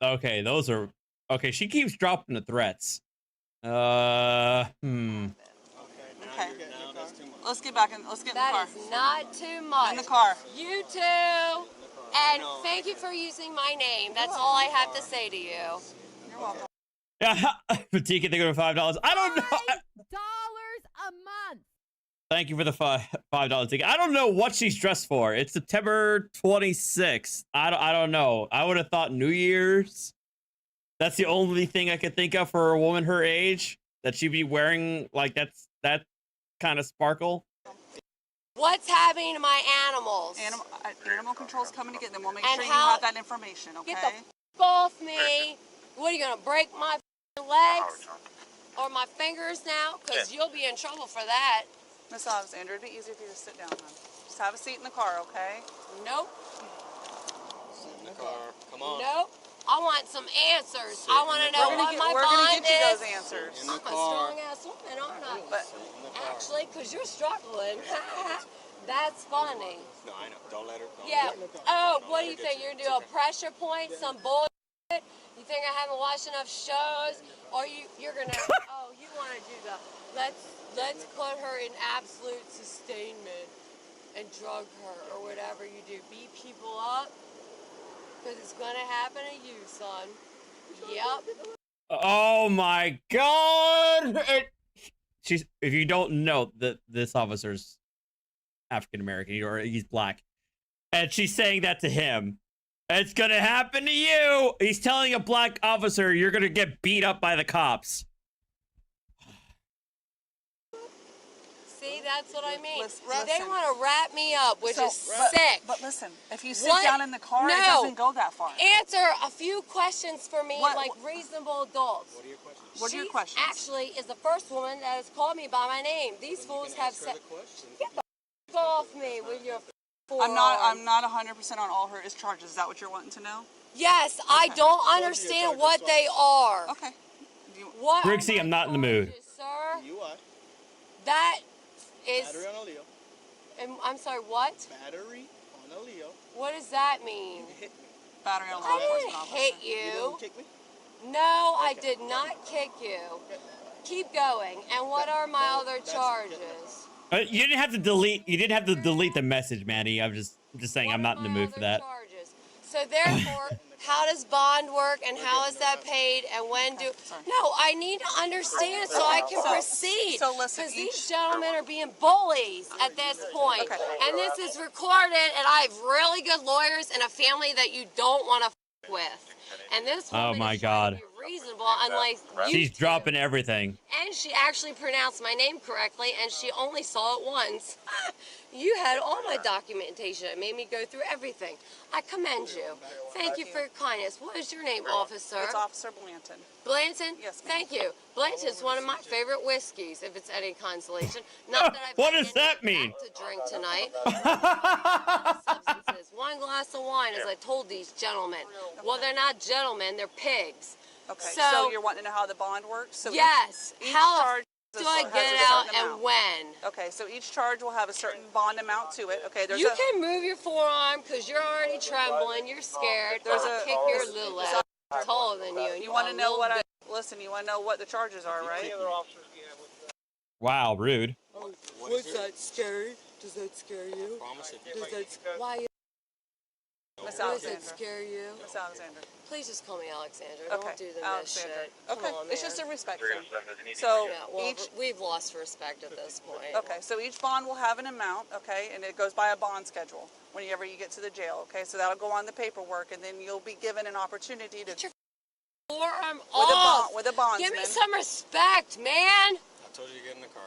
Okay, those are okay. She keeps dropping the threats. Okay. Let's get back in. Let's get in the car. That is not too much. In the car. You too. And thank you for using my name. That's all I have to say to you. You're welcome. Yeah, Fatigue, thank you for $5. I don't know. $5 a month. Thank you for the $5 ticket. I don't know what she's dressed for. It's September 26th. I don't know. I would have thought New Year's. That's the only thing I could think of for a woman her age that she'd be wearing like that kind of sparkle. What's happening to my animals? Animal control's coming to get them. We'll make And sure you how- have that information, okay? Get the f off me. What, are you going to break my legs? Or my fingers now? Because you'll be in trouble for that. Miss Alexander, it'd be easier if you just sit down, hon. Just have a seat in the car, okay? Nope. Sit in the car. Come on. Nope. I want some answers. I want to know what my we're gonna bond get you is. those answers. In the I'm a car. strong ass woman, aren't I? But actually, because you're struggling. That's funny. No, I know. Don't let her. Yeah. Oh, what do you think? You're gonna do a pressure point, some bullshit? You think I haven't watched enough shows, or you're gonna? Oh, you want to do the? Let's put her in absolute sustainment and drug her or whatever you do. Beat people up, because it's gonna happen to you, son. Yep. Oh my God! She's. If you don't know that this officer's African American or he's black, and she's saying that to him. It's gonna happen to you. He's telling a black officer you're gonna get beat up by the cops. See, that's what I mean. Listen. They want to wrap me up, which is sick. But listen, if you sit What? down in the car, No. it doesn't go that far. Answer a few questions for me, like reasonable adults. What are your questions? What are your She questions? actually is the first woman that has called me by my name. These fools have said, "Get the f off me with your I'm not 100% on all her charges. Is that what you're wanting to know? Yes, I don't understand what they are. Okay. What? Brixie, I'm not in the mood. Sir, You are. that is. Battery on a Leo. I'm sorry. What? Battery on a Leo. What does that mean? Hit me. Battery on law I didn't enforcement hit officer. You you. didn't kick me? No, I did not kick you. Keep going. And what are my other charges? You didn't have to delete. You didn't have to delete the message, Manny. I'm just saying I'm not in the mood for that. Charges. So therefore, how does bond work, and how is that paid, and when do? No, I need to understand so I can proceed. So listen, because these gentlemen are being bullies at this point, and this is recorded, and I have really good lawyers and a family that you don't want to f with. And this Oh woman my is trying to God. be reasonable, unlike you. She's dropping everything. And she actually pronounced my name correctly, and she only saw it once. You had all my documentation. It made me go through everything. I commend you. Thank you for your kindness. What is your name, officer? It's Officer Blanton. Blanton? Yes, ma'am. Thank you. Blanton's one of my favorite whiskeys, if it's any consolation. Not that I've What had does that mean? to drink tonight. Substances. One glass of wine, as I told these gentlemen. Well, they're not gentlemen, they're pigs. Okay, so you're wanting to know how the bond works? So Yes. Each How charge do I has get a it out certain and amount. when? Okay, so each charge will have a certain bond amount to it. Okay, there's You can move your forearm because you're already trembling. You're scared. There's I'll a- kick your little ass. I'm taller than you. And You want to know what I? listen, you want to know what the charges are, right? Wow, rude. What's that scary? Does that scare you? Promise if you Does fight. that? Why? Miss Does Alexandra. it scare you? Miss Alexandra. Please just call me Alexandra. Okay, Don't do the Alexandra. shit. Come Okay, on, it's just a man. respect thing. So Yeah, well, each we've lost respect at this point. okay, so each bond will have an amount, okay, and it goes by a bond schedule whenever you get to the jail, okay. So that'll go on the paperwork, and then you'll be given an opportunity to Forearm off. with a bondsman. Give me some respect, man. I told you to get in the car.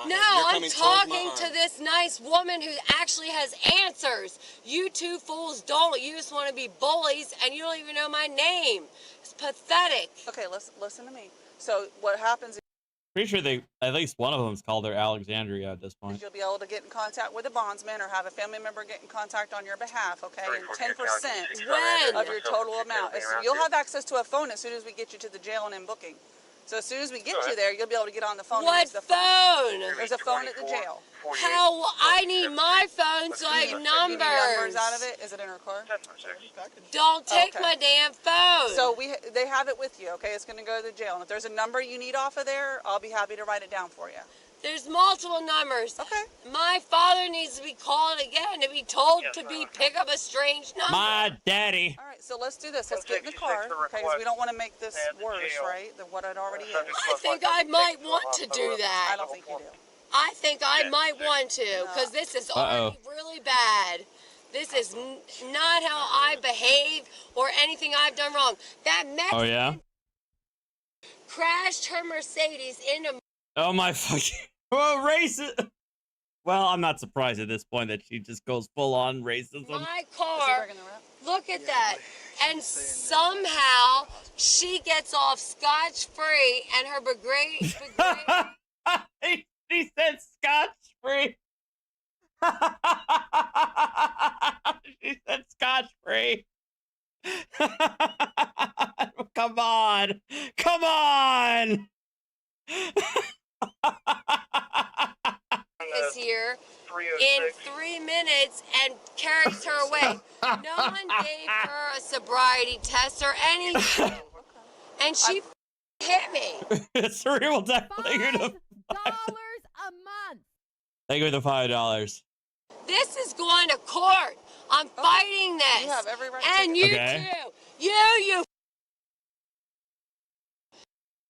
No, I'm talking to this nice woman who actually has answers. You two fools don't. You just want to be bullies, and you don't even know my name. It's pathetic. Okay, listen to me. So what happens is Pretty sure they, at least one of them's called her Alexandria at this point. you'll be able to get in contact with a bondsman or have a family member get in contact on your behalf, okay? And 10% of your total amount. So you'll have access to a phone as soon as we get you to the jail and in booking. So as soon as we get you there, you'll be able to get on the phone. What phone? There's a phone at the jail. How? I need my phone so I have You need numbers. numbers out of it? Is it in her car? Don't take my damn phone. So they have it with you, okay? It's going to go to the jail. And if there's a number you need off of there, I'll be happy to write it down for you. There's multiple numbers. Okay. My father needs to be called again to be told to pick up a strange number. My daddy. All right, so let's do this. Let's get in the car, okay? Because we don't want to make this worse, right, than what it already is. I think I might want to do that. I don't think you do. I think I might want to, because this is already really bad. This is not how I behave or anything I've done wrong. That Mexican crashed her Mercedes into... Oh my fucking... Oh, racist! Well, I'm not surprised at this point that she just goes full on racism. My car, look at that. And somehow she gets off scotch-free and her She said scotch-free. She said scotch-free. Come on. Come on. is here in 3 minutes and carries her away. No one gave her a sobriety test or anything. And she hit me. Cerebral definitely $5 a month. Thank you for the $5. This is going to court. I'm fighting this. You have every right and to you Okay. too. You.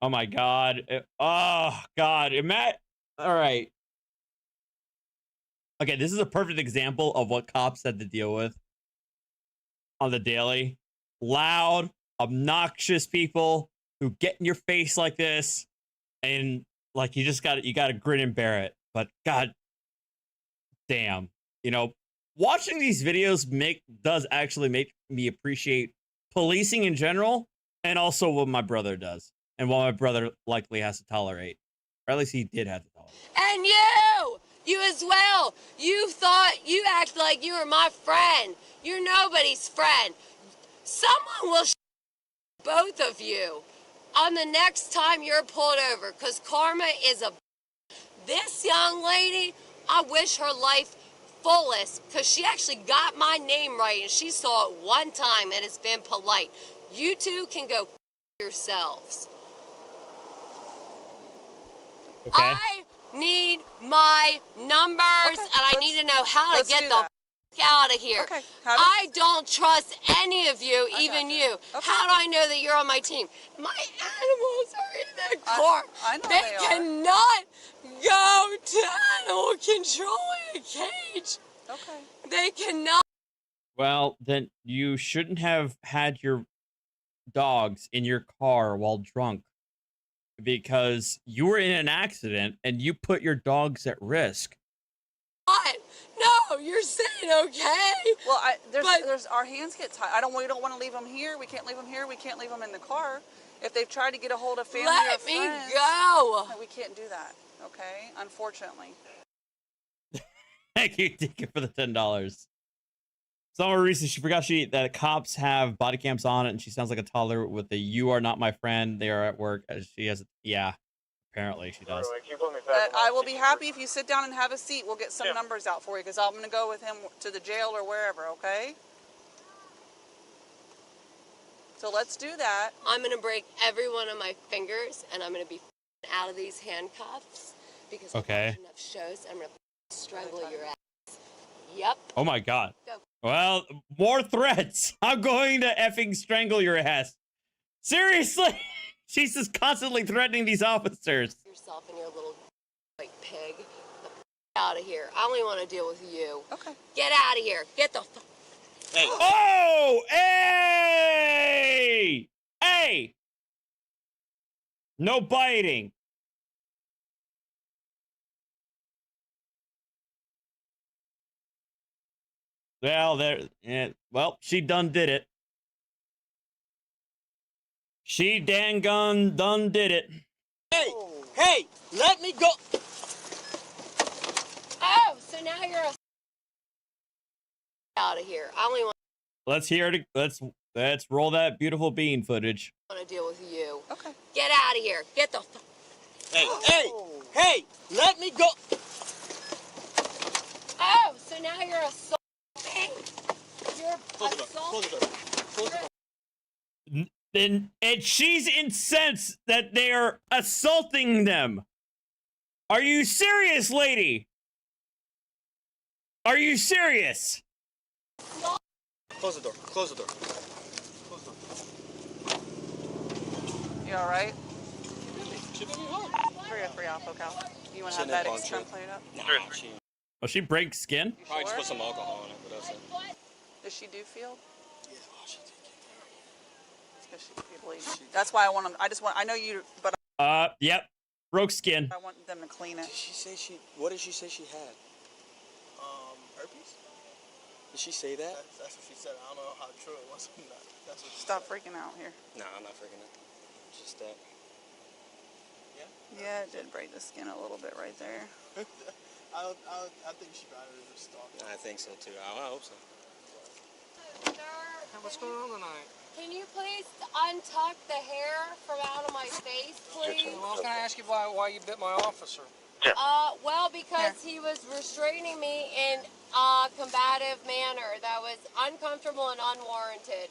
Oh my God. Oh God. All right. Okay, this is a perfect example of what cops had to deal with on the daily. Loud, obnoxious people who get in your face like this, and like you gotta grin and bear it. But God damn, watching these videos does actually make me appreciate policing in general, and also what my brother does, and what my brother likely has to tolerate, or at least he did have to tolerate. And you as well. You thought you acted like you were my friend. You're nobody's friend. Someone will both of you on the next time you're pulled over, because karma is a... This young lady, I wish her life fullest, because she actually got my name right, and she saw it one time, and it's been polite. You two can go yourselves. Okay. I need my numbers, and I need to know how to get the f out of here. Okay. I don't trust any of you, even you. How do I know that you're on my team? My animals are in that car. I know they cannot go to animal control in a cage. Okay. They cannot. Well, then you shouldn't have had your dogs in your car while drunk, because you were in an accident and you put your dogs at risk. No, you're saying okay. Well, there's our hands get tied. We don't want to leave them here. We can't leave them here. We can't leave them in the car. If they've tried to get a hold of family or friends, let me go. We can't do that. Okay, unfortunately. Thank you for the $10. Summer recently, she forgot that cops have body cams on it, and she sounds like a toddler with the "You are not my friend. They are at work." She has, apparently she does. But I will be happy if you sit down and have a seat. We'll get some numbers out for you, because I'm going to go with him to the jail or wherever. Okay. So let's do that. I'm going to break every one of my fingers, and I'm going to be out of these handcuffs, because I've watched enough shows. I'm going to strangle your ass. Yep. Oh my God. Go. Well, more threats. I'm going to effing strangle your ass. Seriously? She's just constantly threatening these officers. Yourself and your little like pig. Out of here. I only want to deal with you. Okay. Get out of here. Get the fuck. Hey. Oh! Hey! Hey! No biting. Well, well, she done did it. She dang done did it. Hey! Hey! Let me go! Oh, so now you're a out of here. I only want Let's hear it. Let's roll that beautiful bean footage. to deal with you. Okay. Get out of here. Get the fuck. Hey! Hey! Hey! Let me go! Oh, so now you're assaulting. You're assaulting. And she's incensed that they're assaulting them. Are you serious, lady? Are you serious? Close the door. Close the door. Close the door. You all right? She may be home. 303 Alpha Cal. You want to have Shouldn't that have extra punctured. plate up? Nah, she... Oh, she breaks skin? Probably just put some alcohol in it, but that's it. Does she do field? Yeah, oh, she did get It's because she bleeding. That's why I want them. I know you, but Yep. Broke skin. I want them to clean it. Did she say what did she say she had? Herpes? Did she say that? That's what she said. I don't know how true it was. That's what she Stop freaking out here. Nah, I'm not freaking out. Just that. Yeah, it did break the skin a little bit right there. I think she got it as a stalk. I think so too. I hope so. Sir, What's going on tonight? can you please untuck the hair from out of my face, please? Well, I was going to ask you why you bit my officer. Well, because he was restraining me in a combative manner that was uncomfortable and unwarranted.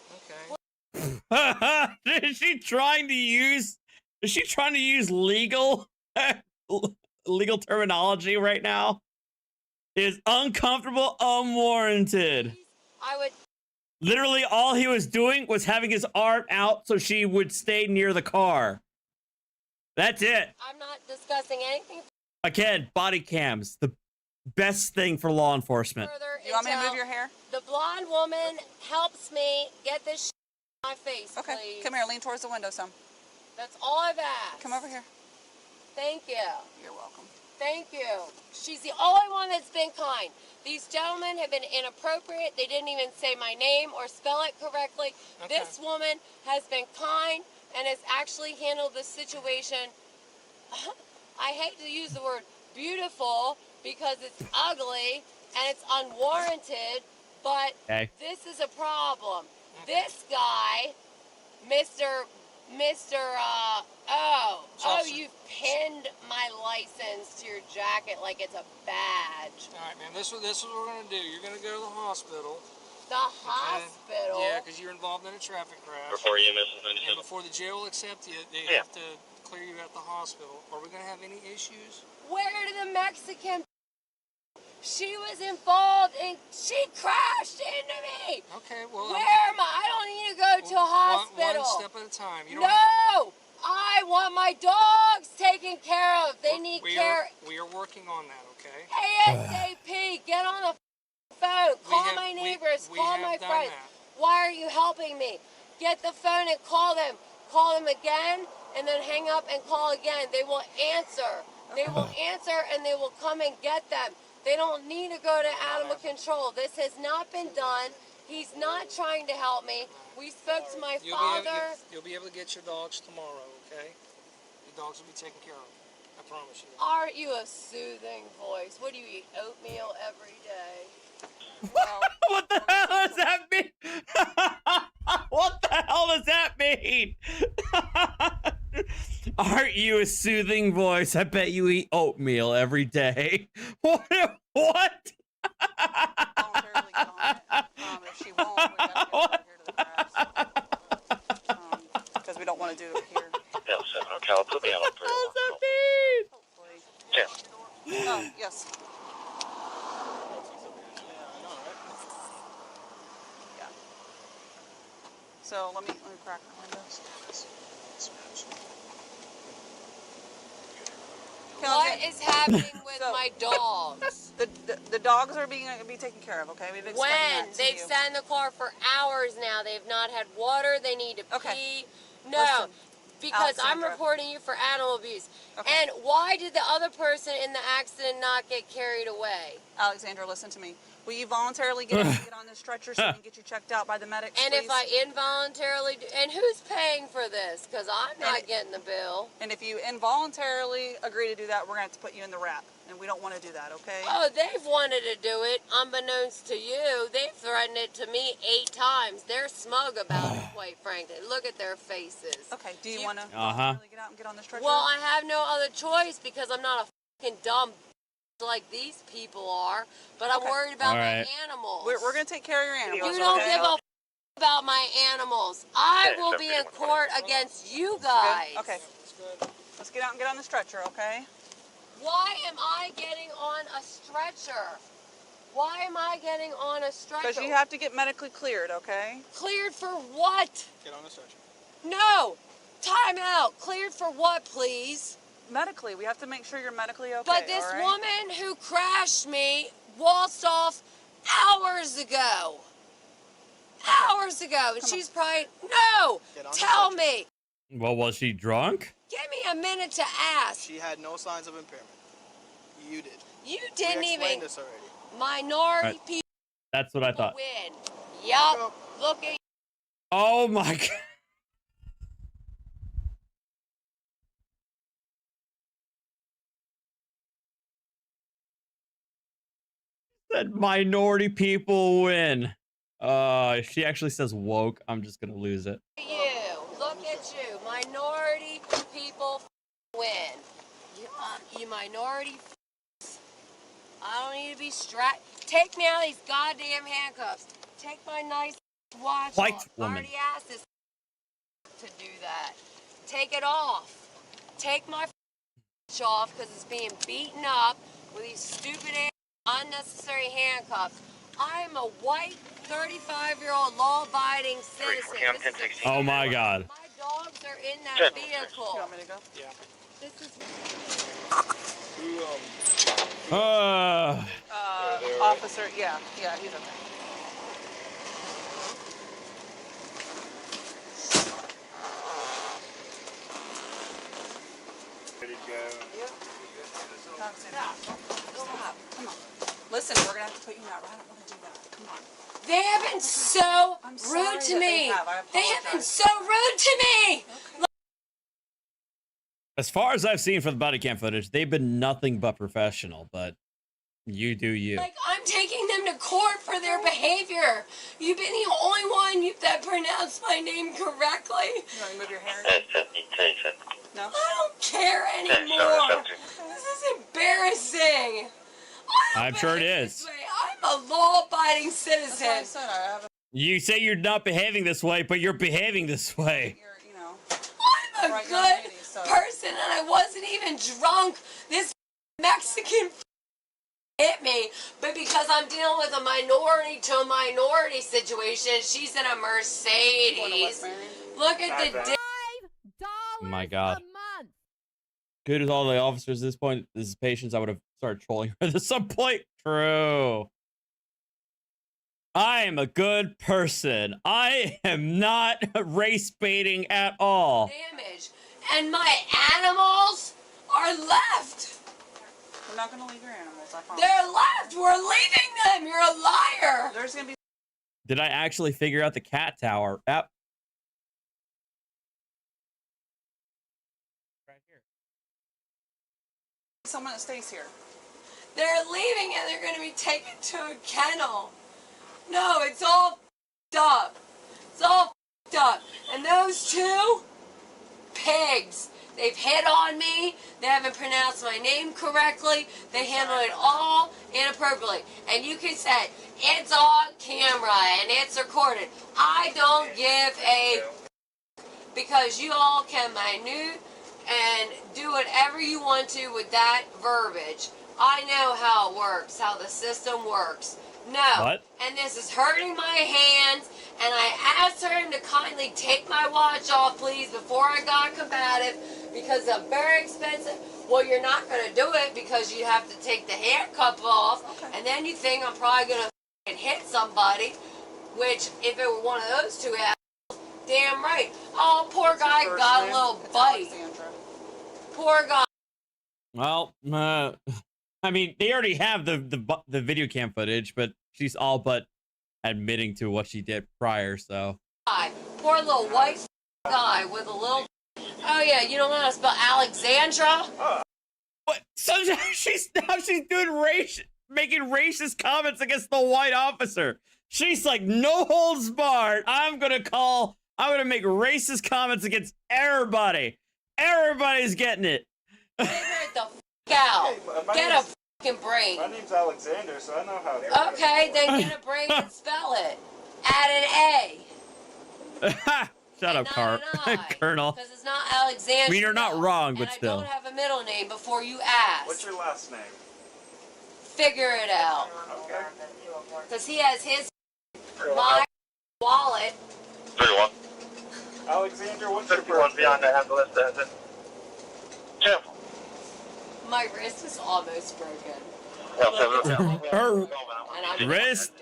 Okay. Is she trying to use legal legal terminology right now? Is uncomfortable, unwarranted. I would Literally all he was doing was having his arm out so she would stay near the car. That's it. I'm not discussing anything Again, body cams, the best thing for law enforcement. further. You want me to until move your hair? The blonde woman helps me get this shit on my face, Okay. please. Come here. Lean towards the window some. That's all I've asked. Come over here. Thank you. You're welcome. Thank you. She's the only one that's been kind. These gentlemen have been inappropriate. They didn't even say my name or spell it correctly. Okay. This woman has been kind and has actually handled the situation. I hate to use the word beautiful because it's ugly and it's unwarranted, but this is a problem. This guy, Mr. You've pinned my license to your jacket like it's a badge. All right, man. This is what we're gonna do. You're gonna go to the hospital. The hospital? Yeah, because you're involved in a traffic crash. Before you, Missmandys. And before the jail will accept you, they have to clear you at the hospital. Are we gonna have any issues? Where did the Mexican? She was involved and she crashed into me. Okay, well. Where am I? I don't need to go to a hospital. One step at a time. You don't No! I want my dogs taken care of. They need care. We are working on that, okay? ASAP. Get on the phone. Call my neighbors. Call my friends. Why are you helping me? Get the phone and call them. Call them again and then hang up and call again. They will answer. They will answer and they will come and get them. They don't need to go to animal control. This has not been done. He's not trying to help me. We spoke to my father. You'll be able to get your dogs tomorrow, okay? Your dogs will be taken care of. I promise you. Aren't you a soothing voice? What do you eat? Oatmeal every day? What the hell does that mean? What the hell does that mean? Aren't you a soothing voice? I bet you eat oatmeal every day. What? If she won't, we gotta get over here to the grass. Because we don't want to do it here. Yeah, 7 Cal, put me on for What does that Oh, yes. So let me crack my windows. What is happening with my dogs? The dogs are be taken care of, okay? We've explained When? that to They've you. sat in the car for hours now. They've not had water. They need to pee. No, Listen, because I'm Alexandra. reporting you for animal abuse. And why did the other person in the accident not get carried away? Alexandra, listen to me. Will you voluntarily get on this stretcher so we can get you checked out by the medics, And please? if I involuntarily do, and who's paying for this? Because I'm not getting the bill. And if you involuntarily agree to do that, we're going to have to put you in the wrap. And we don't want to do that, okay? Oh, they've wanted to do it, unbeknownst to you. They've threatened it to me 8 times. They're smug about it, quite frankly. Look at their faces. Okay, do you want to Uh-huh. get out and get on the stretcher? Well, I have no other choice because I'm not a fucking dumb like these people are, but I'm worried about my animals. We're going to take care of your animals, You don't okay? give a about my animals. I will be in court against you guys. Okay. Let's get out and get on the stretcher, okay? Why am I getting on a stretcher? Why am I getting on a stretcher? Because you have to get medically cleared, okay? Cleared for what? Get on the stretcher. No! Time out. Cleared for what, please? Medically. We have to make sure you're medically okay, But this all right? woman who crashed me waltzed off hours ago. Hours ago. And she's probably... No! Tell me. Well, was she drunk? Give me a minute to ask. She had no signs of impairment. You did. You didn't we even... explained this already. Minority Right. people That's what I thought. win. Yup. Look at... Oh my god. That minority people win. If she actually says woke, I'm just gonna lose it. you. Look at you. Minority people win. You minority I don't need to be strapped. Take me out of these goddamn handcuffs. Take my nice watch White off. woman. I already asked this to do that. Take it off. Take my watch off because it's being beaten up with these stupid unnecessary handcuffs. I'm a white 35-year-old law-abiding citizen. Oh my god. My dogs are in that vehicle. You want me to go? Yeah. This is... Officer, yeah, he's okay. Ready to go? Stop. Come on. Listen, we're gonna have to put you in that. I don't want to do that. Come on. They have been so rude to me. They have been so rude to me. As far as I've seen from the body cam footage, they've been nothing but professional, but you do you. Like, I'm taking them to court for their behavior. You've been the only one that pronounced my name correctly. You want to move your hair? No? I don't care anymore. This is embarrassing. I'm sure it is. I'm a law-abiding citizen. That's what I said. I have You say you're not behaving this way, but you're behaving this way. I'm a good person, and I wasn't even drunk. This Mexican hit me, but because I'm dealing with a minority to a minority situation, she's in a Mercedes. Look at the dick. Oh my god. Good as all the officers at this point, this is patience. I would have started trolling her at some point. True. I am a good person. I am not race baiting at all. Damage. And my animals are left. We're not going to leave your animals, I promise. They're left. We're leaving them. You're a liar. There's going to be... Did I actually figure out the cat tower? Yep. someone that stays here. They're leaving and they're going to be taken to a kennel. No, it's all f***ed up. It's all f***ed up. And those two pigs, they've hit on me. They haven't pronounced my name correctly. They handled it all inappropriately. And you can say, it's on camera and it's recorded. I don't give a because you all can minute and do whatever you want to with that verbiage. I know how it works, how the system works. No. What? And this is hurting my hands. And I asked him to kindly take my watch off, please, before I got combative, because they're very expensive. Well, you're not going to do it because you have to take the handcuff off, and then you think I'm probably going to hit somebody, which, if it were one of those two assholes, damn right. Oh, poor guy got a little bite. Poor guy. Well, I mean, they already have the video cam footage, but she's all but admitting to what she did prior, so. Poor little white guy with a little... Oh, yeah, you don't know how to spell Alexandra? What? So she's doing making racist comments against the white officer. She's like, no holds barred. I'm gonna make racist comments against everybody. Everybody's getting it. Figure it the f*** out. Get a f***ing brain. My name's Alexander, so I know how to... Okay, then get a brain and spell it. Add an A. Shut up, Colonel. Because it's not Alexander. I mean, you're not wrong, but still. I don't have a middle name before you ask. What's your last name? Figure it out. Okay. Because he has his my wallet. 31. Alexander, what's your 51 birthday? beyond the handle list. Careful. My wrist is almost broken. Her And I'm wrist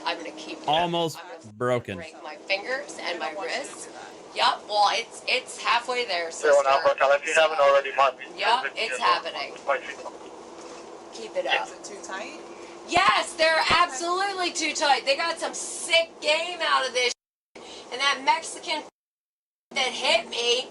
I'm going to keep it. almost broken. Break my fingers and my wrists. Yup, well, it's halfway there, sister. If you haven't already marked me. Yup, it's happening. Keep it up. Is it too tight? Yes, they're absolutely too tight. They got some sick game out of this. And that Mexican that hit me,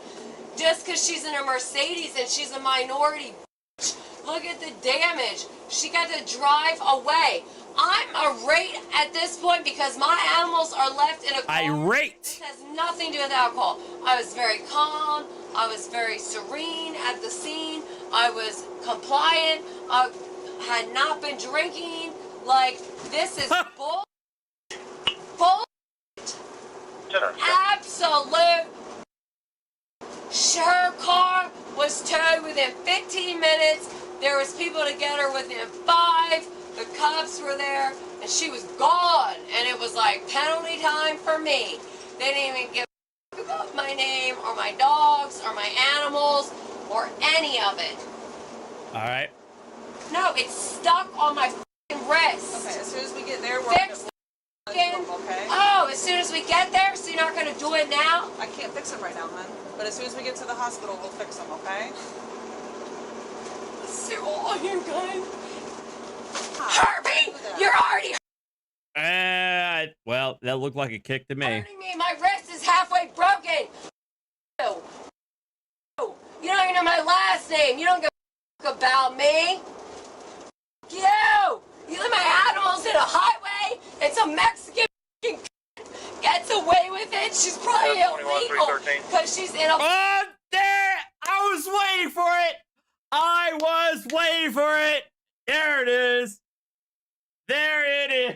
just because she's in a Mercedes and she's a minority bitch. Look at the damage. She got to drive away. I'm irate at this point because my animals are left in a car. Irate. This has nothing to do with alcohol. I was very calm. I was very serene at the scene. I was compliant. I had not been drinking. Like, this is bull. Bull. Absolute. Her car was towed within 15 minutes. There was people to get her within 5. The cops were there, and she was gone. And it was like penalty time for me. They didn't even give a fuck about my name or my dogs or my animals or any of it. All right. No, it's stuck on my f***ing wrist. Okay, as soon as we get there, we're Fix the f***ing... Okay. Oh, as soon as we get there? So you're not going to do it now? I can't fix them right now, hon. But as soon as we get to the hospital, we'll fix them, okay? So all you guys... Herbie, you're already Well, that looked like a kick to me. hurting me. My wrist is halfway broken. You don't even know my last name. You don't give a fuck about me. You let my animals in a highway and some Mexican gets away with it. She's probably illegal because she's in a... Oh, there! I was waiting for it! I was waiting for it! There it is! There it is!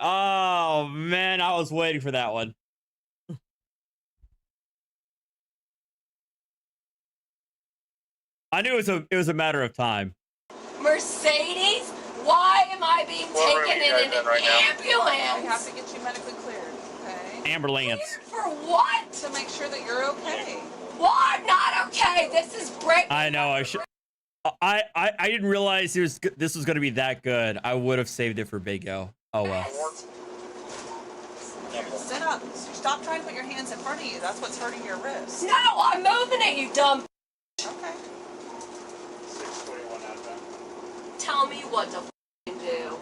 Oh man, I was waiting for that one. I knew it was a matter of time. Mercedes? Why am I being taken in an ambulance? We have to get you medically cleared, okay? Ambulance. For what? To make sure that you're okay. Well, I'm not okay. This is breaking. I know. I should. I didn't realize this was going to be that good. I would have saved it for Big O. Oh well. Sit up. Stop trying to put your hands in front of you. That's what's hurting your wrist. No, I'm moving it, you dumb. Okay. 621 outbound. Tell me what to do.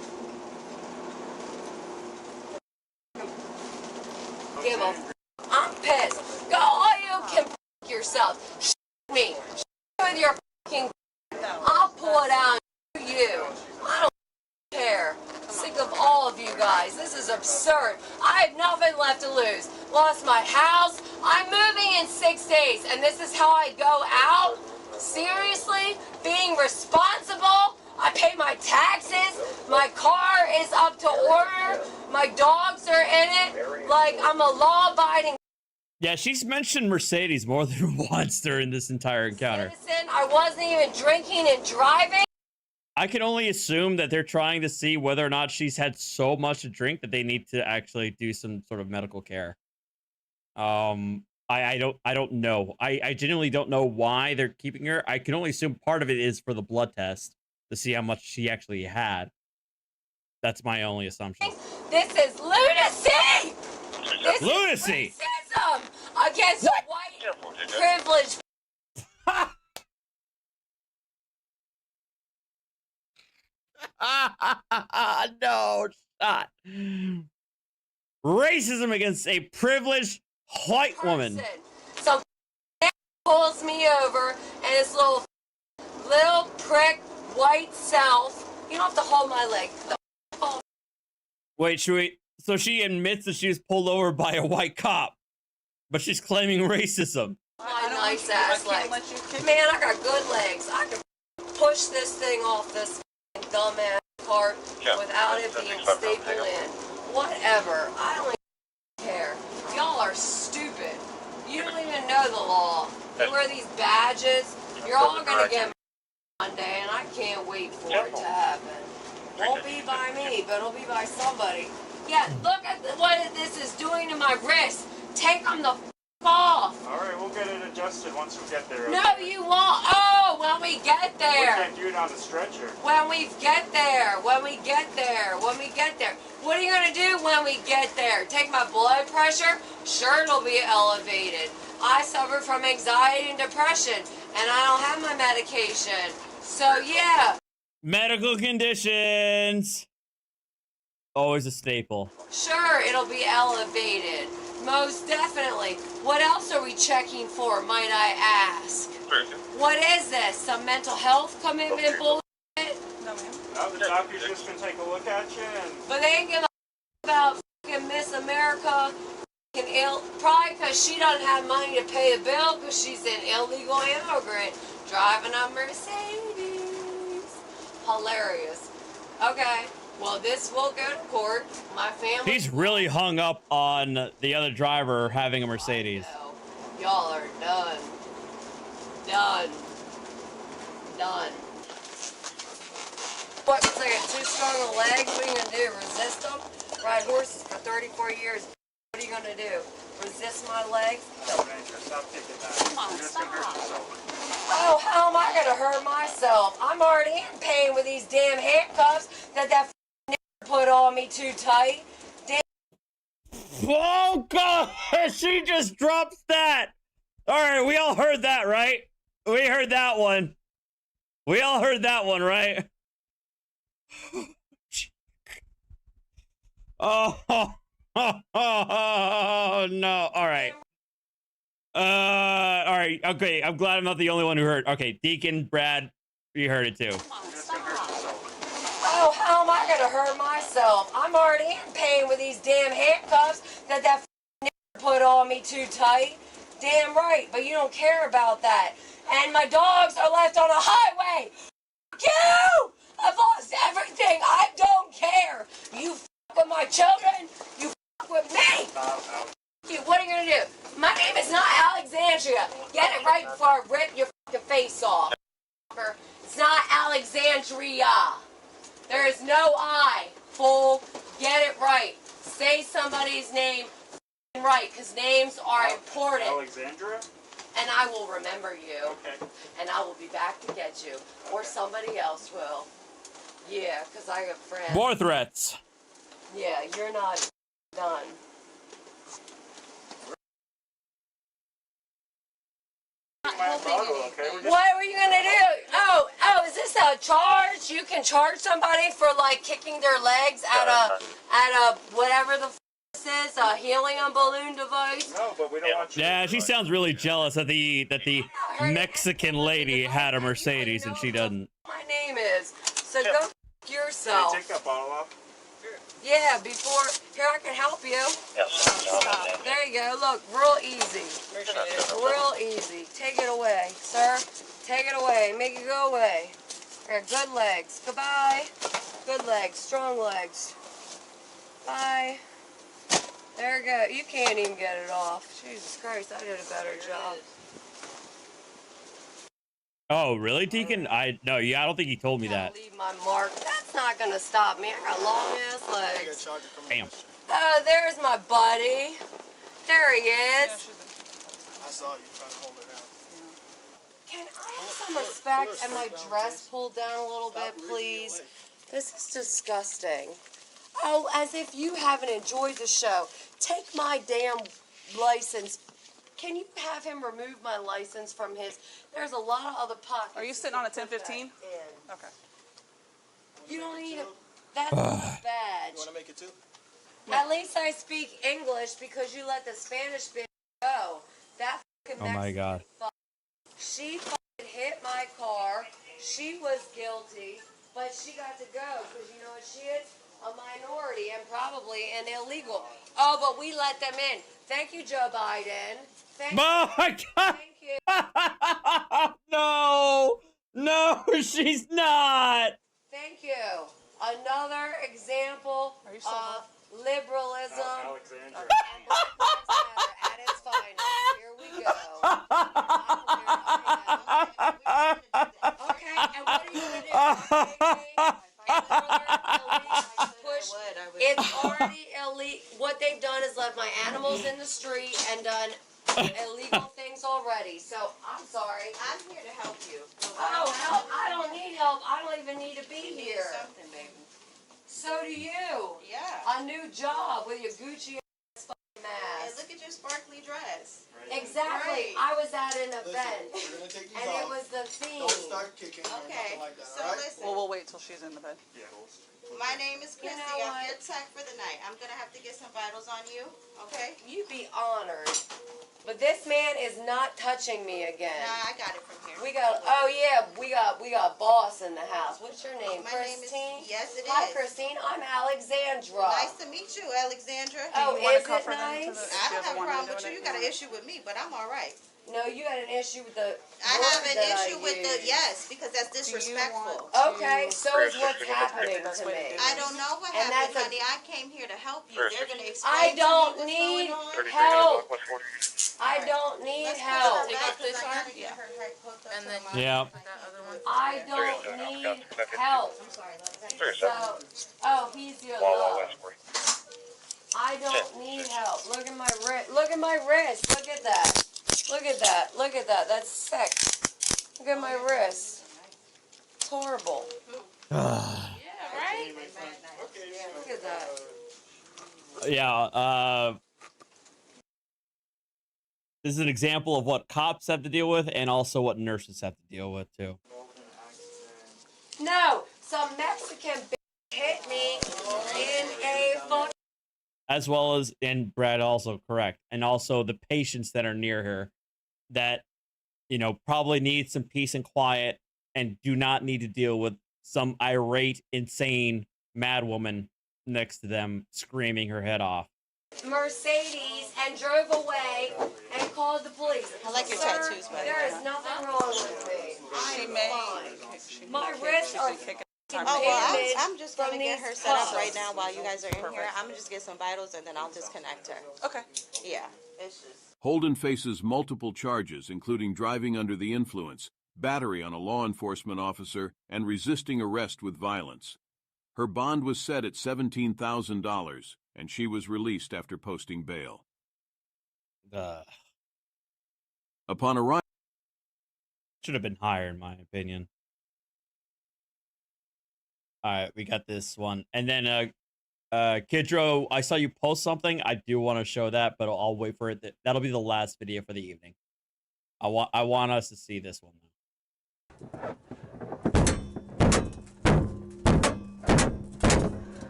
Give a I'm pissed. Go, all you can yourself. Me. With your fucking. I'll pull it out. You. I don't care. Sick of all of you guys. This is is absurd. I have nothing left to lose. Lost my house. I'm moving in 6 days, and this is how I go out? Seriously? Being responsible? I pay my taxes. My car is up to order. My dogs are in it. Like, I'm a law-abiding Yeah, she's mentioned Mercedes more than once during this entire encounter. citizen. I wasn't even drinking and driving. I can only assume that they're trying to see whether or not she's had so much to drink that they need to actually do some sort of medical care. I don't know. I genuinely don't know why they're keeping her. I can only assume part of it is for the blood test to see how much she actually had. That's my only assumption. This is lunacy! This Lunacy! is racism against white privilege. No, shot. Racism against a privileged white woman. So pulls me over, and his little prick white self. You don't have to hold my leg. Wait, so she admits that she was pulled over by a white cop, but she's claiming racism. My nice ass legs. Man, I got good legs. I can push this thing off this dumbass cart without it being stapled in. Whatever. I don't even care. Y'all are stupid. You don't even know the law. You wear these badges. You're all gonna get one day, and I can't wait for it to happen. Won't be by me, but it'll be by somebody. Yeah, look at what this is doing to my wrist. Take them the off. All right, we'll get it adjusted once we get there. No, you won't. Oh, when we get there. We can't do it on the stretcher. When we get there. When we get there. When we get there. What are you going to do when we get there? Take my blood pressure? Sure, it'll be elevated. I suffer from anxiety and depression, and I don't have my medication. So, yeah. Medical conditions. Always a staple. Sure, it'll be elevated. Most definitely. What else are we checking for, might I ask? What is this? Some mental health commitment bullshit? No, the doctor's just gonna take a look at you and... But they ain't give a about fucking Miss America ill, probably because she doesn't have money to pay the bill because she's an illegal immigrant driving a Mercedes. Hilarious. Okay. Well, this will go to court. My family... He's really hung up on the other driver having a Mercedes. Y'all are done. Done. Done. What, because I got too strong of legs? What are you going to do? Resist them? Ride horses for 34 years. What are you going to do? Resist my legs? Stop taking that. Come on, You're just gonna hurt yourself. Oh, how am I going to hurt myself? I'm already in pain with these damn handcuffs that put on me too tight. Damn. Oh, God! She just drops that! Alright, we all heard that, right? We heard that one. We all heard that one, right? Oh, no. Alright. Alright, okay. I'm glad I'm not the only one who heard. Okay, Deacon, Brad, you heard it too. Oh, how am I going to hurt myself? I'm already in pain with these damn handcuffs that put on me too tight. Damn right, but you don't care about that. And my dogs are left on a highway. F*** you! I've lost everything. I don't care. You f*** with my children. You f*** with me. You, what are you going to do? My name is not Alexandria. Get it right before I rip your f***ing face off. It's not Alexandria. There is no I. Fool. Get it right. Say somebody's name right, because names are important. Alexandria? And I will remember you. Okay. And I will be back to get you. Or somebody else will. Yeah, because I got friends. More threats. Yeah, you're not done. What were you gonna do? Oh, is this a charge? You can charge somebody for like kicking their legs at a whatever the this is, a helium balloon device. No, but we don't want you. Yeah, she sounds really jealous that the Mexican lady had a Mercedes and she doesn't. My name is. So go f yourself. Can you take that bottle off? Yeah, before, here I can help you. Yes. There you go, look, real easy. Real easy. Take it away, sir. Take it away, make it go away. There, good legs, goodbye. Good legs, strong legs. Bye. There you go, you can't even get it off. Jesus Christ, I did a better job. Oh, really, Deacon? I don't think he told me that. Leave my mark. That's not gonna stop me. I got long ass legs. Damn. Oh, there's my buddy. There he is. I saw you trying to hold it out. Can I have some respect and my dress pulled down a little bit, please? This is disgusting. Oh, as if you haven't enjoyed the show. Take my damn license. Can you have him remove my license from his? There's a lot of other pockets. Are you sitting on a 1015? Okay. You don't need a. That's a badge. You want to make it too? At least I speak English because you let the Spanish bitch go. That fucking Oh my God. She fucking hit my car. She was guilty, but she got to go because you know what she is? A minority and probably an illegal. Oh, but we let them in. Thank you, Joe Biden. Thank My God. Thank you. No, she's not. Thank you. Another example of liberalism and Black Lives Matter at its finest. Here we go. Okay, and what are you gonna do? It's already illegal. What they've done is left my animals in the street and done illegal things already. So I'm sorry. I'm here to help you. Oh, help! I don't need help. I don't even need to be here. Something, baby. So do you. Yeah. A new job with your Gucci ass fucking mask. And look at your sparkly dress. Exactly. Right. I was at an event, We're gonna take these and it off. was the theme. Don't start kicking or Okay. nothing like that. So all right? listen. Well, we'll wait till she's in the bed. Yeah. My name is Chrissy. know I'm what? your tech for the night. I'm gonna have to get some vitals on you. Okay? You'd be honored. But this man is not touching me again. Nah, I got it from here. We got. Oh yeah, we got boss in the house. What's your name? My Christine. name is. Yes, it is. Hi, Christine. I'm Alexandra. Nice to meet you, Alexandra. Oh, Do you want is to it comfort him to nice? the- I don't have a want problem him with doing you. You it? got an issue with me, but I'm all right. No, you got an issue with the. I have word an that issue I with the used. yes, because that's disrespectful. Okay, so is what's happening to me. I don't know what And happened, that's a- honey. I came here to help you. They're gonna explain I to me don't what's need going on. help. I don't need Let's put help. her back, 'cause I gotta get her hooked up And to then my- Yeah. I don't need help. I'm sorry, love. So, oh, he's your love. I don't need help. Look at my wrist. Look at my wrist. Look at that. Look at that. Look at that. That's sick. Look at my wrist. It's horrible. Yeah, right? Look at that. Yeah, this is an example of what cops have to deal with and also what nurses have to deal with, too. No, some Mexican bitch hit me in a fucking. As well as, and Brad also correct, and also the patients that are near her that, you know, probably need some peace and quiet and do not need to deal with some irate, insane madwoman next to them screaming her head off. Mercedes and drove away and called the police. I like your Sir, tattoos, by the there way. is nothing wrong with me. I am fine. My wrists are Oh, well, pivoted I'm just going to from get these her set up cuffs. right now while you guys are in here. I'm going to just get some vitals and then I'll disconnect her. Okay. Yeah. It's just... Holden faces multiple charges, including driving under the influence, battery on a law enforcement officer, and resisting arrest with violence. Her bond was set at $17,000, and she was released after posting bail. Upon arrival, Should have been higher, in my opinion. All right, we got this one. And then, Kidro, I saw you post something. I do want to show that, but I'll wait for it. That'll be the last video for the evening. I want us to see this one, though.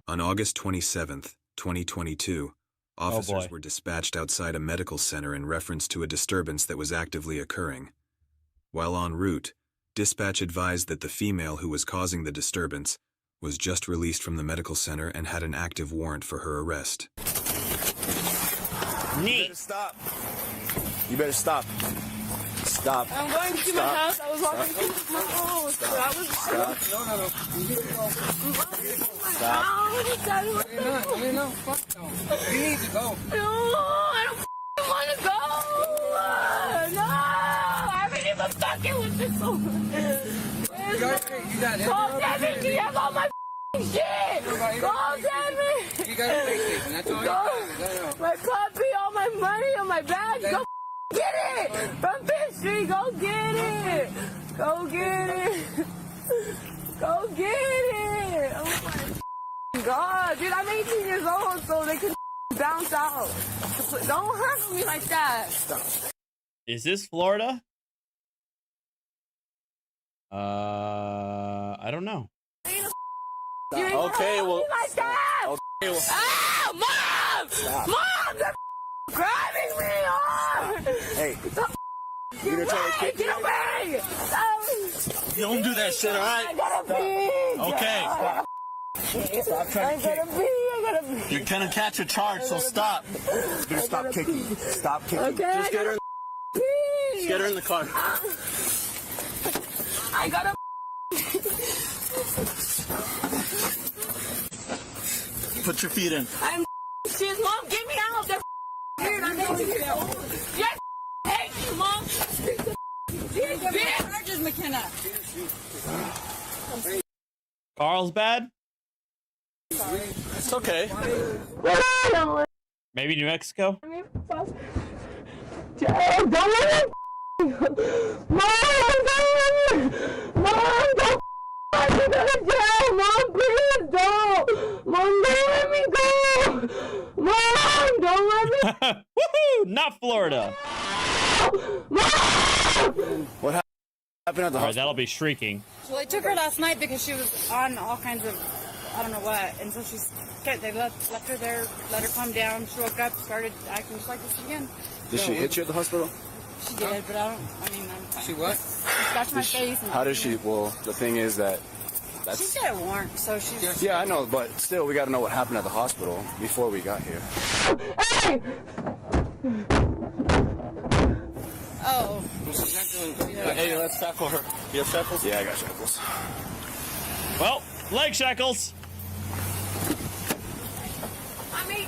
On August 27th, 2022, officers boy. were dispatched outside a medical center in reference to a disturbance that was actively occurring. While en route, dispatch advised that the female who was causing the disturbance was just released from the medical center and had an active warrant for her arrest. Neat. Stop. You better stop. Stop. I'm going to my house. I was walking to my house. Stop. Stop. No. Stop. No. Fuck no. You need to go. No, I don't want to go. No, I haven't even fucking with this woman. You got it. Call Devin. You have all my shit. Call Devin. You got a PlayStation. That's all you got. My puppy, all my money, all my bags. Go get it from Fifth Street. Go get it. Go get it. Go get it. Oh my God, dude, I'm 18 years old, so they can bounce out. Don't hurt me like that. Is this Florida? I don't know. Okay, well. Like that. Okay, well. Oh, Mom! Stop. Mom, they're grabbing me on! Hey. You gonna try to kick me? Get away! You don't do that shit, alright? I gotta pee! Okay. Stop trying to kick. I gotta pee. You're gonna catch a charge, so stop. You better stop kicking. Stop kicking. Okay, Just get her in. Just get her in the car. I gotta Put your feet in. I'm shit, Mom, get me out. They're weird. I'm yes, hate you, Mom. Bitch. Charges, McKenna. Carl's bad? It's okay. Maybe New Mexico? Joe, don't let me. Mom, don't let me go to jail. Mom, please don't. Mom, don't let me go. Mom, don't let me. Woohoo! Not Florida. What happened at the hospital? Alright, that'll be shrieking. Well, they took her last night because she was on all kinds of, I don't know what, and so they left her there, let her calm down. She woke up, started acting just like this again. Did she hit you at the hospital? She did, but I'm fine. She what? She scratched my face. And How did she? Well, the thing is that. She's got a warrant, so she's. Yeah, I know, but still, we got to know what happened at the hospital before we got here. Hey! Oh. Hey, let's tackle her. You have shackles? Yeah, I got shackles. Well, leg shackles. I'm 18.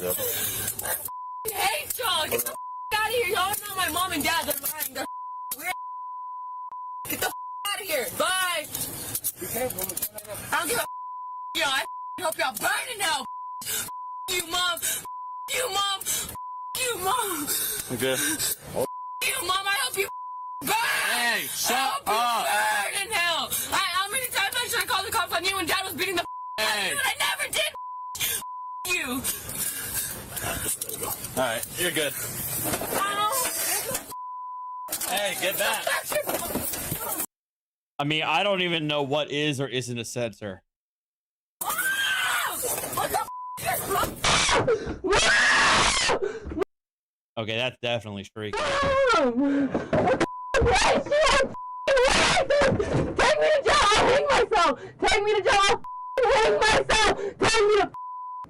Yep. Hey, y'all, get the out of here. Y'all know my mom and dad. They're lying. They're weird. Get the out of here. Bye. Be careful. I don't give a y'all. I hope y'all burn in hell. You, Mom. You, Mom. You, Mom. Okay. You, Mom. I hope you burn. Hey, shut I hope up. you burn in hell. How many times should I call the cops on you when Dad was beating the Hey. out of you? And I never did. You. Alright, you're good. Hey, get back. I mean, I don't even know what is or isn't a sensor. Okay, that's definitely shrieking. Take me to jail. I'll hang myself. Take me to jail. I'll hang myself. Take me to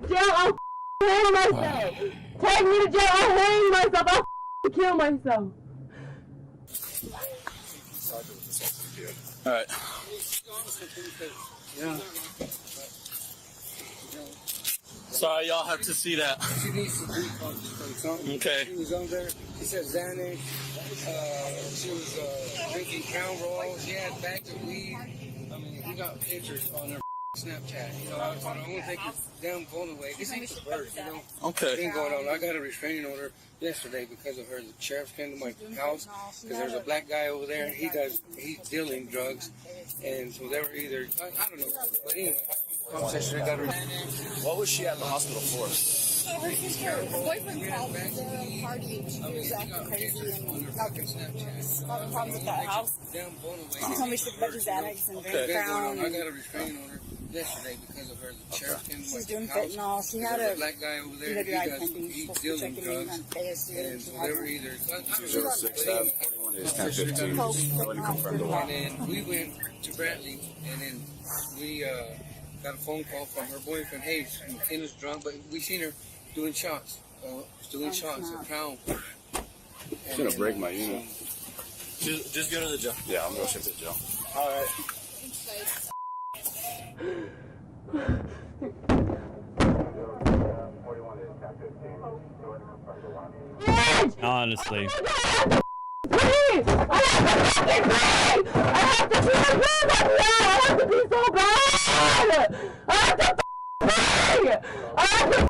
jail. I'll hang myself. Take me to jail. I'll hang myself. I'll kill myself. Alright. Yeah. Sorry, y'all have to see that. She needs to recall something. Okay. She was on there. She said Xanax. She was drinking Crown Roll. She had bags of weed. I mean, we got pictures on her Snapchat. You know, I don't want to take your damn phone away. This ain't the bird, you know. Okay. Thing going on. I got a restraining order yesterday because of her. The sheriff came to my house because there's a black guy over there. He's dealing drugs, and so they were either I don't know. But anyway, conversation. I got her. What was she at the hospital for? So her sister, her boyfriend called her party and she was acting crazy and having problems at that house. She told me she took a bunch of Xanax and drank Crown. I got a restraining order. yesterday because of her. The sheriff came to She's my doing house. fentanyl. She had There's a black guy over there. DWI pending. He's Supposed to dealing check in drugs. on ASU. And so they were either 206 Ave, 41 is 1015. Ability confirmed the and then we went to Bradley, and then we got a phone call from her boyfriend Hayes, and Ken was drunk, but we seen her doing shots, a pound. I'm gonna break my unit. Just go to the jail. Yeah, I'm gonna go straight to the jail. All right. Honestly. Please! I have to pee! I have to pee so bad! I have to pee! I have to pee!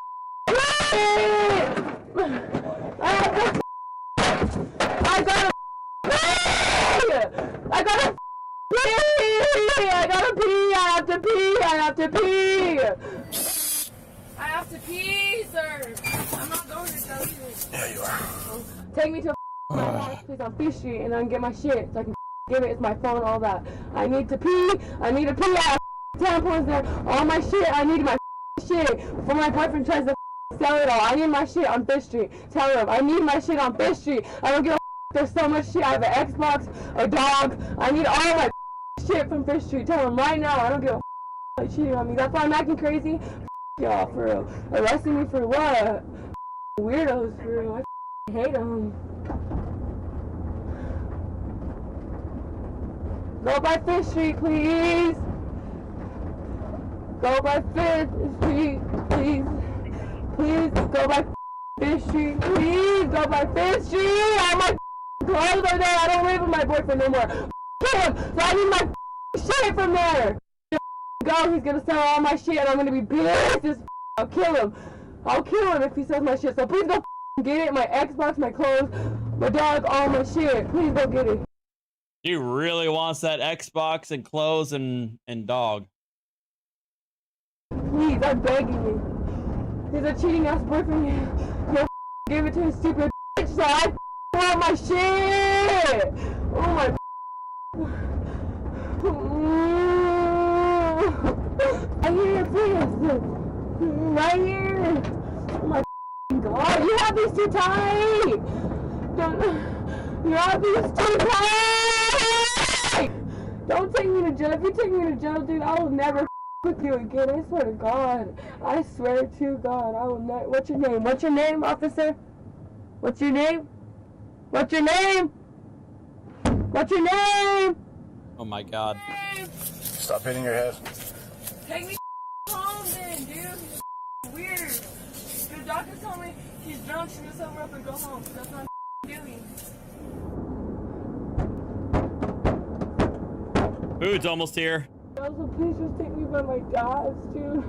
I gotta pee! I gotta pee! I gotta pee! I have to pee! I have to pee! I have to pee, sir! I'm not going to tell you. Yeah, you are. Take me to my house, please, on Fish Street, and then get my shit so I can give it. It's my phone, all that. I need to pee. I need to pee. I have tampons there. All my shit. I need my shit. Before my boyfriend tries to sell it all. I need my shit on Fish Street. Tell him I need my shit on Fish Street. I don't give a There's so much shit. I have an Xbox, a dog. I need all my shit from Fish Street. Tell him right now. I don't give a like cheating on me. That's why I'm acting crazy. Y'all, for real. Arresting me for what? Weirdos, for real. I hate them. Go by Fish Street, please. Go by Fish Street, please. Please go by Fish Street, please. Go by Fish Street. All my clothes are there. I don't live with my boyfriend no more. Kill him. So I need my shit from there. Go. He's gonna sell all my shit, and I'm gonna be pissed as I'll kill him. I'll kill him if he sells my shit. So please go get it. My Xbox, my clothes, my dog, all my shit. Please go get it. She really wants that Xbox and clothes and dog. Please, I'm begging you. He's a cheating ass boyfriend. He'll give it to his stupid bitch, so I want my shit. Oh my. I hear it, please. Right here. Oh my God, you have these too tight. You have these too tight. Don't take me to jail. If you take me to jail, dude, I will never with you again. I swear to God. I swear to God. I will not. What's your name? What's your name, officer? What's your name? What's your name? What's your name? Oh my God. Stop hitting your head. Take me home then, dude. Weird. The doctor told me she's drunk. She was somewhere up and go home. That's what I'm doing. Food's almost here. Also, please just take me by my dad's, dude.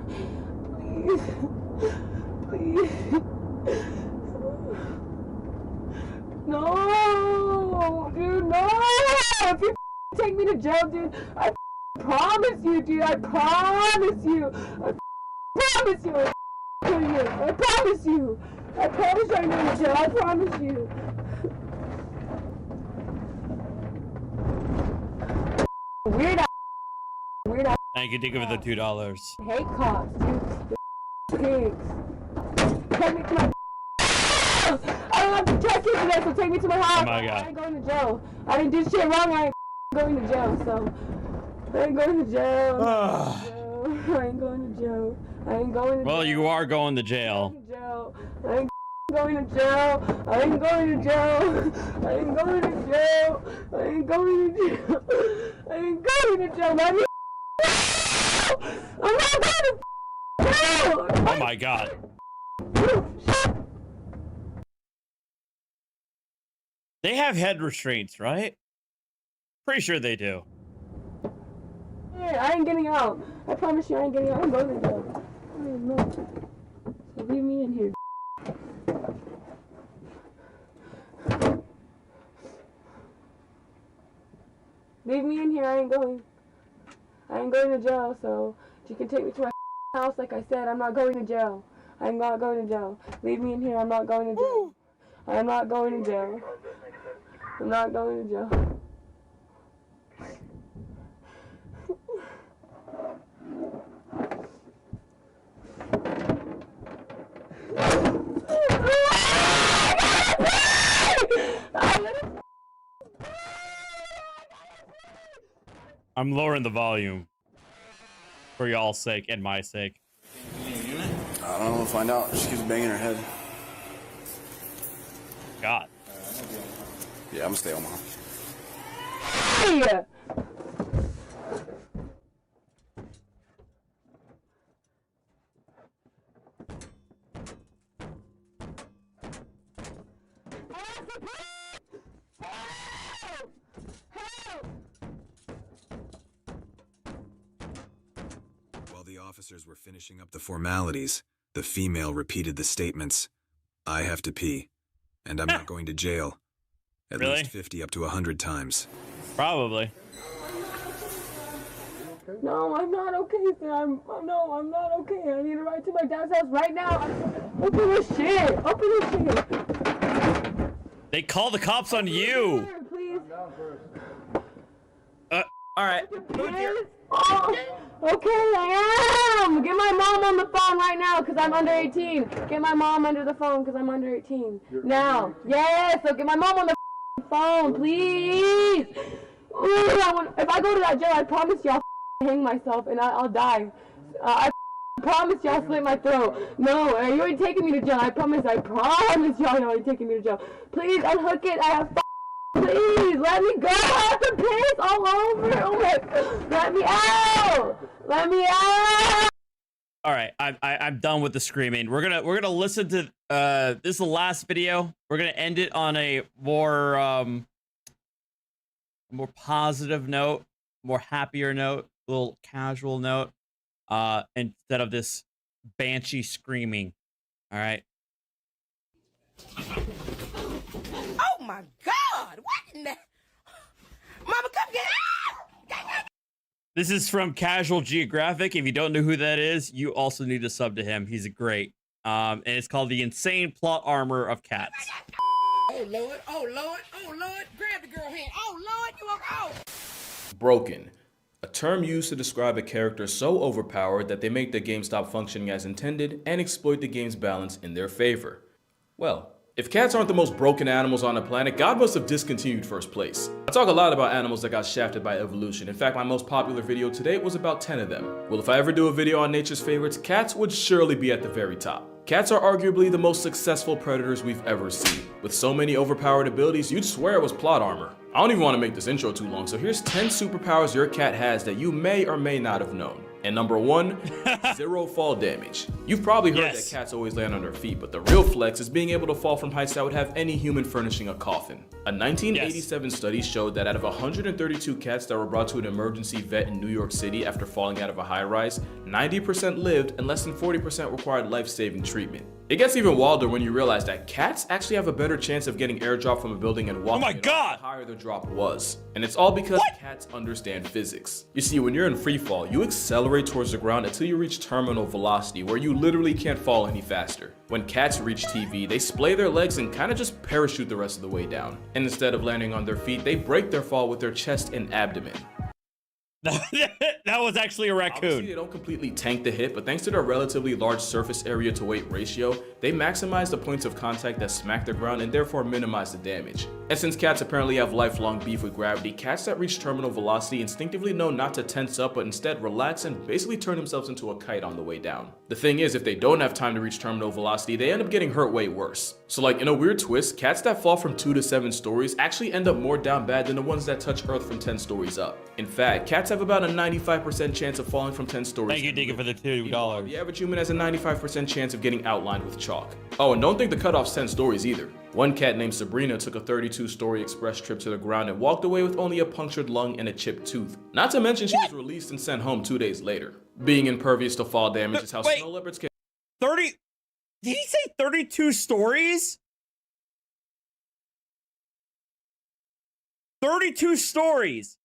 Please. Please. No, dude, no. If you take me to jail, dude, I promise you, dude. I promise you. I promise you. I promise you. I promise right now in jail. I promise you. Weird ass. Weird ass. Thank you, Digger, for the $2. Hate cops, dude. Pigs. Take me to my I don't have to check it today, so take me to my house. Oh my God. I ain't going to jail. I didn't do shit wrong. I ain't going to jail, so I ain't going to jail. I ain't going to jail. I ain't going to jail. Well, you are going to jail. I ain't going to jail. I ain't going to jail. I ain't going to jail. I ain't going to jail. I ain't going to jail. Let me. I'm not going to jail. Oh my God. They have head restraints, right? Pretty sure they do. Yeah, I ain't getting out. I promise you I ain't getting out. I'm going to jail. I don't know. So leave me in here. Leave me in here. I ain't going. I ain't going to jail, so you can take me to my house like I said. I'm not going to jail. I'm not going to jail. Leave me in here. I'm not going to jail. I'm not going to jail. I'm not going to jail. I'm lowering the volume for y'all's sake and my sake. I don't know. We'll find out. She keeps banging her head. God. Yeah, I'm gonna stay home. Hey! While the officers were finishing up the formalities, the female repeated the statements, "I have to pee, and I'm not going to jail," at Really? least 50 up to 100 times. Probably. No, I'm not okay, sir. I'm not okay. I need to ride to my dad's house right now. Open this shit. Open this shit. They call the cops on you. Please. All right. Oh, okay, I am. Get my mom on the phone right now because I'm under 18. Get my mom under the phone because I'm under 18. Now. Yes, so get my mom on the phone, please. Ooh, if I go to that jail, I promise you I'll hang myself and I'll die. I promise you I'll slit my throat. No, you ain't taking me to jail. I promise y'all you ain't taking me to jail. Please unhook it. I have please let me go. I have to piss all over. Oh my, let me out. Let me out. All right, I'm done with the screaming. We're gonna listen to this is the last video. We're gonna end it on a more positive note, more happier note, a little casual note, instead of this banshee screaming. All right. Oh my God! What in the? Mama, come get out! This is from Casual Geographic. If you don't know who that is, you also need to sub to him. He's great. And it's called The Insane Plot Armor of Cats. Oh Lord! Oh Lord! Oh Lord! Grab the girl hand! Oh Lord! You won't go! Broken. A term used to describe a character so overpowered that they make the game stop functioning as intended and exploit the game's balance in their favor. Well, if cats aren't the most broken animals on the planet, God must have discontinued first place. I talk a lot about animals that got shafted by evolution. In fact, my most popular video today was about 10 of them. Well, if I ever do a video on nature's favorites, cats would surely be at the very top. Cats are arguably the most successful predators we've ever seen. With so many overpowered abilities, you'd swear it was plot armor. I don't even want to make this intro too long, so here's 10 superpowers your cat has that you may or may not have known. And number 1, 0 fall damage. You've probably heard that cats always land on their feet, but the real flex is being able to fall from heights that would have any human furnishing a coffin. A 1987 study showed that out of 132 cats that were brought to an emergency vet in New York City after falling out of a high-rise, 90% lived and less than 40% required life-saving treatment. It gets even wilder when you realize that cats actually have a better chance of getting airdrop from a building and walking the higher the drop was. And it's all because cats understand physics. You see, when you're in free fall, you accelerate towards the ground until you reach terminal velocity, where you literally can't fall any faster. When cats reach TV, they splay their legs and kind of just parachute the rest of the way down. And instead of landing on their feet, they break their fall with their chest and abdomen. That was actually a raccoon. Obviously, they don't completely tank the hit, but thanks to their relatively large surface area to weight ratio, they maximize the points of contact that smack the ground and therefore minimize the damage. And since cats apparently have lifelong beef with gravity, cats that reach terminal velocity instinctively know not to tense up, but instead relax and basically turn themselves into a kite on the way down. The thing is, if they don't have time to reach terminal velocity, they end up getting hurt way worse. So like in a weird twist, cats that fall from 2 to 7 stories actually end up more down bad than the ones that touch Earth from 10 stories up. In fact, cats have about a 95% chance of falling from 10 stories. Thank you, Digger, for the $2. The average human has a 95% chance of getting outlined with chalk. Oh, and don't think the cutoff's 10 stories either. One cat named Sabrina took a 32-story express trip to the ground and walked away with only a punctured lung and a chipped tooth. Not to mention she was released and sent home 2 days later. Being impervious to fall damage is how snow leopards can... 30... Did he say 32 stories? 32 stories!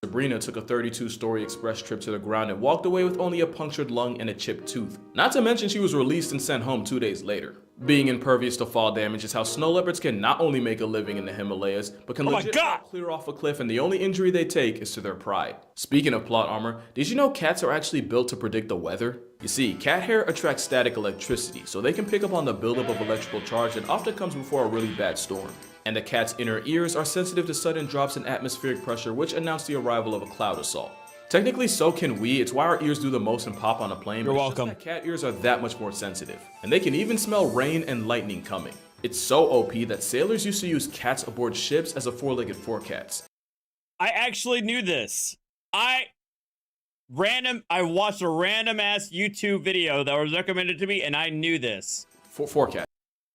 Sabrina took a 32-story express trip to the ground and walked away with only a punctured lung and a chipped tooth. Not to mention she was released and sent home 2 days later. Being impervious to fall damage is how snow leopards can not only make a living in the Himalayas, but can legit clear off a cliff, and the only injury they take is to their pride. Speaking of plot armor, did you know cats are actually built to predict the weather? You see, cat hair attracts static electricity, so they can pick up on the buildup of electrical charge that often comes before a really bad storm. and the cat's inner ears are sensitive to sudden drops in atmospheric pressure which announce the arrival of a cloud assault. Technically, so can we. It's why our ears do the most and pop on a plane. You're but welcome. It's just that cat ears are that much more sensitive, and they can even smell rain and lightning coming. It's so OP that sailors used to use cats aboard ships as a four-legged forecats. I actually knew this. I watched a random ass YouTube video that was recommended to me, and I knew this. Forecast.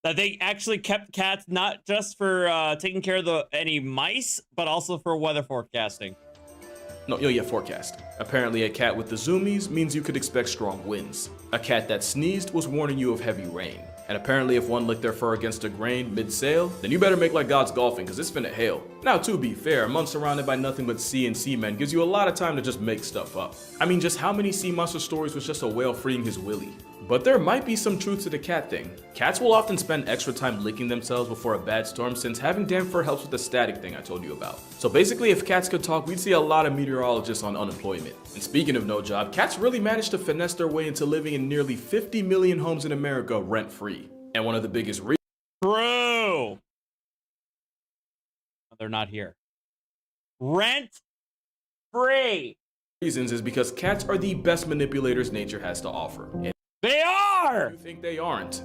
That they actually kept cats not just for taking care of any mice, but also for weather forecasting. No, yeah, forecast. Apparently a cat with the zoomies means you could expect strong winds. A cat that sneezed was warning you of heavy rain. And apparently if one licked their fur against a grain mid-sail, then you better make like God's golfing, cause it's finna hail. Now to be fair, a month surrounded by nothing but sea and seamen gives you a lot of time to just make stuff up. I mean, just how many sea monster stories was just a whale freeing his willy? But there might be some truth to the cat thing. Cats will often spend extra time licking themselves before a bad storm since having damp fur helps with the static thing I told you about. So basically if cats could talk, we'd see a lot of meteorologists on unemployment. And speaking of no job, cats really managed to finesse their way into living in nearly 50 million homes in America rent-free. And one of the biggest True. They're not here. Rent-free. Reasons is because cats are the best manipulators nature has to offer. And they are! You think they aren't?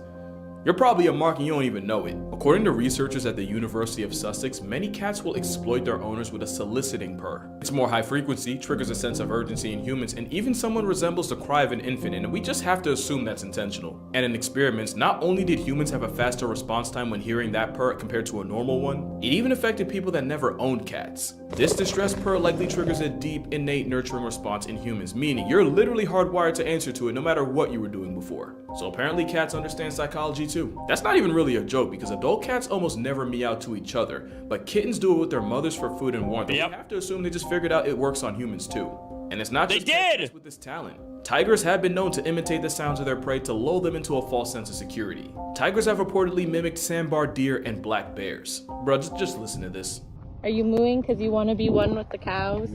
You're probably a mark and you don't even know it. According to researchers at the University of Sussex, many cats will exploit their owners with a soliciting purr. It's more high frequency, triggers a sense of urgency in humans, and even someone resembles the cry of an infant, and we just have to assume that's intentional. And in experiments, not only did humans have a faster response time when hearing that purr compared to a normal one, it even affected people that never owned cats. This distress purr likely triggers a deep, innate nurturing response in humans, meaning you're literally hardwired to answer to it no matter what you were doing before. So apparently cats understand psychology too. That's not even really a joke because adult cats almost never meow to each other, but kittens do it with their mothers for food and warmth. Yep. We have to assume they just figured out it works on humans too. And it's not just cats with this talent. Tigers have been known to imitate the sounds of their prey to lull them into a false sense of security. Tigers have reportedly mimicked sandbar deer and black bears. Bro, just listen to this. Are you mooing because you want to be one with the cows?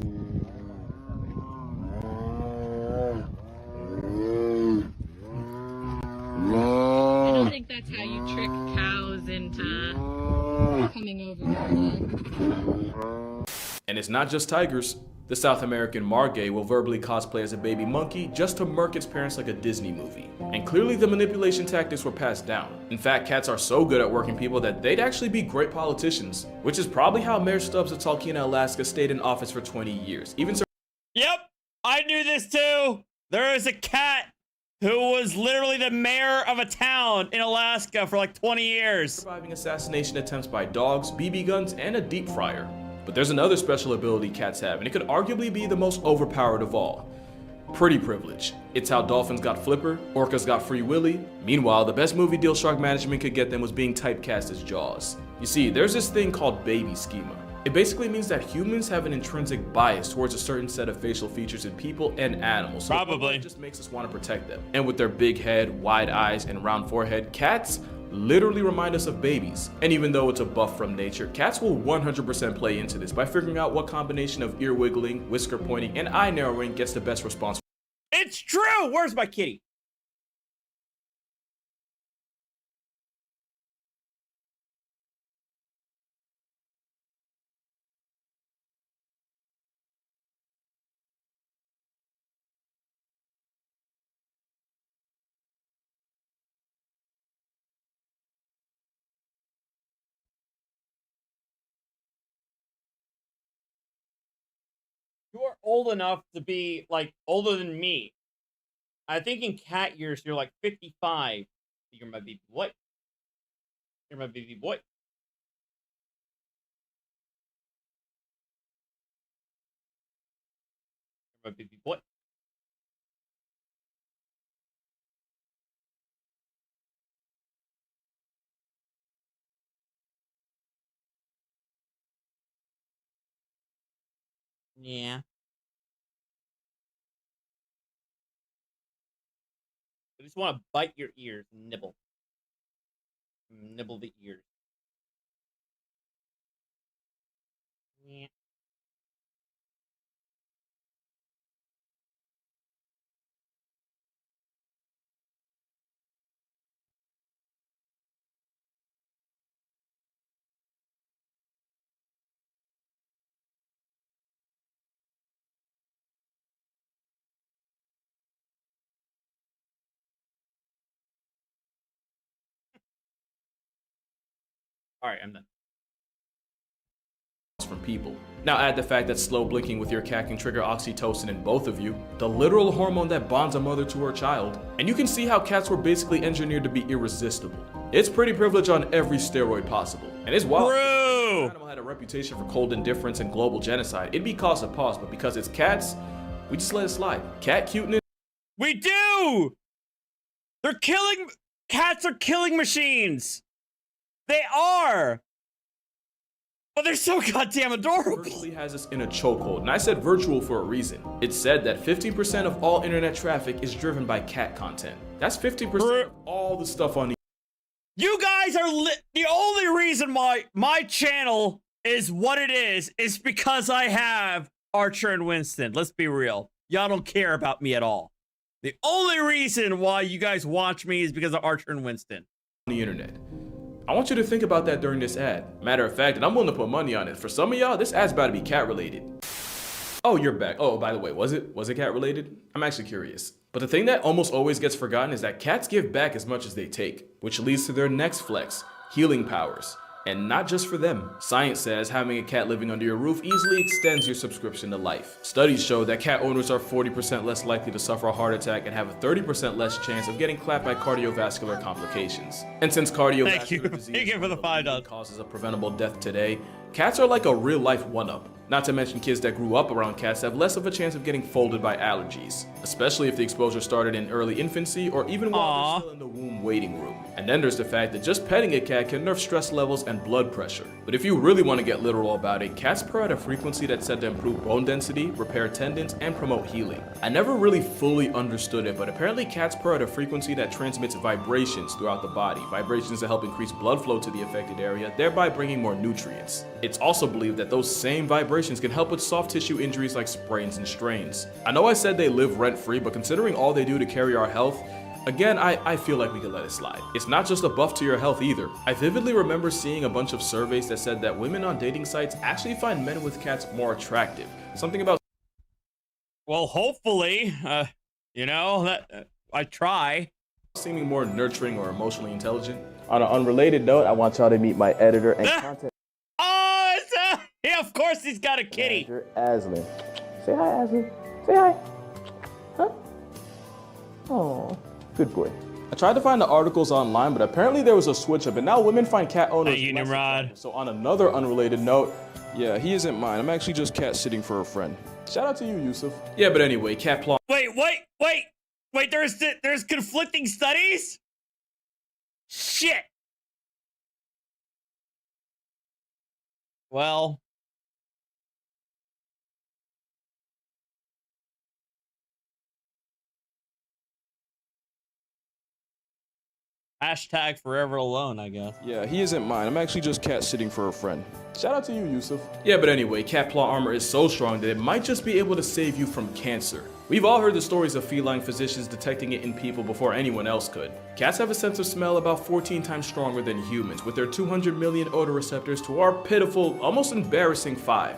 I don't think that's how you trick cows into coming over here. And it's not just tigers. The South American margay will verbally cosplay as a baby monkey just to murk its parents like a Disney movie. And clearly the manipulation tactics were passed down. In fact, cats are so good at working people that they'd actually be great politicians, which is probably how Mayor Stubbs of Talkeetna, Alaska stayed in office for 20 years. Yep, I knew this too. There is a cat who was literally the mayor of a town in Alaska for like 20 years. Surviving assassination attempts by dogs, BB guns, and a deep fryer. But there's another special ability cats have, and it could arguably be the most overpowered of all. Pretty privilege. It's how dolphins got Flipper, orcas got Free Willy. Meanwhile, the best movie deal shark management could get them was being typecast as Jaws. You see, there's this thing called baby schema. It basically means that humans have an intrinsic bias towards a certain set of facial features in people and animals. So probably it just makes us want to protect them. And with their big head, wide eyes, and round forehead, cats literally remind us of babies. And even though it's a buff from nature, cats will 100% play into this by figuring out what combination of ear wiggling, whisker pointing, and eye narrowing gets the best response. It's true! Where's my kitty? You are old enough to be, like, older than me. I think in cat years, you're like 55. You're my baby boy. You're my baby boy. You're my baby boy. Yeah. I just want to bite your ears and nibble. Nibble the ears. Yeah. All right, I'm done. From people. Now add the fact that slow blinking with your cat can trigger oxytocin in both of you, the literal hormone that bonds a mother to her child, and you can see how cats were basically engineered to be irresistible. It's pretty privilege on every steroid possible, and it's wild. If an animal had a reputation for cold indifference and global genocide, it'd be cause of pause, but because it's cats, we just let it slide. Cat cuteness. We do! They're killing... Cats are killing machines! They are! But they're so goddamn adorable. Virtually has us in a chokehold, and I said virtual for a reason. It's said that 15% of all internet traffic is driven by cat content. That's 50% of all the stuff on the... You guys are the only reason why my channel is what it is because I have Archer and Winston. Let's be real. Y'all don't care about me at all. The only reason why you guys watch me is because of Archer and Winston. On the internet. I want you to think about that during this ad. Matter of fact, and I'm willing to put money on it. For some of y'all, this ad's about to be cat related. Oh, you're back. Oh, by the way, was it cat related? I'm actually curious. But the thing that almost always gets forgotten is that cats give back as much as they take, which leads to their next flex, healing powers. And not just for them. Science says having a cat living under your roof easily extends your subscription to life. Studies show that cat owners are 40% less likely to suffer a heart attack and have a 30% less chance of getting clapped by cardiovascular complications. And since cardiovascular disease is one of the leading causes of preventable death today, cats are like a real-life one-up. Not to mention kids that grew up around cats have less of a chance of getting folded by allergies, especially if the exposure started in early infancy or even while they're still in the womb waiting room. And then there's the fact that just petting a cat can nerf stress levels and blood pressure. But if you really want to get literal about it, cats purr at a frequency that's said to improve bone density, repair tendons, and promote healing. I never really fully understood it, but apparently cats purr at a frequency that transmits vibrations throughout the body, vibrations that help increase blood flow to the affected area, thereby bringing more nutrients. It's also believed that those same vibrations can help with soft tissue injuries like sprains and strains. I know I said they live rent-free, but considering all they do to carry our health, again, I feel like we could let it slide. It's not just a buff to your health either. I vividly remember seeing a bunch of surveys that said that women on dating sites actually find men with cats more attractive. Something about... Well, hopefully, you know, that I try. Seeming more nurturing or emotionally intelligent. On an unrelated note, I want y'all to meet my editor and content... Oh, yeah, of course he's got a kitty. Aslan. Say hi, Aslan. Say hi. Huh? Oh, good boy. I tried to find the articles online, but apparently there was a switch up, and now women find cat owners. Hey, Nimrod. So on another unrelated note, yeah, he isn't mine. I'm actually just cat sitting for a friend. Shout out to you, Yusuf. Yeah, but anyway, cat plot. Wait, there's conflicting studies? Shit. Well, hashtag forever alone, I guess. Yeah, he isn't mine. I'm actually just cat sitting for a friend. Shout out to you, Yusuf. Yeah, but anyway, cat claw armor is so strong that it might just be able to save you from cancer. We've all heard the stories of feline physicians detecting it in people before anyone else could. Cats have a sense of smell about 14 times stronger than humans, with their 200 million odor receptors to our pitiful, almost embarrassing 5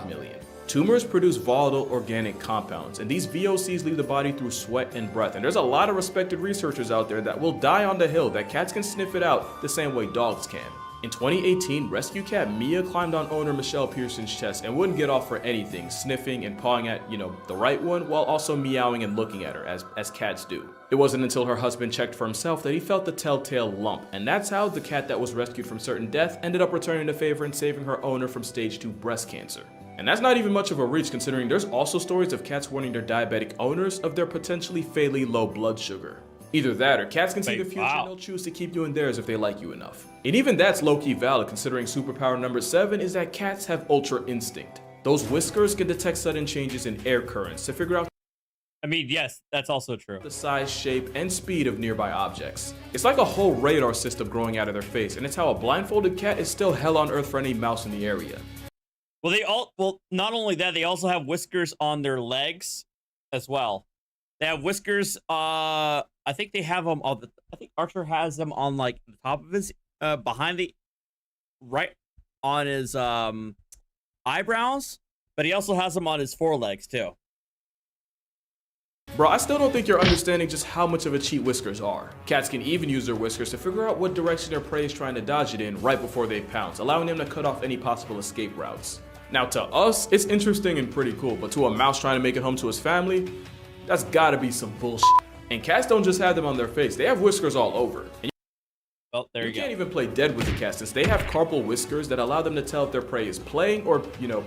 million. Tumors produce volatile organic compounds, and these VOCs leave the body through sweat and breath. And there's a lot of respected researchers out there that will die on the hill that cats can sniff it out the same way dogs can. In 2018, rescue cat Mia climbed on owner Michelle Pearson's chest and wouldn't get off for anything, sniffing and pawing at, the right one, while also meowing and looking at her, as cats do. It wasn't until her husband checked for himself that he felt the telltale lump, and that's how the cat that was rescued from certain death ended up returning the favor and saving her owner from stage 2 breast cancer. And that's not even much of a reach, considering there's also stories of cats warning their diabetic owners of their potentially fatally low blood sugar. Either that, or cats can see the future and they'll choose to keep you in theirs if they like you enough. And even that's low-key valid, considering superpower number 7 is that cats have ultra instinct. Those whiskers can detect sudden changes in air currents to figure out yes, that's also true. The size, shape, and speed of nearby objects. It's like a whole radar system growing out of their face, and it's how a blindfolded cat is still hell on earth for any mouse in the area. Well, not only that, they also have whiskers on their legs as well. They have whiskers, I think they have them on I think Archer has them on like the top of his, right on his eyebrows, but he also has them on his forelegs too. Bro, I still don't think you're understanding just how much of a cheat whiskers are. Cats can even use their whiskers to figure out what direction their prey is trying to dodge it in right before they pounce, allowing them to cut off any possible escape routes. Now to us, it's interesting and pretty cool, but to a mouse trying to make it home to his family, that's gotta be some bullshit. And cats don't just have them on their face, they have whiskers all over. And well, there you go. You can't even play dead with the cat since they have carpal whiskers that allow them to tell if their prey is playing or,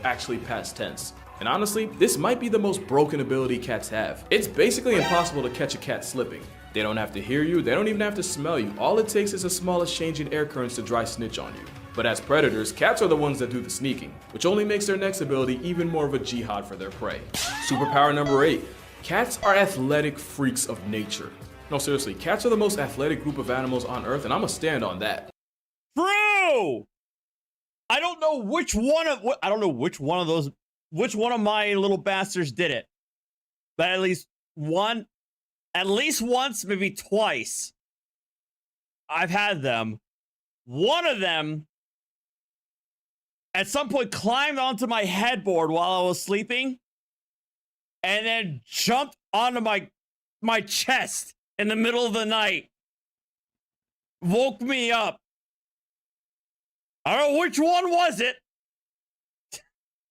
actually past tense. And honestly, this might be the most broken ability cats have. It's basically impossible to catch a cat slipping. They don't have to hear you, they don't even have to smell you. All it takes is the smallest change in air currents to dry snitch on you. But as predators, cats are the ones that do the sneaking, which only makes their next ability even more of a jihad for their prey. Superpower number 8. Cats are athletic freaks of nature. No, seriously, cats are the most athletic group of animals on Earth, and I'ma stand on that. True! I don't know which one of my little bastards did it. But at least once, maybe twice, I've had them. One of them, at some point, climbed onto my headboard while I was sleeping, and then jumped onto my chest in the middle of the night. Woke me up. I don't know which one was it,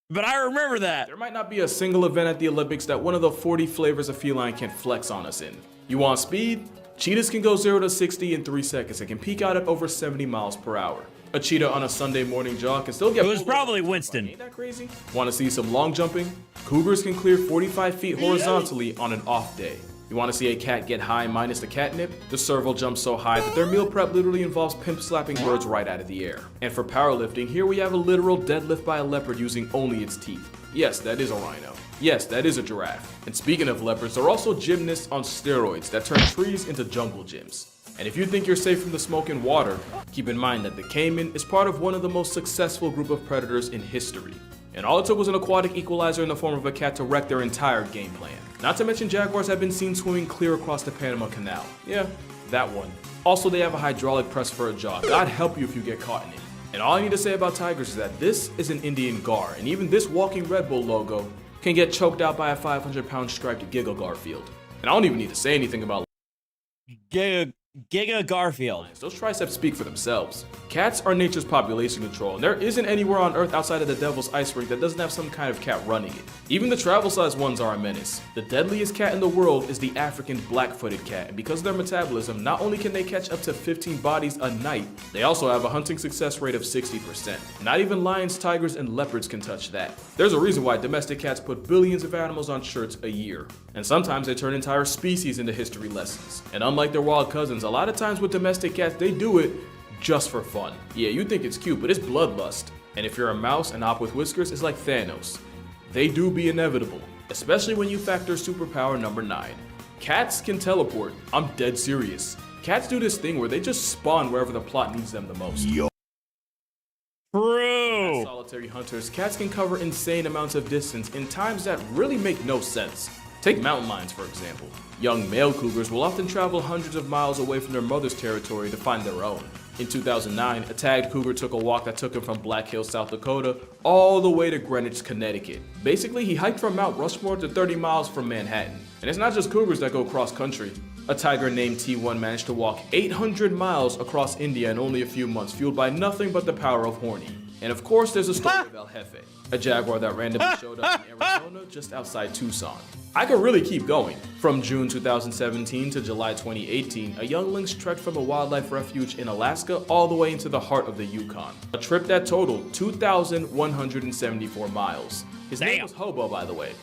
but I remember that. There might not be a single event at the Olympics that one of the 40 flavors of feline can flex on us in. You want speed? Cheetahs can go 0 to 60 in 3 seconds and can peak out at over 70 miles per hour. A cheetah on a Sunday morning jog can still get— It was probably Winston. Ain't that crazy? Want to see some long jumping? Cougars can clear 45 feet horizontally on an off day. You want to see a cat get high minus the catnip? The serval jumps so high that their meal prep literally involves pimp slapping birds right out of the air. And for powerlifting, here we have a literal deadlift by a leopard using only its teeth. Yes, that is a rhino. Yes, that is a giraffe. And speaking of leopards, they're also gymnasts on steroids that turn trees into jungle gyms. And if you think you're safe from the smoke and water, keep in mind that the caiman is part of one of the most successful group of predators in history. And all it took was an aquatic equalizer in the form of a cat to wreck their entire game plan. Not to mention jaguars have been seen swimming clear across the Panama Canal. Yeah, that one. Also, they have a hydraulic press for a jaw. God help you if you get caught in it. And all I need to say about tigers is that this is an Indian gar, and even this walking Red Bull logo can get choked out by a 500-pound striped Giga Garfield. And I don't even need to say anything about Giga Garfield. Those triceps speak for themselves. Cats are nature's population control, and there isn't anywhere on Earth outside of the Devil's Ice Rink that doesn't have some kind of cat running it. Even the travel-sized ones are a menace. The deadliest cat in the world is the African black-footed cat, and because of their metabolism, not only can they catch up to 15 bodies a night, they also have a hunting success rate of 60%. Not even lions, tigers, and leopards can touch that. There's a reason why domestic cats put billions of animals on shirts a year. And sometimes they turn entire species into history lessons. And unlike their wild cousins, a lot of times with domestic cats, they do it just for fun. Yeah, you think it's cute, but it's bloodlust. And if you're a mouse, an op with whiskers is like Thanos. They do be inevitable, especially when you factor superpower number 9. Cats can teleport. I'm dead serious. Cats do this thing where they just spawn wherever the plot needs them the most. True. As solitary hunters, cats can cover insane amounts of distance in times that really make no sense. Take mountain lions, for example. Young male cougars will often travel hundreds of miles away from their mother's territory to find their own. In 2009, a tagged cougar took a walk that took him from Black Hills, South Dakota, all the way to Greenwich, Connecticut. Basically, he hiked from Mount Rushmore to 30 miles from Manhattan. And it's not just cougars that go cross-country. A tiger named T1 managed to walk 800 miles across India in only a few months, fueled by nothing but the power of horny. And of course, there's a story of El Jefe, a jaguar that randomly showed up in Arizona just outside Tucson. I could really keep going. From June 2017 to July 2018, a young lynx trekked from a wildlife refuge in Alaska all the way into the heart of the Yukon. A trip that totaled 2,174 miles. His name was Hobo, by the way.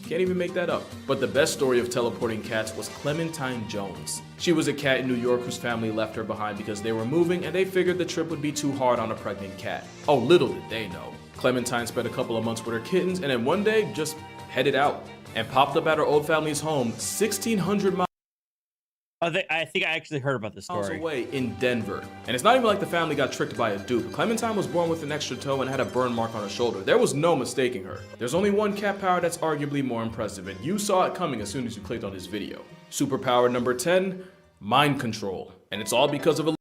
Can't even make that up. But the best story of teleporting cats was Clementine Jones. She was a cat in New York whose family left her behind because they were moving and they figured the trip would be too hard on a pregnant cat. Oh, little did they know. Clementine spent a couple of months with her kittens and then one day just headed out and popped up at her old family's home 1,600 miles I think I actually heard about this story. away in Denver. And it's not even like the family got tricked by a dupe. Clementine was born with an extra toe and had a burn mark on her shoulder. There was no mistaking her. There's only one cat power that's arguably more impressive, and you saw it coming as soon as you clicked on this video. Superpower number 10, mind control. And it's all because of a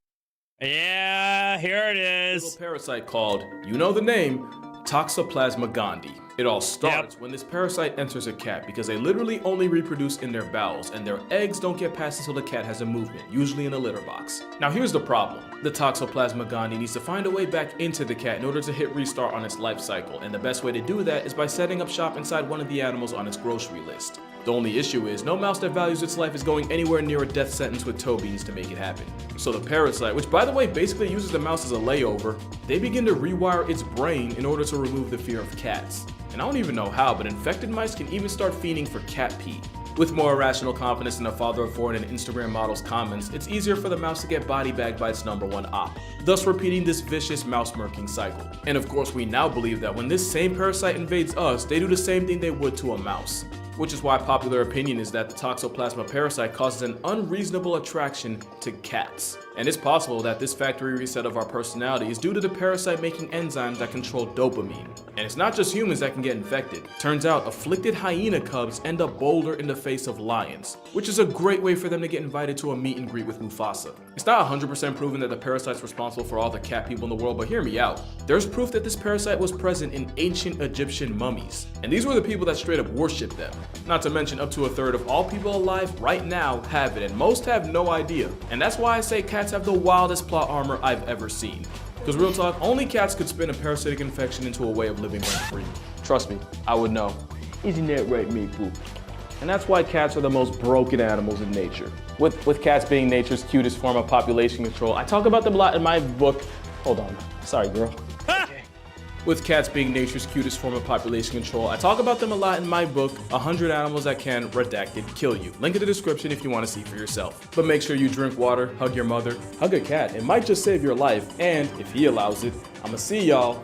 yeah, here it is. little parasite called, you know the name, Toxoplasma gondii. It all starts when this parasite enters a cat because they literally only reproduce in their bowels and their eggs don't get passed until the cat has a movement, usually in a litter box. Now here's the problem. The Toxoplasma gondii needs to find a way back into the cat in order to hit restart on its life cycle, and the best way to do that is by setting up shop inside one of the animals on its grocery list. The only issue is, no mouse that values its life is going anywhere near a death sentence with toe beans to make it happen. So the parasite, which by the way basically uses the mouse as a layover, they begin to rewire its brain in order to remove the fear of cats. And I don't even know how, but infected mice can even start fiending for cat pee. With more irrational confidence in a father of four and an Instagram model's comments, it's easier for the mouse to get body bagged by its #1 op, thus repeating this vicious mouse murking cycle. And of course we now believe that when this same parasite invades us, they do the same thing they would to a mouse. Which is why popular opinion is that the Toxoplasma parasite causes an unreasonable attraction to cats. And it's possible that this factory reset of our personality is due to the parasite making enzymes that control dopamine. And it's not just humans that can get infected. Turns out afflicted hyena cubs end up bolder in the face of lions, which is a great way for them to get invited to a meet and greet with Mufasa. It's not 100% proven that the parasite's responsible for all the cat people in the world, but hear me out. There's proof that this parasite was present in ancient Egyptian mummies. And these were the people that straight up worshiped them. Not to mention up to a third of all people alive right now have it, and most have no idea. And that's why I say cats have the wildest plot armor I've ever seen. Because real talk, only cats could spin a parasitic infection into a way of living rent-free. Trust me, I would know. Isn't that right, Maple? And that's why cats are the most broken animals in nature. With cats being nature's cutest form of population control, I talk about them a lot in my book. Hold on, sorry girl. With cats being nature's cutest form of population control, I talk about them a lot in my book, 100 Animals That Can, Redacted, Kill You. Link in the description if you want to see for yourself. But make sure you drink water, hug your mother, hug a cat. It might just save your life, and if he allows it, I'ma see y'all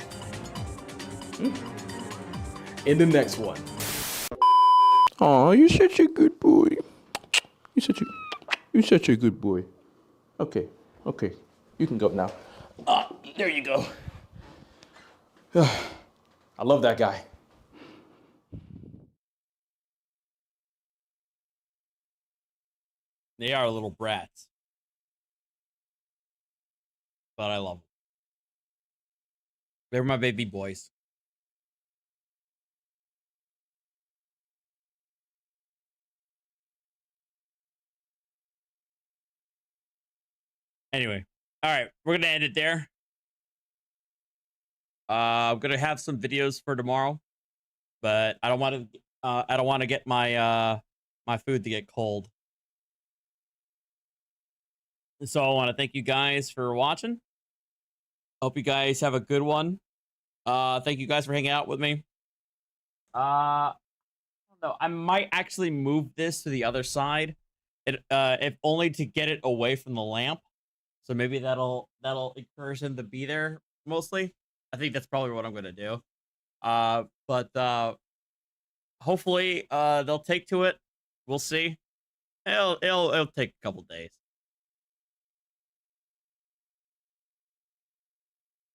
in the next one. Aw, you're such a good boy. You're such a good boy. Okay, you can go now. There you go. I love that guy. They are little brats. But I love them. They're my baby boys. Anyway, all right, we're gonna end it there. I'm gonna have some videos for tomorrow, but I don't want to get my my food to get cold. So I want to thank you guys for watching. Hope you guys have a good one. Thank you guys for hanging out with me. I don't know. I might actually move this to the other side, if only to get it away from the lamp. So maybe that'll encourage them to be there mostly. I think that's probably what I'm gonna do. But hopefully they'll take to it. We'll see. It'll take a couple days.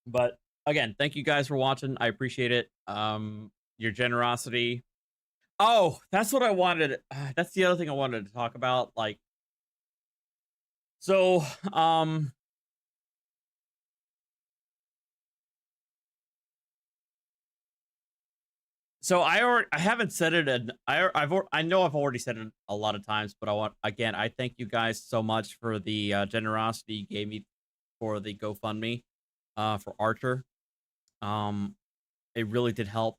But again, thank you guys for watching. I appreciate it. Your generosity. Oh, that's what I wanted. That's the other thing I wanted to talk about. Like, so, so I haven't said it, and I know I've already said it a lot of times, but I thank you guys so much for the generosity you gave me for the GoFundMe for Archer. It really did help.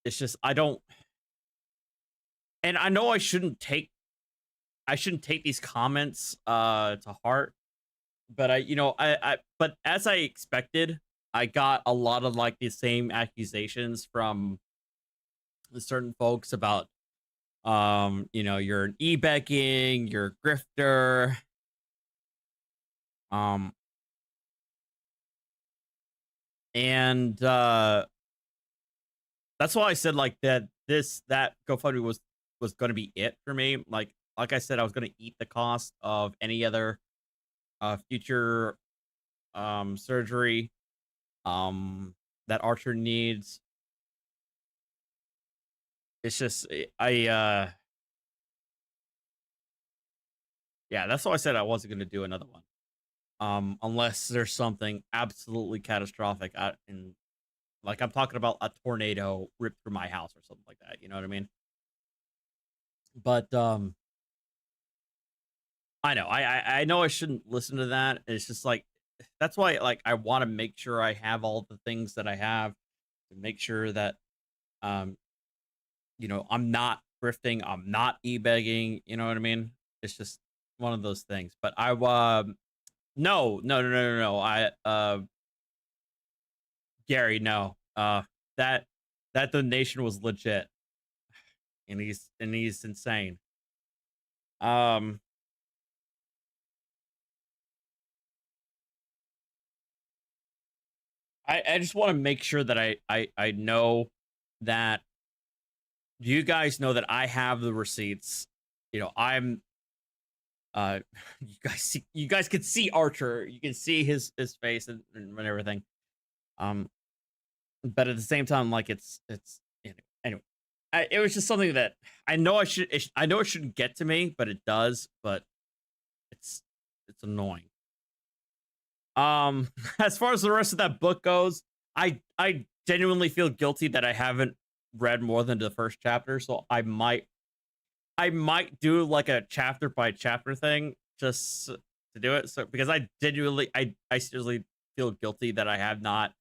It's just I don't, and I know I shouldn't take these comments to heart, but but as I expected, I got a lot of like the same accusations from certain folks about you're an e-becking, you're a grifter. And that's why I said like that GoFundMe was going to be it for me. Like I said, I was going to eat the cost of any other future surgery that Archer needs. It's just yeah, that's why I said I wasn't going to do another one. unless there's something absolutely catastrophic. Like I'm talking about a tornado ripped through my house or something like that. You know what I mean? But I know I know I shouldn't listen to that. It's just like that's why like I want to make sure I have all the things that I have to make sure that you know, I'm not thrifting, I'm not e-begging, you know what I mean? It's just one of those things. But I no. Gary, no. That donation was legit. And he's insane. I just want to make sure that I know that you guys know that I have the receipts. You know, I'm you guys can see Archer. You can see his face and everything. But at the same time, like it's anyway. It was just something that I know I know it shouldn't get to me, but it does. But it's annoying. As far as the rest of that book goes, I genuinely feel guilty that I haven't read more than the first chapter, so I might do like a chapter by chapter thing just to do it. So because I genuinely I seriously feel guilty that I have not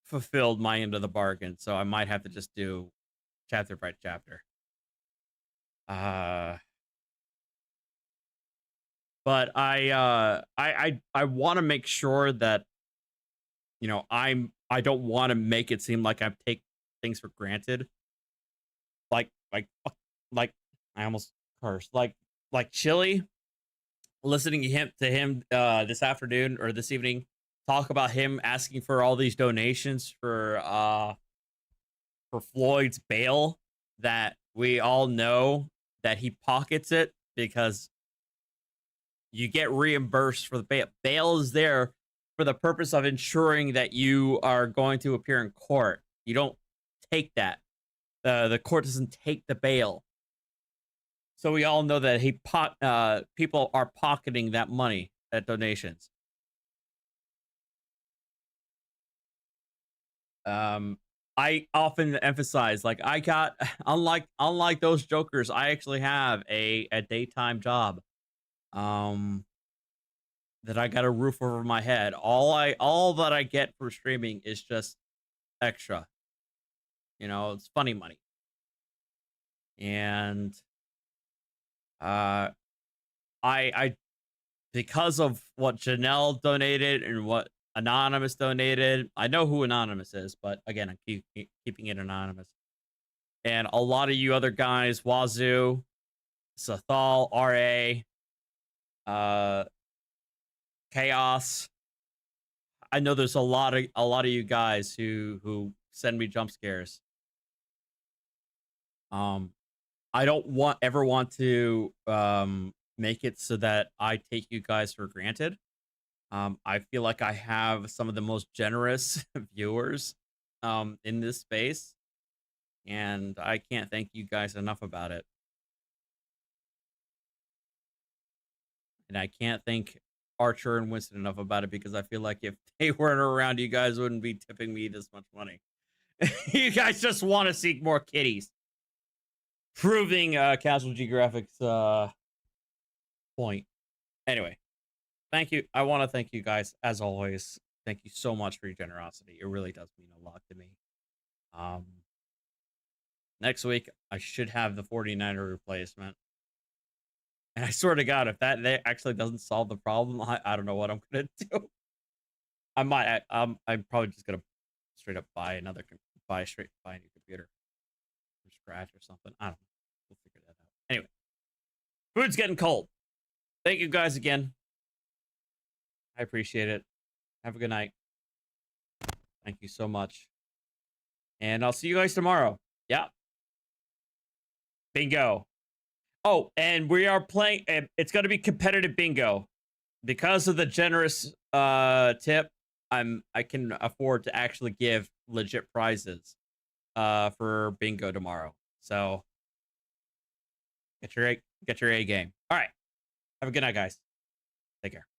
fulfilled my end of the bargain, so I might have to just do chapter by chapter. But I want to make sure that, you know, I don't want to make it seem like I take things for granted. Like I almost cursed. Like Chili, listening to him this afternoon or this evening talk about him asking for all these donations for Floyd's bail, that we all know that he pockets it because you get reimbursed for the bail. Bail is there for the purpose of ensuring that you are going to appear in court. You don't take that. The court doesn't take the bail. So we all know that people are pocketing that money at donations. I often emphasize, like, I got unlike those jokers, I actually have a daytime job. That I got a roof over my head. All that I get for streaming is just extra. You know, it's funny money. And I because of what Janelle donated and what Anonymous donated, I know who Anonymous is, but again, I'm keeping it anonymous. And a lot of you other guys, Wazoo, Sathal, RA, Chaos. I know there's a lot of you guys who send me jump scares. I don't ever want to make it so that I take you guys for granted. I feel like I have some of the most generous viewers in this space, and I can't thank you guys enough about it. And I can't thank Archer and Winston enough about it, because I feel like if they weren't around, you guys wouldn't be tipping me this much money. You guys just want to see more kitties. Proving Casual Geographic's point. Anyway, thank you. I want to thank you guys, as always. Thank you so much for your generosity. It really does mean a lot to me. Next week, I should have the 49er replacement. And I swear to God, if that actually doesn't solve the problem, I don't know what I'm gonna do. I'm probably just gonna straight up buy a new computer from scratch or something. I don't know. We'll figure that out. Anyway, food's getting cold. Thank you guys again. I appreciate it. Have a good night. Thank you so much. And I'll see you guys tomorrow. Yeah. Bingo. Oh, and we are playing, it's going to be competitive bingo. Because of the generous tip, I can afford to actually give legit prizes for bingo tomorrow. So get your A game. All right. Have a good night, guys. Take care.